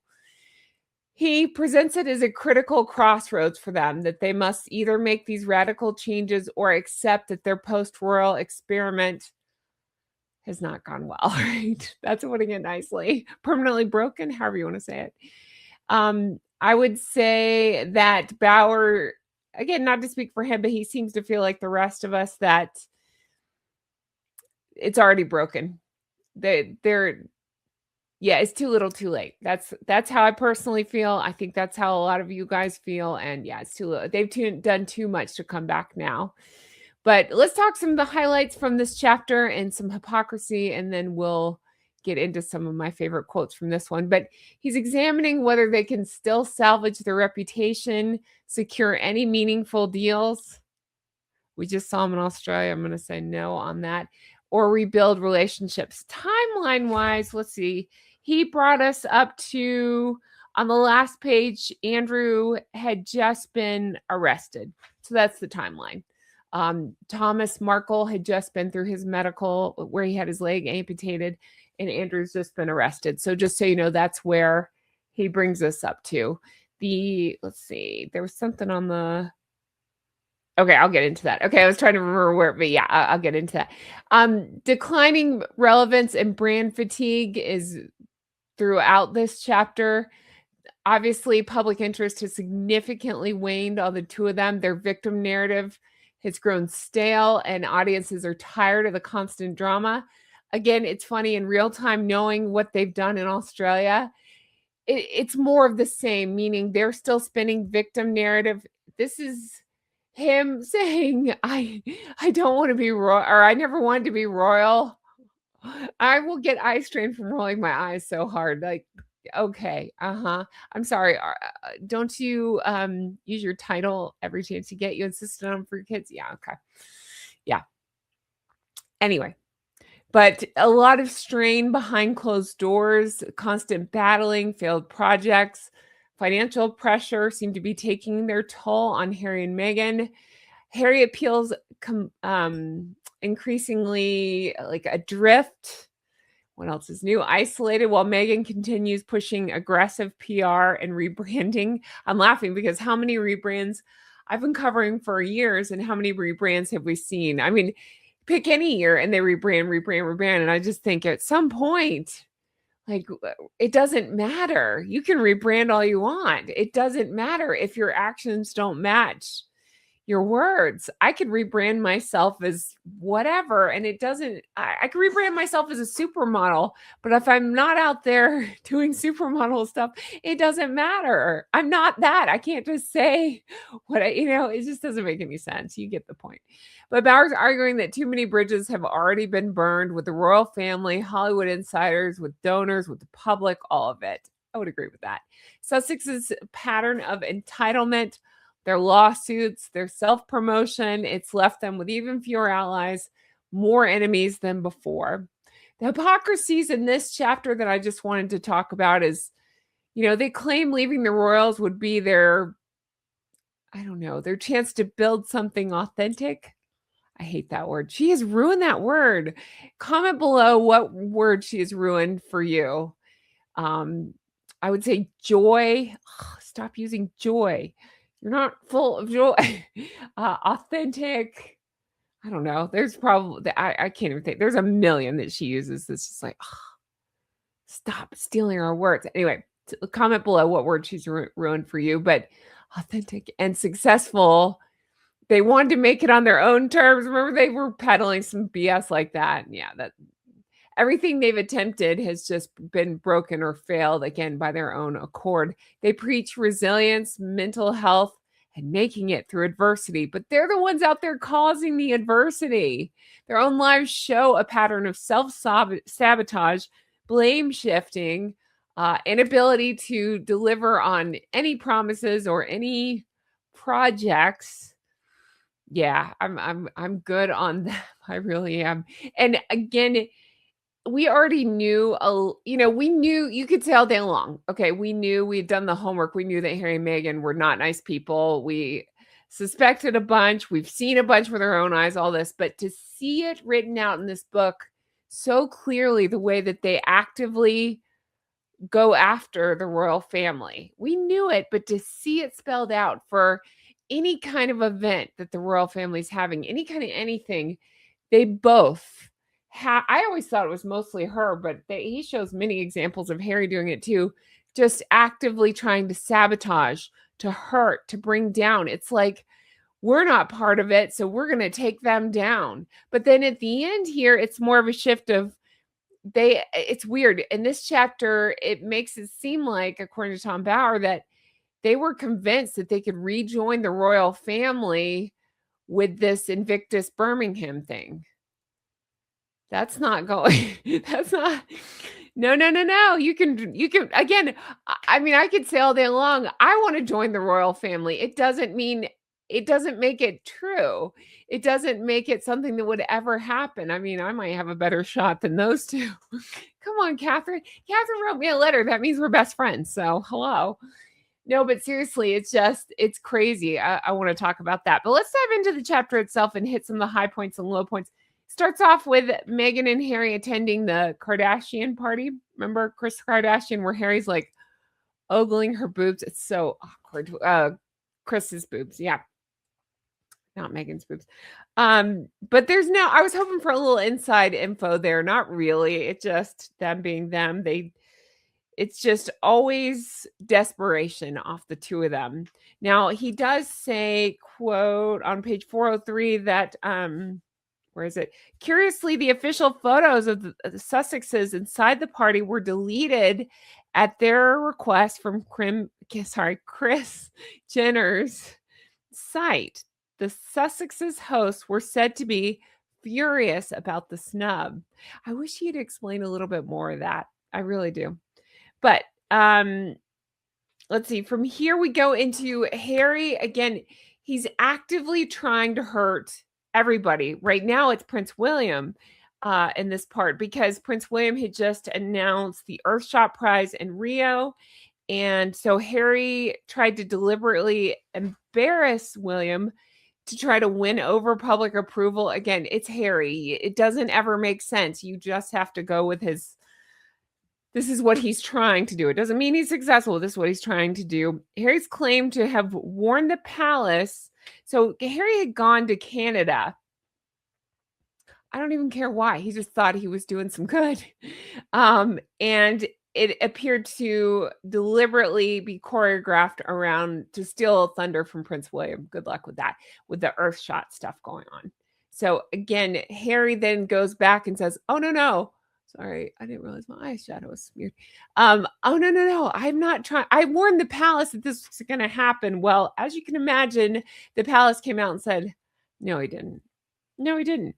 He presents it as a critical crossroads for them, that they must either make these radical changes or accept that their post-royal experiment has not gone well, right? That's putting it nicely. Permanently broken, however you want to say it. I would say that Bauer, again, not to speak for him, but he seems to feel like the rest of us that it's already broken. Yeah, it's too little, too late. That's how I personally feel. I think that's how a lot of you guys feel. And yeah, it's too little. They've done too much to come back now. But let's talk some of the highlights from this chapter and some hypocrisy, and then we'll get into some of my favorite quotes from this one. But he's examining whether they can still salvage their reputation, secure any meaningful deals. We just saw him in Australia. I'm going to say no on that. Or rebuild relationships. Timeline-wise, let's see. He brought us up to, on the last page, Andrew had just been arrested. So that's the timeline. Thomas Markle had just been through his medical where he had his leg amputated, and Andrew's just been arrested. So just so you know, that's where he brings us up to. Let's see, there was something on the, okay, I'll get into that. Okay, I was trying to remember where, but yeah, I'll get into that. Declining relevance and brand fatigue is throughout this chapter. Obviously, public interest has significantly waned on the two of them. Their victim narrative has grown stale, and audiences are tired of the constant drama. Again, it's funny, in real time, knowing what they've done in Australia, it's more of the same, meaning they're still spinning victim narrative. This is him saying, I don't want to be royal, or I never wanted to be royal. I will get eye strain from rolling my eyes so hard. Like, okay, I'm sorry. Don't you use your title every chance you get? You insisted on for your kids? Yeah, okay. Yeah. Anyway, but a lot of strain behind closed doors, constant battling, failed projects, financial pressure seem to be taking their toll on Harry and Meghan. Harry appeals increasingly like adrift, What else is new? Isolated while Meghan continues pushing aggressive PR and rebranding. I'm laughing because how many rebrands I've been covering for years and how many rebrands have we seen? I mean, pick any year and they rebrand. And I just think at some point, like, it doesn't matter. You can rebrand all you want. It doesn't matter if your actions don't match your words. I could rebrand myself as whatever, and it doesn't, I could rebrand myself as a supermodel, but if I'm not out there doing supermodel stuff, it doesn't matter. I'm not that. I can't just say what it just doesn't make any sense. You get the point. But Bauer's arguing that too many bridges have already been burned with the royal family, Hollywood insiders, with donors, with the public, all of it. I would agree with that. Sussex's pattern of entitlement, their lawsuits, their self-promotion, it's left them with even fewer allies, more enemies than before. The hypocrisies in this chapter that I just wanted to talk about is, they claim leaving the royals would be their chance to build something authentic. I hate that word. She has ruined that word. Comment below what word she has ruined for you. I would say joy. Stop using joy. You're not full of joy. Authentic. I don't know. There's probably, I can't even think. There's a million that she uses. That's just like, stop stealing our words. Anyway, comment below what word she's ruined for you. But authentic and successful, they wanted to make it on their own terms. Remember, they were peddling some BS like that. Yeah, that everything they've attempted has just been broken or failed, again, by their own accord. They preach resilience, mental health, and making it through adversity, but they're the ones out there causing the adversity. Their own lives show a pattern of self-sabotage, blame shifting, inability to deliver on any promises or any projects. Yeah, I'm good on that. I really am. And again, we already knew, we knew, you could say all day long. Okay, we knew, we'd done the homework. We knew that Harry and Meghan were not nice people. We suspected a bunch. We've seen a bunch with our own eyes, all this. But to see it written out in this book so clearly, the way that they actively go after the royal family, we knew it, but to see it spelled out for any kind of event that the royal family's having, any kind of anything, they both I always thought it was mostly her, but he shows many examples of Harry doing it too, just actively trying to sabotage, to hurt, to bring down. It's like, we're not part of it, so we're going to take them down. But then at the end here, it's more of a shift of it's weird. In this chapter, it makes it seem like, according to Tom Bauer, that they were convinced that they could rejoin the royal family with this Invictus Birmingham thing. That's not going, that's not, no. You can, again, I mean, I could say all day long, I want to join the royal family. It doesn't make it true. It doesn't make it something that would ever happen. I mean, I might have a better shot than those two. Come on, Catherine. Catherine wrote me a letter. That means we're best friends. So hello. No, but seriously, it's crazy. I want to talk about that. But let's dive into the chapter itself and hit some of the high points and low points. Starts off with Meghan and Harry attending the Kardashian party. Remember Kris Kardashian, where Harry's like ogling her boobs? It's so awkward. Kris's boobs, yeah. Not Meghan's boobs. But I was hoping for a little inside info there. Not really. It's just them being them. It's just always desperation off the two of them. Now, he does say, quote, on page 403 that, where is it? Curiously, the official photos of the Sussexes inside the party were deleted at their request from Kris Jenner's site. The Sussexes hosts were said to be furious about the snub. I wish he'd explain a little bit more of that. I really do. But let's see. From here, we go into Harry. Again, he's actively trying to hurt everybody. Right now, it's Prince William in this part, because Prince William had just announced the Earthshot Prize in Rio. And so Harry tried to deliberately embarrass William to try to win over public approval. Again, it's Harry. It doesn't ever make sense. You just have to go with his This is what he's trying to do. It doesn't mean he's successful. This is what he's trying to do. Harry's claimed to have warned the palace. So Harry had gone to Canada. I don't even care why. He just thought he was doing some good. And it appeared to deliberately be choreographed around to steal thunder from Prince William. Good luck with that, with the earth shot stuff going on. So again, Harry then goes back and says, "Oh, no. Sorry, I didn't realize my eyeshadow was smeared. Oh, no. I'm not trying. I warned the palace that this was going to happen." Well, as you can imagine, the palace came out and said, "No, he didn't. No, he didn't."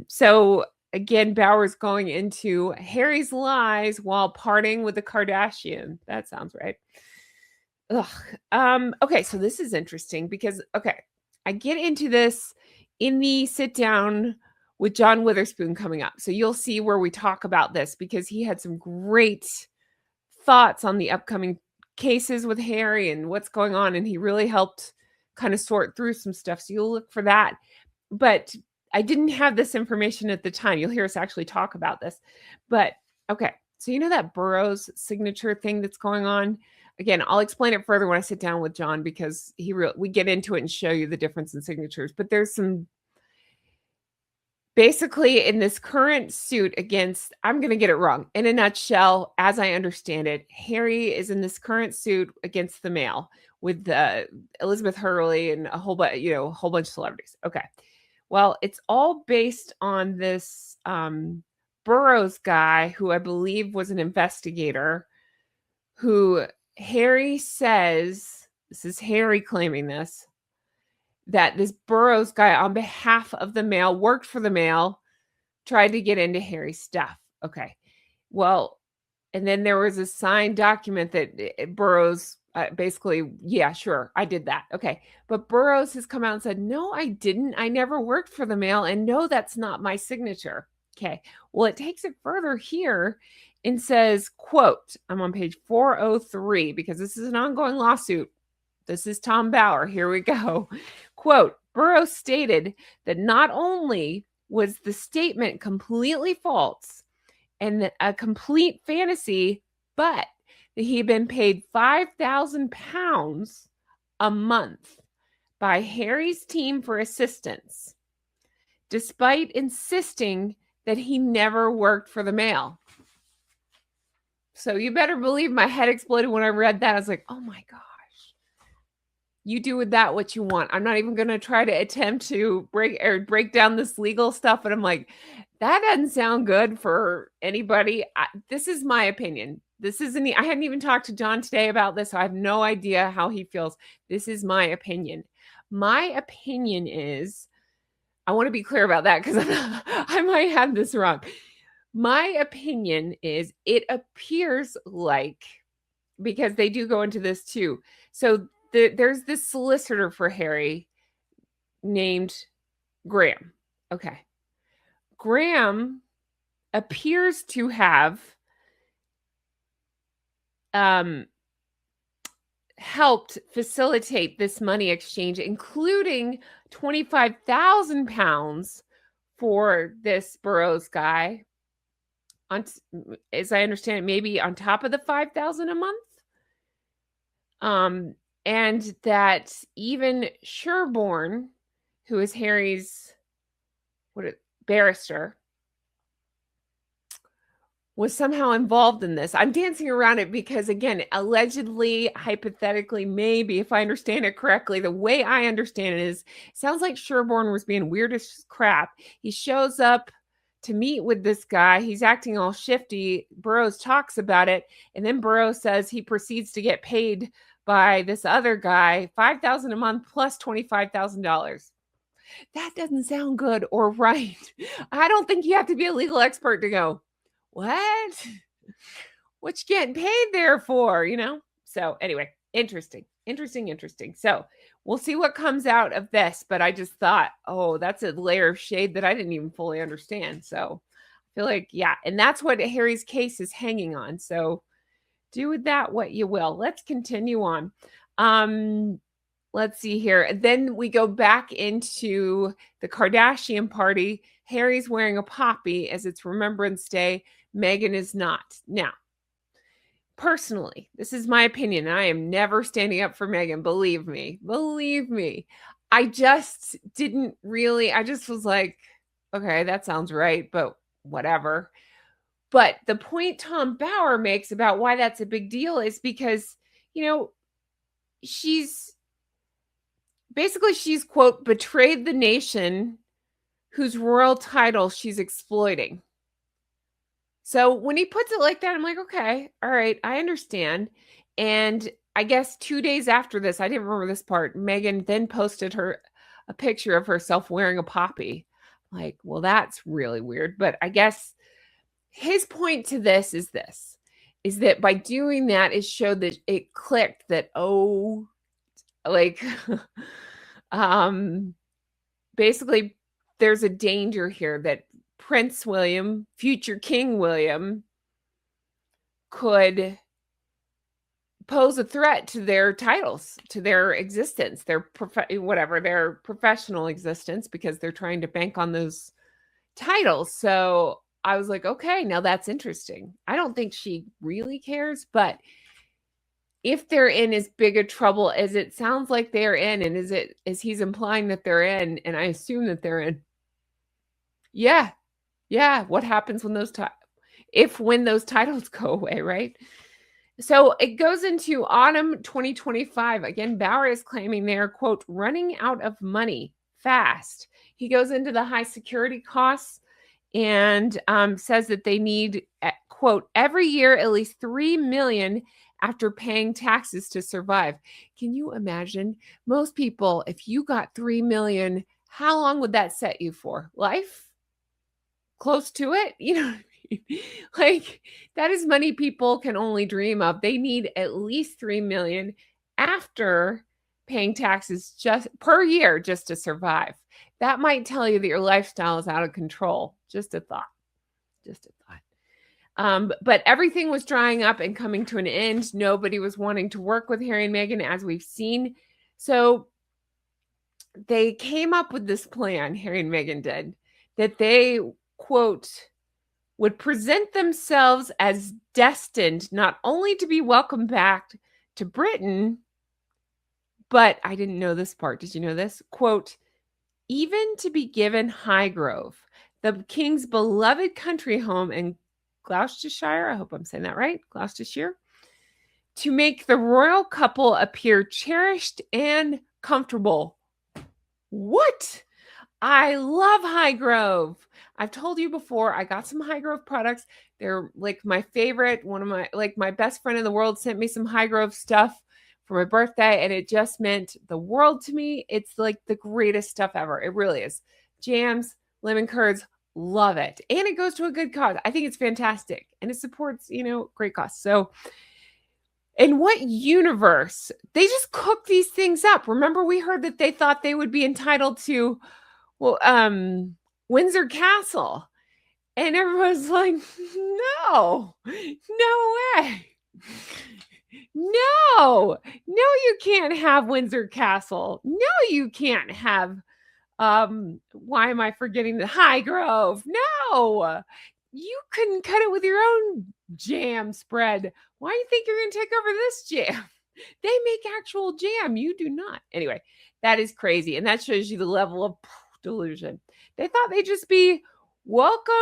So again, Bowers going into Harry's lies while parting with the Kardashian. That sounds right. Ugh. Okay, so this is interesting because I get into this in the sit down with John Witherspoon coming up. So you'll see where we talk about this because he had some great thoughts on the upcoming cases with Harry and what's going on, and he really helped kind of sort through some stuff. So you'll look for that. But I didn't have this information at the time. You'll hear us actually talk about this. But okay, so you know that Burroughs signature thing that's going on? Again, I'll explain it further when I sit down with John because we get into it and show you the difference in signatures. But there's some basically in this current suit against, I'm going to get it wrong. In a nutshell, as I understand it, Harry is in this current suit against the Mail with Elizabeth Hurley and a whole bunch of celebrities. Okay. Well, it's all based on this Burroughs guy who I believe was an investigator who Harry says, this is Harry claiming this, that this Burroughs guy on behalf of the Mail, worked for the Mail, tried to get into Harry's stuff. Okay. Well, and then there was a signed document that Burroughs basically, yeah, sure, I did that. Okay. But Burroughs has come out and said, "No, I didn't. I never worked for the Mail. And no, that's not my signature." Okay. Well, it takes it further here and says, quote, I'm on page 403 because this is an ongoing lawsuit. This is Tom Bauer. Here we go. Quote, Burroughs stated that not only was the statement completely false and a complete fantasy, but that he had been paid £5,000 a month by Harry's team for assistance, despite insisting that he never worked for the Mail. So you better believe my head exploded when I read that. I was like, oh my gosh. You do with that what you want. I'm not even going to try to attempt to break down this legal stuff. And I'm like, that doesn't sound good for anybody. This is my opinion. I hadn't even talked to John today about this. So I have no idea how he feels. This is my opinion. My opinion is, I want to be clear about that because I might have this wrong. My opinion is it appears like, because they do go into this too. So there's this solicitor for Harry named Graham. Okay. Graham appears to have helped facilitate this money exchange, including £25,000 for this Burroughs guy. As I understand it, maybe on top of the $5,000 a month. And that even Sherborne, who is Harry's barrister, was somehow involved in this. I'm dancing around it because, again, allegedly, hypothetically, maybe, if I understand it correctly, the way I understand it is, it sounds like Sherborne was being weird as crap. He shows up to meet with this guy. He's acting all shifty. Burroughs talks about it. And then Burroughs says he proceeds to get paid by this other guy, $5,000 a month plus $25,000. That doesn't sound good or right. I don't think you have to be a legal expert to go, what? What you getting paid there for, So anyway, interesting. So we'll see what comes out of this. But I just thought, oh, that's a layer of shade that I didn't even fully understand. So I feel like, yeah. And that's what Harry's case is hanging on. So do with that what you will. Let's continue on. Let's see here. Then we go back into the Kardashian party. Harry's wearing a poppy as it's Remembrance Day. Meghan is not. Now, personally, this is my opinion. I am never standing up for Meghan. Believe me. Believe me. I just didn't really, I just was like, okay, that sounds right, but whatever. But the point Tom Bauer makes about why that's a big deal is because, she's quote, betrayed the nation whose royal title she's exploiting. So when he puts it like that, I'm like, okay, all right, I understand. And I guess 2 days after this, I didn't remember this part, Meghan then posted a picture of herself wearing a poppy. Like, well, that's really weird. But I guess his point to this is that by doing that, it showed that it clicked that, basically there's a danger here that Prince William, future King William, could pose a threat to their titles, to their existence, their professional existence, because they're trying to bank on those titles. So I was like, okay, now that's interesting. I don't think she really cares, but if they're in as big a trouble as it sounds like they're in, and as he's implying that they're in, and I assume that they're in, yeah, what happens when when those titles go away, right? So it goes into autumn 2025. Again, Bauer is claiming they're, quote, running out of money fast. He goes into the high security costs and says that they need, quote, every year at least $3 million after paying taxes to survive. Can you imagine? Most people, if you got $3 million, how long would that set you for? Life? Close to it? You know what I mean? Like, that is money people can only dream of. They need at least $3 million after paying taxes just per year just to survive. That might tell you that your lifestyle is out of control. Just a thought. But everything was drying up and coming to an end. Nobody was wanting to work with Harry and Meghan, as we've seen. So they came up with this plan, Harry and Meghan did, that they, quote, would present themselves as destined not only to be welcomed back to Britain, but I didn't know this part. Did you know this? Quote, even to be given Highgrove, the king's beloved country home in Gloucestershire. I hope I'm saying that right. Gloucestershire. To make the royal couple appear cherished and comfortable. What? I love Highgrove. I've told you before, I got some Highgrove products. They're like my favorite. My best friend in the world sent me some Highgrove stuff for my birthday, and it just meant the world to me. It's like the greatest stuff ever. It really is. Jams, lemon curds, love it. And it goes to a good cause. I think it's fantastic. And it supports, great cause. So in what universe? They just cook these things up. Remember, we heard that they thought they would be entitled to, Windsor Castle. And everyone's like, no way. No, you can't have Windsor Castle. No, you can't have, why am I forgetting the Highgrove? No, you couldn't cut it with your own jam spread. Why do you think you're going to take over this jam? They make actual jam. You do not. Anyway, that is crazy. And that shows you the level of delusion. They thought they'd just be welcome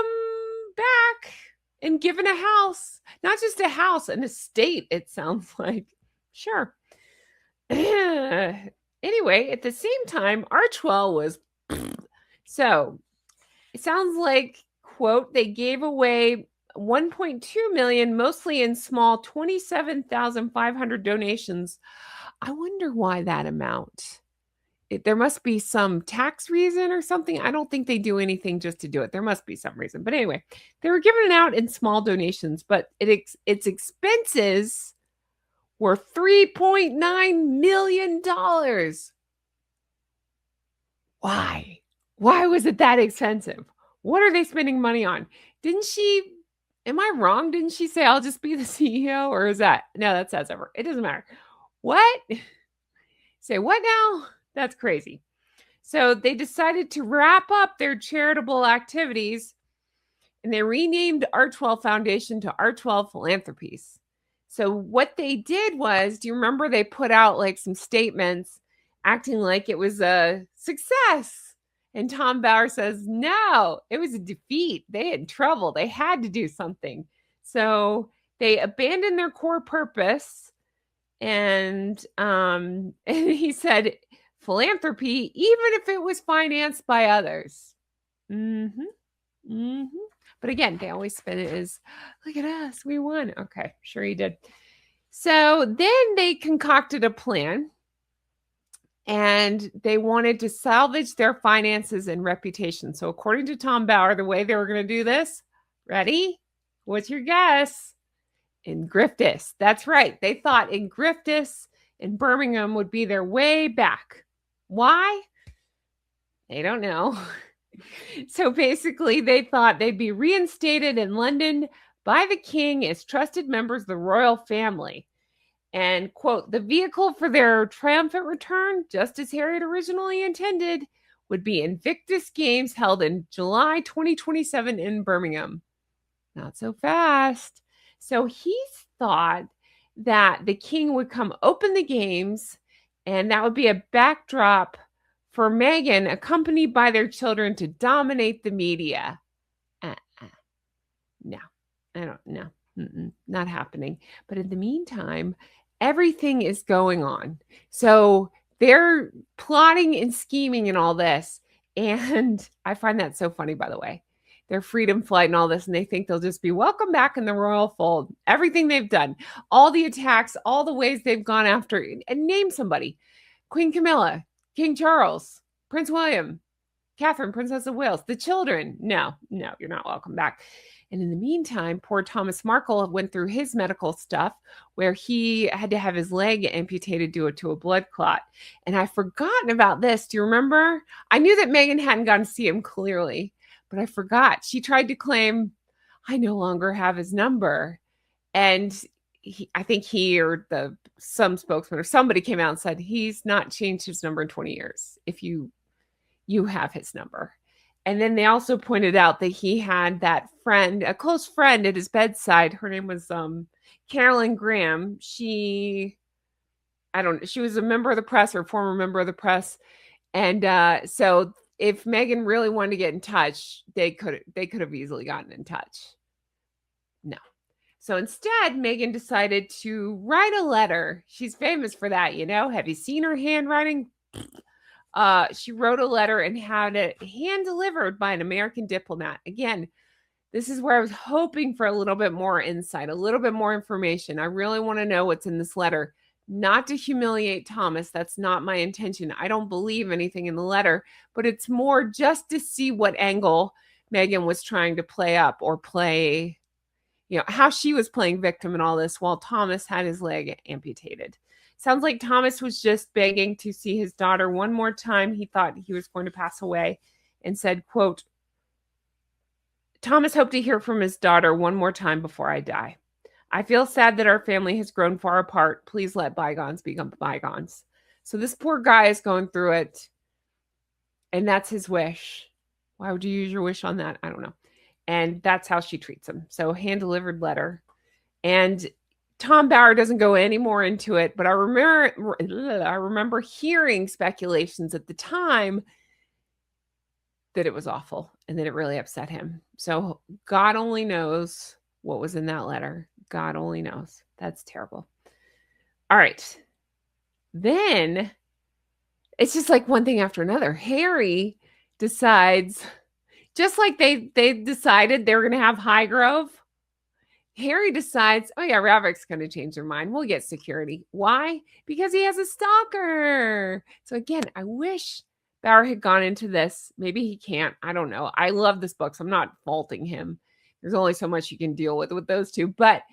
back and given a house, not just a house, an estate, it sounds like. Sure. Anyway, at the same time, Archwell was, so it sounds like, quote, they gave away 1.2 million, mostly in small 27,500 donations. I wonder why that amount. There must be some tax reason or something. I don't think they do anything just to do it. There must be some reason. But anyway, they were giving it out in small donations, but its expenses were $3.9 million. Why? Why was it that expensive? What are they spending money on? Am I wrong? Didn't she say, I'll just be the CEO? Or is that? No, that says ever. It doesn't matter. What? Say what now? That's crazy. So they decided to wrap up their charitable activities and they renamed R12 Foundation to R12 Philanthropies. So what they did was, do you remember they put out like some statements acting like it was a success? And Tom Bauer says, no, it was a defeat. They had trouble. They had to do something. So they abandoned their core purpose. And he said, philanthropy, even if it was financed by others. But again, they always spin it as, look at us, we won. Okay, sure you did. So then they concocted a plan, and they wanted to salvage their finances and reputation. So according to Tom Bauer, the way they were going to do this, ready? What's your guess? In Griftis. That's right. They thought in Griftis in Birmingham would be their way back. Why? They don't know. So basically, they thought they'd be reinstated in London by the king as trusted members of the royal family. And, quote, the vehicle for their triumphant return, just as Harry had originally intended, would be Invictus Games held in July 2027 in Birmingham. Not so fast. So he thought that the king would come open the games, and that would be a backdrop for Meghan, accompanied by their children, to dominate the media. No, I don't know. Not happening. But in the meantime, everything is going on. So they're plotting and scheming and all this. And I find that so funny, by the way. Their freedom flight and all this, and they think they'll just be welcome back in the royal fold. Everything they've done, all the attacks, all the ways they've gone after, and name somebody. Queen Camilla, King Charles, Prince William, Catherine, Princess of Wales, the children. No, you're not welcome back. And in the meantime, poor Thomas Markle went through his medical stuff where he had to have his leg amputated due to a blood clot. And I've forgotten about this. Do you remember? I knew that Meghan hadn't gone to see him clearly, but I forgot. She tried to claim, I no longer have his number. And I think he or some spokesman or somebody came out and said, he's not changed his number in 20 years. If you have his number. And then they also pointed out that he had that friend, a close friend at his bedside. Her name was Carolyn Graham. She was a member of the press or former member of the press. And so if Meghan really wanted to get in touch, they could have easily gotten in touch. No. So instead, Meghan decided to write a letter. She's famous for that, you know. Have you seen her handwriting? She wrote a letter and had it hand-delivered by an American diplomat. Again, this is where I was hoping for a little bit more insight, a little bit more information. I really want to know what's in this letter. Not to humiliate Thomas. That's not my intention. I don't believe anything in the letter, but it's more just to see what angle Meghan was trying to play up or play, how she was playing victim in all this while Thomas had his leg amputated. Sounds like Thomas was just begging to see his daughter one more time. He thought he was going to pass away and said, quote, Thomas hoped to hear from his daughter one more time before I die. I feel sad that our family has grown far apart. Please let bygones become bygones. So this poor guy is going through it, and that's his wish. Why would you use your wish on that? I don't know. And that's how she treats him. So hand-delivered letter. And Tom Bauer doesn't go any more into it, but I remember hearing speculations at the time that it was awful and that it really upset him. So God only knows what was in that letter. God only knows. That's terrible. All right. Then it's just like one thing after another. Harry decides, just like they decided they were going to have Highgrove, Harry decides, oh yeah, Ravik's going to change their mind. We'll get security. Why? Because he has a stalker. So again, I wish Bauer had gone into this. Maybe he can't. I don't know. I love this book, so I'm not faulting him. There's only so much you can deal with those two. But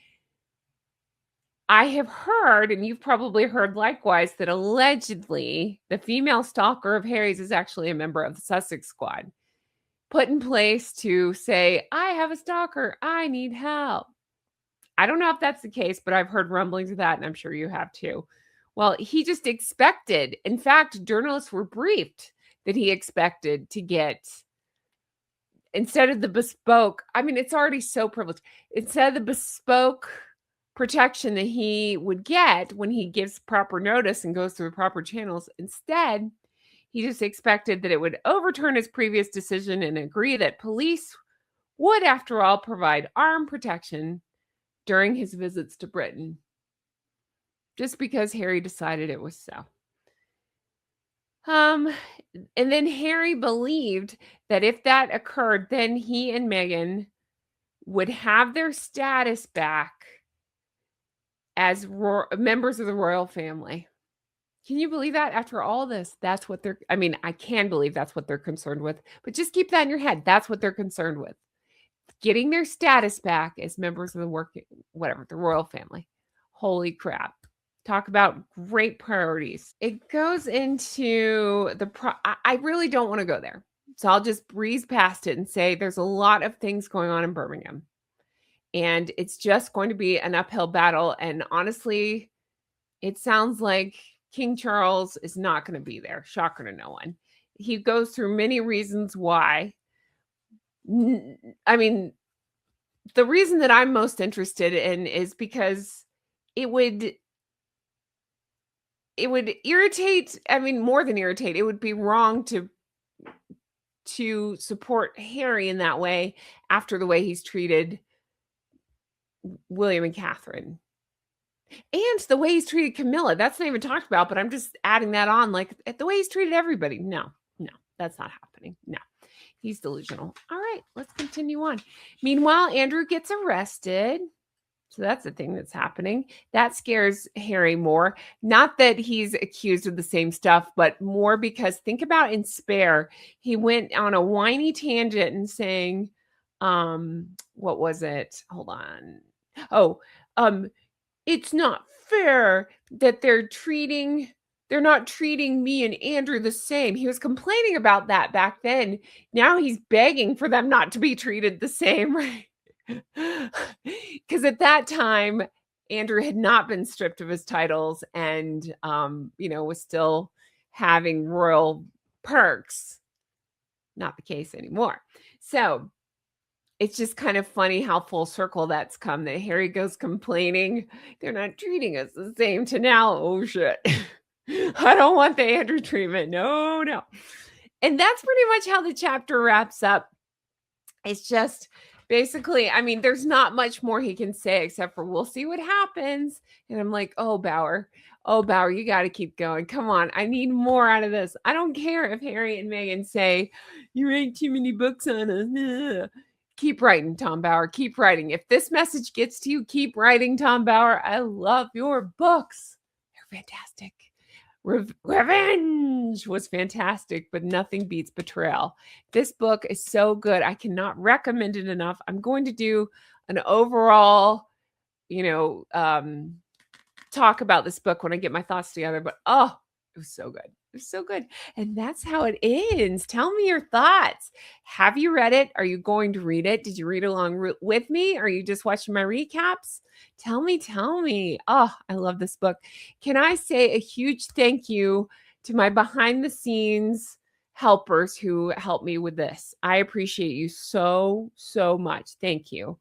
I have heard, and you've probably heard likewise, that allegedly the female stalker of Harry's is actually a member of the Sussex squad, put in place to say, I have a stalker. I need help. I don't know if that's the case, but I've heard rumblings of that, and I'm sure you have too. Well, he just expected. In fact, journalists were briefed that he expected to get instead of the bespoke, I mean, it's already so privileged. Instead of the bespoke protection that he would get when he gives proper notice and goes through the proper channels, instead, he just expected that it would overturn his previous decision and agree that police would, after all, provide armed protection during his visits to Britain, just because Harry decided it was so. And then Harry believed that if that occurred, then he and Meghan would have their status back as members of the royal family. Can you believe that after all this, that's what they're, I mean, I can believe that's what they're concerned with, but just keep that in your head. That's what they're concerned with. Getting their status back as members of the royal family. Holy crap. Talk about great priorities. It goes into I really don't want to go there. So I'll just breeze past it and say there's a lot of things going on in Birmingham. And it's just going to be an uphill battle. And honestly, it sounds like King Charles is not going to be there. Shocker to no one. He goes through many reasons why. I mean, the reason that I'm most interested in is because it would irritate, I mean, more than irritate, it would be wrong to support Harry in that way after the way he's treated William and Catherine. And the way he's treated Camilla. That's not even talked about, but I'm just adding that on, like, the way he's treated everybody. No, that's not happening. No, he's delusional. All right, let's continue on. Meanwhile, Andrew gets arrested. So that's the thing that's happening. That scares Harry more. Not that he's accused of the same stuff, but more because think about in Spare, he went on a whiny tangent and saying, what was it? Hold on. Oh, it's not fair that they're not treating me and Andrew the same. He was complaining about that back then. Now he's begging for them not to be treated the same, right? Because at that time, Andrew had not been stripped of his titles and, was still having royal perks. Not the case anymore. So it's just kind of funny how full circle that's come, that Harry goes complaining they're not treating us the same to now, oh shit. I don't want the Andrew treatment. No. And that's pretty much how the chapter wraps up. It's just basically, I mean, there's not much more he can say except for we'll see what happens. And I'm like, oh, Bauer, you got to keep going. Come on. I need more out of this. I don't care if Harry and Meghan say, you write too many books on us. Keep writing, Tom Bauer. Keep writing. If this message gets to you, keep writing, Tom Bauer. I love your books. They're fantastic. Revenge was fantastic, but nothing beats Betrayal. This book is so good. I cannot recommend it enough. I'm going to do an overall, talk about this book when I get my thoughts together, but it was so good. It was so good. And that's how it ends. Tell me your thoughts. Have you read it? Are you going to read it? Did you read along with me? Are you just watching my recaps? Tell me. Oh, I love this book. Can I say a huge thank you to my behind the scenes helpers who helped me with this? I appreciate you so much. Thank you.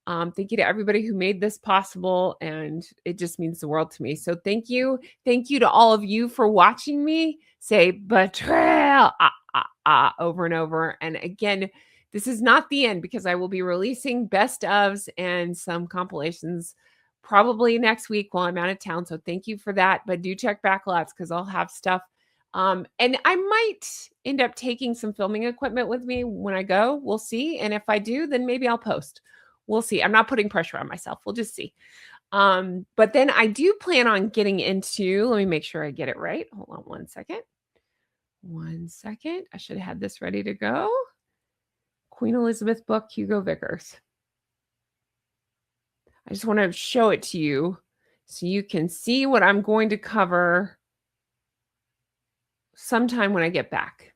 Thank you to everybody who made this possible, and it just means the world to me. So thank you. Thank you to all of you for watching me say Betrayal over and over. And again, this is not the end, because I will be releasing best ofs and some compilations probably next week while I'm out of town. So thank you for that. But do check backlots, because I'll have stuff. And I might end up taking some filming equipment with me when I go. We'll see. And if I do, then maybe I'll post. We'll see. I'm not putting pressure on myself. We'll just see. But then I do plan on getting into, let me make sure I get it right. Hold on 1 second. 1 second. I should have had this ready to go. Queen Elizabeth book, Hugo Vickers. I just want to show it to you so you can see what I'm going to cover sometime when I get back.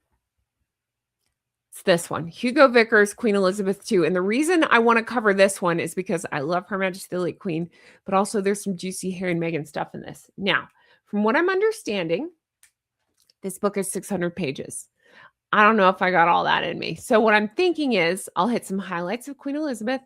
It's this one, Hugo Vickers, Queen Elizabeth II. And the reason I want to cover this one is because I love Her Majesty the late Queen, but also there's some juicy Harry and Meghan stuff in this. Now, from what I'm understanding, this book is 600 pages. I don't know if I got all that in me. So what I'm thinking is I'll hit some highlights of Queen Elizabeth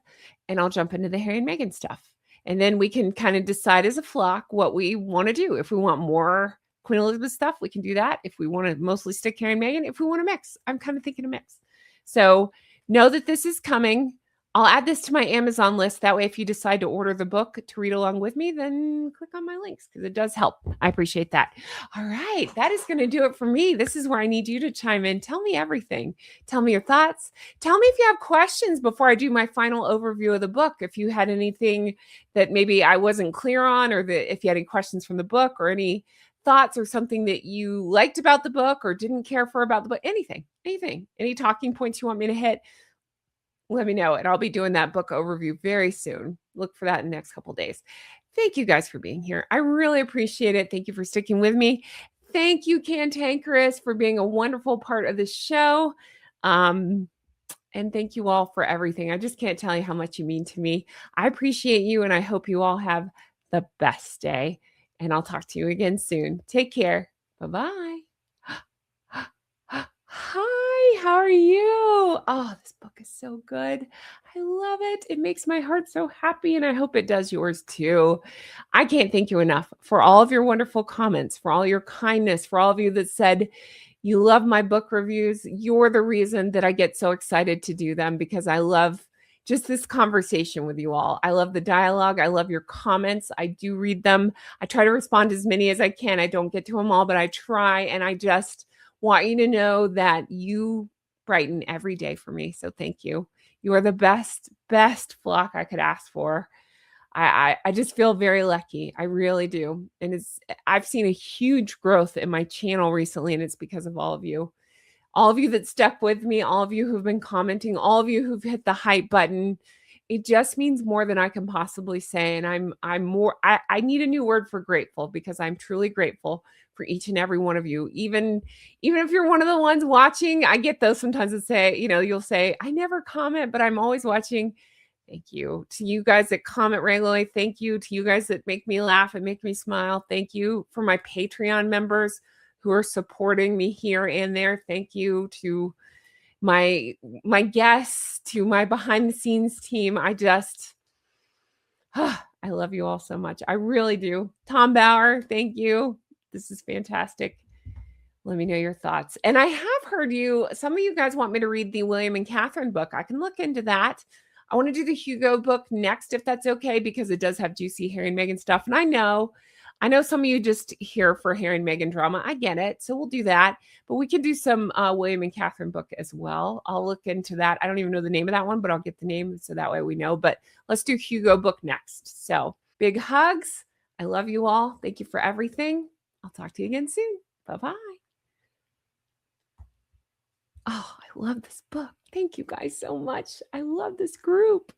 and I'll jump into the Harry and Meghan stuff. And then we can kind of decide as a flock what we want to do. If we want more Queen Elizabeth stuff, we can do that. If we want to mostly stick Harry and Meghan, if we want to mix, I'm kind of thinking a mix. So know that this is coming. I'll add this to my Amazon list. That way, if you decide to order the book to read along with me, then click on my links because it does help. I appreciate that. All right, that is going to do it for me. This is where I need you to chime in. Tell me everything. Tell me your thoughts. Tell me if you have questions before I do my final overview of the book. If you had anything that maybe I wasn't clear on, or that if you had any questions from the book or any thoughts or something that you liked about the book or didn't care for about the book, anything, any talking points you want me to hit, let me know. And I'll be doing that book overview very soon. Look for that in the next couple of days. Thank you guys for being here. I really appreciate it. Thank you for sticking with me. Thank you, Cantankerous, for being a wonderful part of the show. And thank you all for everything. I just can't tell you how much you mean to me. I appreciate you, and I hope you all have the best day. And I'll talk to you again soon. Take care. Bye-bye. Hi, how are you? Oh, this book is so good. I love it. It makes my heart so happy, and I hope it does yours too. I can't thank you enough for all of your wonderful comments, for all your kindness, for all of you that said you love my book reviews. You're the reason that I get so excited to do them, because I love just this conversation with you all. I love the dialogue. I love your comments. I do read them. I try to respond as many as I can. I don't get to them all, but I try, and I just want you to know that you brighten every day for me. So thank you. You are the best flock I could ask for. I just feel very lucky. I really do. And I've seen a huge growth in my channel recently, and it's because of all of you. All of you that stuck with me, all of you who've been commenting, all of you who've hit the hype button. It just means more than I can possibly say. And I need a new word for grateful, because I'm truly grateful for each and every one of you. Even if you're one of the ones watching, I get those sometimes that say, you'll say, I never comment, but I'm always watching. Thank you to you guys that comment regularly. Thank you to you guys that make me laugh and make me smile. Thank you for my Patreon members who are supporting me here and there. Thank you to my guests, to my behind the scenes team. I love you all so much. I really do. Tom Bauer, thank you. This is fantastic. Let me know your thoughts. And I have heard some of you guys want me to read the William and Catherine book. I can look into that. I want to do the Hugo book next, if that's okay, because it does have juicy Harry and Meghan stuff. And I know some of you just here for Harry and Meghan drama. I get it. So we'll do that. But we can do some William and Catherine book as well. I'll look into that. I don't even know the name of that one, but I'll get the name so that way we know. But let's do Hugo book next. So big hugs. I love you all. Thank you for everything. I'll talk to you again soon. Bye-bye. Oh, I love this book. Thank you guys so much. I love this group.